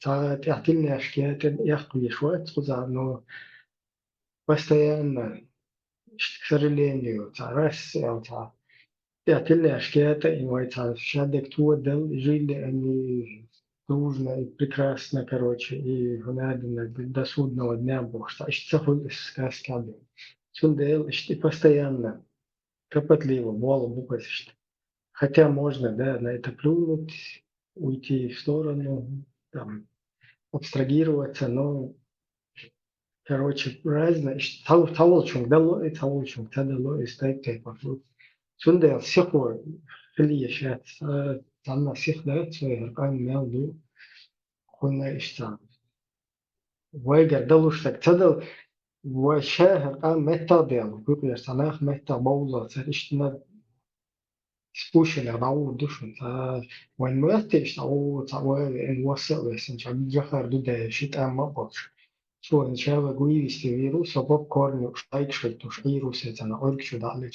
Та тяхтильная шкет яхтуй шват, но постоянно, к сожалению, та раз, та тяхтильная шкет, и мой та шадек туадел, жили они дружно и прекрасно, короче, и гнадно до судного дня Бог, что цахуль сказки. Сундел, и постоянно, кропотливо, мало буквально. Хотя можно, да, на это плюнуть, уйти в сторону, там, абстрагироваться, но, короче, разное. Таволчунг дало и таволчунг дало и стоит вот. Сундел всего клиещат, там на всех дает свои руками мелду, хуна иштан. Вайгар дало что цадал, вайшах руками мета дел, купил санах мета баула, цариштна спущенный рау душу, вайн мертвый, что цавой инвоссел, сначала джахар дуде шитам мабоч. Что сначала гуивисти вирус, а попкорн штайкшит, уж вирус это на оркшу дали,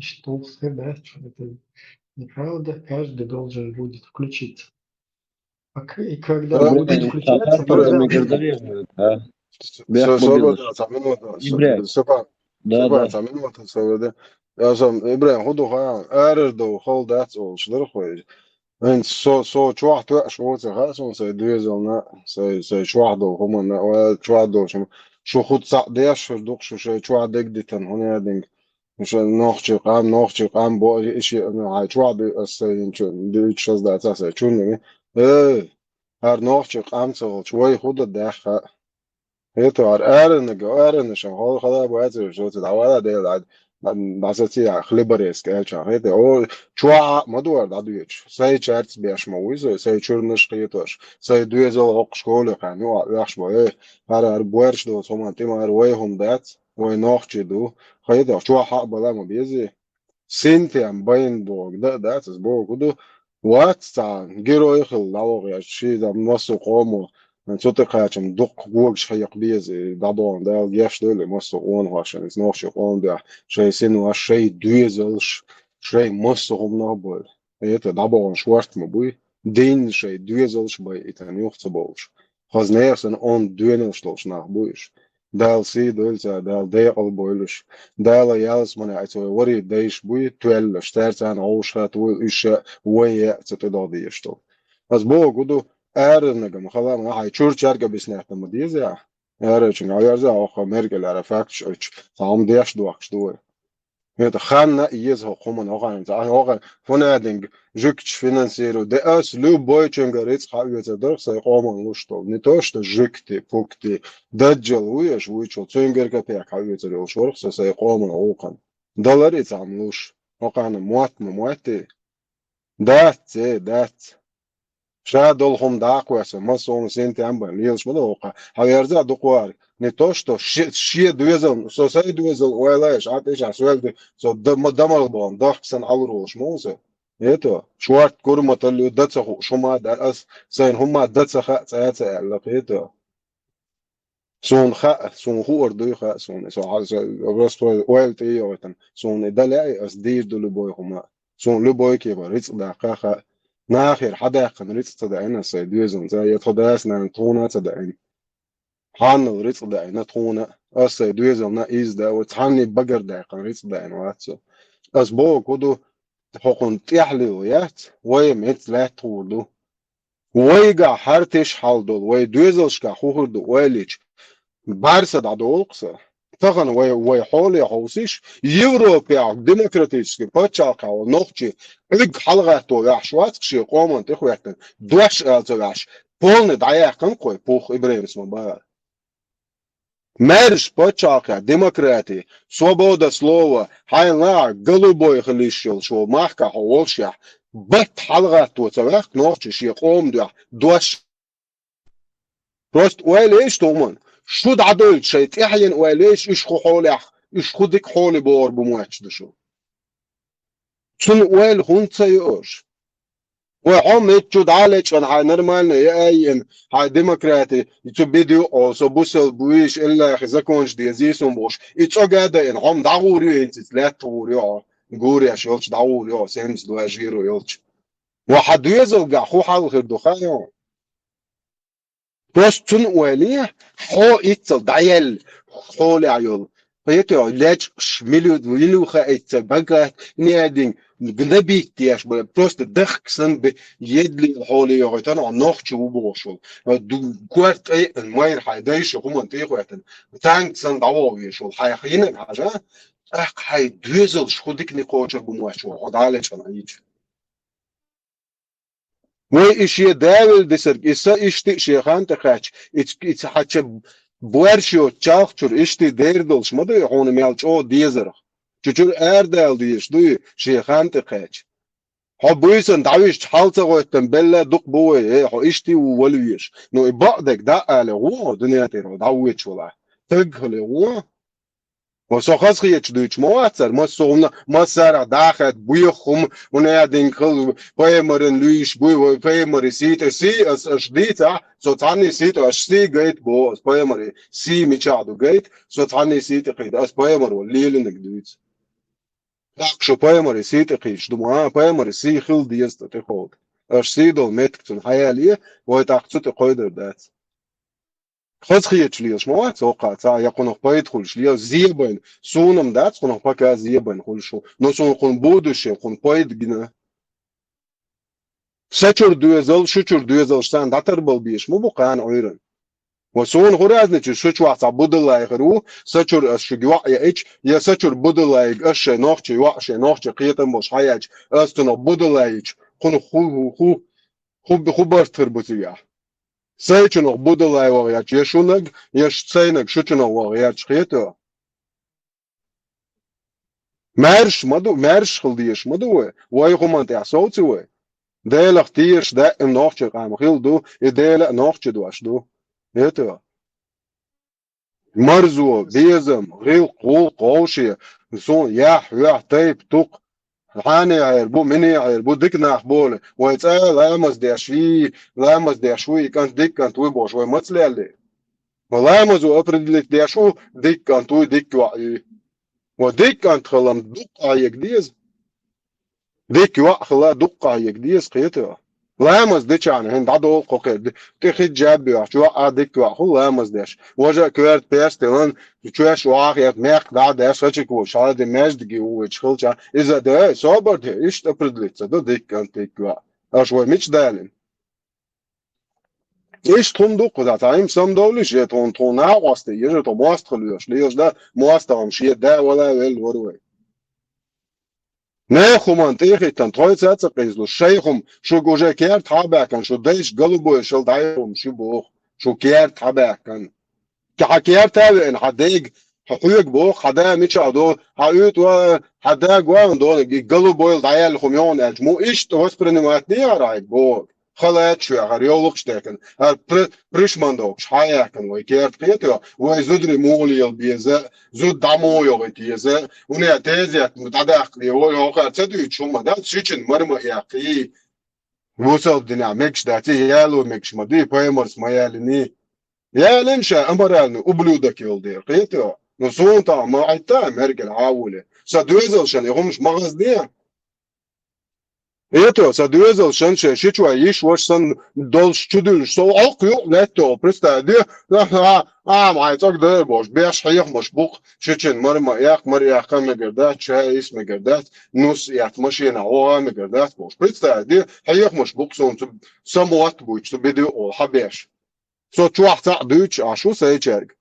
что сказать, что это неправда, каждый должен будет включиться. И когда будет включаться, Ja, som Ibrahim hudu gaan erdo hol dat ol slurgoy. En so chwa to shwot ha so se duzel na se chwa do homo na wa chwa do sho khud sa de shurduk sho chwa deg ditan hona ding. مش نوخش قام بو شيء هاي شو عبي السين شو دي تشز ده أساسا شو نبي هر نوخش قام سوال شوي خود الدخل هي توار أرن شو هذا خدا باید شو تداوله ده بعد ناسيتي خلبريس كأشياء هذا أو شو مدور دادويش ساي شرط بيش مويزه ساي شورنش قيتوش ساي دويزل عق شكول خانو وياخش بوه هر بورش دو ثمان تيم هر ويهم دات وينوخش دو خيدا شو حق بلا ما بيزي سنتي ام باين بوغ ده بوغ كدو وات تاع جيرو يخل لاوغ يا شي ده نص قومو من صوت قاچم دق بوغ شيق بيزي دادون ده جيش دول مص اون هاشن نوخش قوم ده شي سينو شي دويزلش شي مص هم نابل это дабон шварт мобуй день шей دويزلش باي итан يخصبوش خزنيرسن он دوينل شلوش نابوش Dal si dulce, dal de al boilish. Dal yals man aizo wari deish bui twel stertan aushat u isha waye tadodiishto. As bo gudu ernagam khalam hay churcharga bisnahta madiza. Ereching ayarza auch mergel ara fakts uch. Saum desh duachstu. Het gaan is gewoon ook aan het ook vanuit juk financieren de als lu boychunga rits gaan ze door ze gewoon lusto niet toch de jukte pukte dat jaluje jwich tsunger ka pe gaan ze door zorg ze gewoon ook aan dollar is aan lus ook aan moat dat Шадол хом дакваса, масон сенте амбан, лилш мадока. Хаверза докуар. Не то, что ши дуэзел, сосай дуэзел, уэлэш, атеша, суэльды, со дамалбон, дахсан алрош, моусе. Это, шуарт курмата лю дацаху, шума да ас, сайн хума дацаха, цаца, лапето. Сон ха, сон хуар духа, сон, со просто уэльты йотан, сон даляй, ас дир до любой хума. Сон любой кева, риц дакаха, ناخر حدا قنريت تدعينا سيدوزن زي يتخداس نانتونا تدعين حان الريت تدعينا تونا السيدوزن نا إيز دا وتحاني بقر دا قنريت تدعين واتسو أسبوع كدو حقن تيحلي ويات ويمت لا تولو ويقع حرتش حالدول ويدوزلشكا خوهردو ويليش بارسد عدولقسا فقط ويحولي حوسيش يوروبيا ديمقراطيسكي باتشاكا ونوخشي إلك حلقة توغاش واتكشي قومن تخواتن دوش توغاش полный даяқын қой пух ибреймс мабар мэрш бачака демократия свобода слова хайла голубой хлищел шо махка холша бат халга توغاش нохчи ши қом дош просто уэлэш томан شود عدل شيء إحيان وليش إيش خولي إيش خدك خولي بور بمواتش دشو شن ويل هون تيوش وهم يتشود عليك عن هاي نورمالنا يأين هاي ديمقراطي يتبديو أو سبوسل بويش إلا خزكونش ديزيسون بوش يتشجع إن هم دعوري إنت لا توري جوري أشيلش دعوري سيمس دو أجيرو يلش واحد يزل جا خو حال غير دخان بس تون وليه حو إتصل دعيل حول عيال فيتو لاج مليو خايت بقى نيادين نبي تياش بروست دخك سن بيدلي حولي يغتن عن نوخ شو بوشو دو كوارت اي الماير حيدايش هم انتيغواتن تانك سن دعوه شو حيخينك حاجه اخ حي دوزل شخدك نيقوچر بمواشو خدالش انا هيك وإشي داول دسر إسا إشتي شيخان تخاتش إتس حتش بوارشيو تشاخشور إشتي ديردلش مدو يحون ميالش أو ديزر چچور دال ديش دوي شيخان تخاتش حبويسن دعويش حالتا غويتن بلا دق بوي حو إشتي وولويش نو إبقدك دقالي غو دنيا تيرو دعويش ولا تقهلي غو وسخاس خيتش دويش مواتر ما سونا ما سارع داخت بويخم ونادين كل بايمرن لويش بوي بايمر سيت سي اس ديتا سو تاني سيت اس سي جيت بو بايمر سي ميچادو جيت سو تاني سيت قيد اس بايمر وليلنك دويت داك شو بايمر سيت قيش دما بايمر سي خل ديست تخود اس سي دول متكتن حياليه ويتاقصت قيدر دات خذ خيتش ليش ما توقع تا يكون قايد خلش ليه زيبن سونم دات كون باكا زيبن خلشو نو سون كون بودش كون قايد جنا سچور دوزل شچور دوزل شتان داتر بول بيش مو بقان ايرن وسون غرازني شچو عصا بدلاي غرو سچور اشجوا يا اتش يا سچور بدلاي اش نوخچ واش نوخچ قيتن بوش حياج استنو بدلاي كون خو برتر بوتيا سيچنو بدلاي وغياچ يشونك يشتسينك شچنو وغياچ خيتو مارش خلديش مدو واي غمانت يحسوتو ديل اختيرش دا نوخچ قام خيلدو ديل نوخچ دواشدو يتو مرزو بيزم غيل قول قوشي سون يح تيب توق حاني عيربو مني عيربو ديك ناخبول ويتسال لامس ديشوي كانت ديك كانت ويبوش ويمتسلالي ولامزو определить ديشو ديك كانت ديك وعي وديك كانت خلام دقا يكديز ديك وع خلا دقا يكديز قيتو لامز ديشان هند عدو قوقي تخي جاب شو اديك هو لامز ديش وجا كورت بيستلن تشوش واخيت ميق دا داش وشكو شاد مجدگي وچخلچا اذا ده صبر ده ايش تبردلت ده ديك انت اشوي مش دالن ايش تندق ده تايم سم دولش تون ناقاست يجي تو ماستخليوش ليش ده ماسترم شي ده ولا وروي ناخم تيخي تنترويت قيزلو الشيخم شو جوجا كير تابعكن شو دايش قلبو شو دايرهم شو بوخ شو كير تابعكن كحكير تابعن حديق حقوق بوخ حدا ميتش ادو حيوت و حدا جوان دون قلبو دايل خميون مو ايش توسبرن ماتني رايك بوخ خلات شو غريولك شتاكن بريشماندوك شحاياكن ويكير تقيتو ويزدري مولي البيزا زود دمو يوغيتيزا ونيا تيزيات متداخل يوغا تدوي شوما دا سيچن مرمى ياقي وصل دينا ميكش داتي يالو ميكش مدي بايمرس مايالني يالنشا امرالني ابلودك يولدي قيتو نصونتا ما عيتا مرقل عاولة سادويزلشن يغمش مغزدين Eto, sad uvezal šanče, šičua išvoš san dolš čuduš, so okju, leto, pristadi, maj, tak da boš, beš hajah moš buk, šičen mar kam megardat, čajis megardat, nus jat mašina oha megardat boš, pristadi, hajah moš buk, samo atbuć, so bidi ol, habeš. So čuah ta duč, a šo se čerg?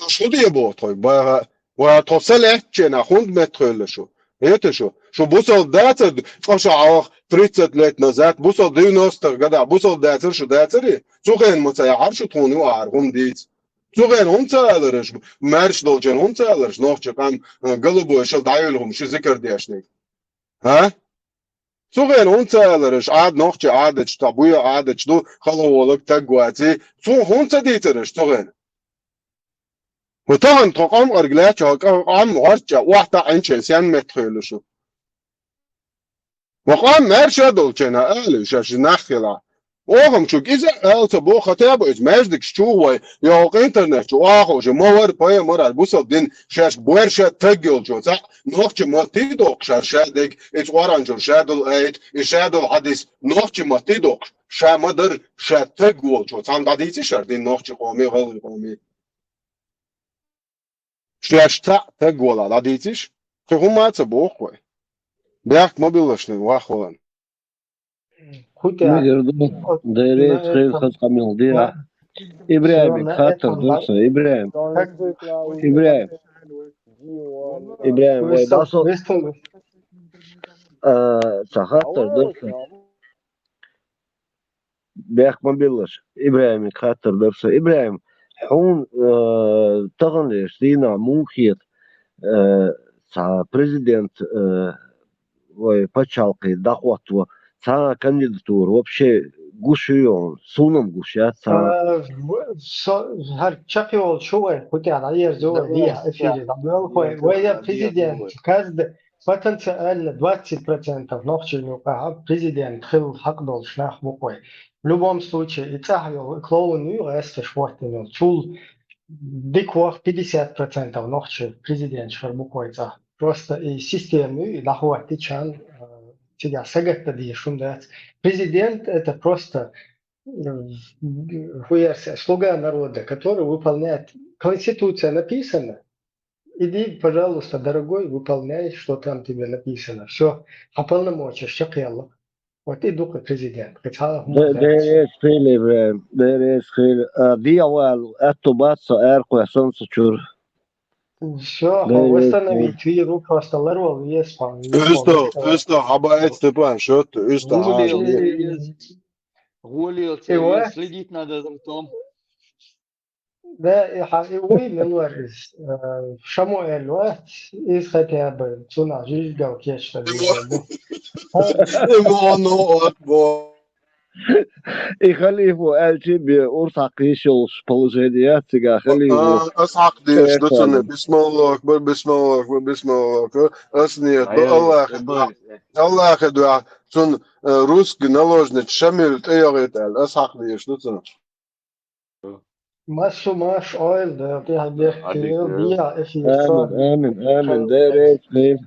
Šo di je bo toj, ba to se leče na hund metröle šo. Это что бусал датер, что auch 30 лет назад, бусал 90 года, бусал датер, что датери, цуген муцая аршу тону аргум диц. Цуген унцалерш, марш должен унцалерш, нохче кам голубой шел дайлум, что зикр дешник. А? Цуген унцалерш, ад нохче адеч, табуя адеч, ду халоволок тагуати, цу хунца дитерш, цуген. وطبعا تقام أرجلات قام ورجع واحدة عن شيء متخيل شو وقام مرشد الجنا قال شاش نخلا وهم شو إذا قال تبو خطيبه إذا مجدك شو هو يا إنترنت شو آخو شو ما ور باي مرة البوسل دين شاش بورشة تجيل جو صح نوخش ما تيدوك شاش شادك إذا ورانجو شادل أيد شادل حديث نوخش ما تيدوك شا مدر شا تجيل جو صام داديتي شردين نوخش قومي غير قومي شتا تقولا لا ديتيش كهما تبوخوي بياك موبيلشن واخولن مجر دايريت خير خد قميل ديا إبراهيم خاطر درسه إبراهيم ويداسو خاطر درسه بياك موبيلش إبراهيم خاطر درسه إبراهيم حون تغنيش دينا ممكن президент почалкой дохвату ца кандидатур вообще гушион сунам гушат هر چقیول شوه خودی علایه زوه دیا افیری دبل خوی ویا президент كازد потенциально 20% нохчину президент хил хак дол шнах буквой. В любом случае, и цахил клоуну ресте швортину чул диквах 50% нохчи президент шарбуквой цах. Просто и систему и дохвати чан тебя сагатта ди шундат. Президент это просто слуга народа, который выполняет. Конституция написана. Иди, пожалуйста, дорогой, выполняй, что там тебе написано. Все, а полномочия, шакелла. Вот и духа президент. دايريت خيل إبراهيم دايريت خيل دي أول أتوباتsa أرقى سنسچور Все, восстановить виру просто ларвал веспан. Üsto, aber jetzt der Plan, schott, Üsto. Гулил тебе, следить надо за том. Да, и من ورس شموئل وقت إذ ختابل صنع جيجا وكيشتا И халифу эльчиби урсакишилш положение цыга халифу. Асак диш, дочане, бисмиллах, аснет, Аллах дуа, сон русский наложник шамил тейорител, асак диш, дочане. Маш ойл да, ты хабех дия эфир. آمن دايريت خيل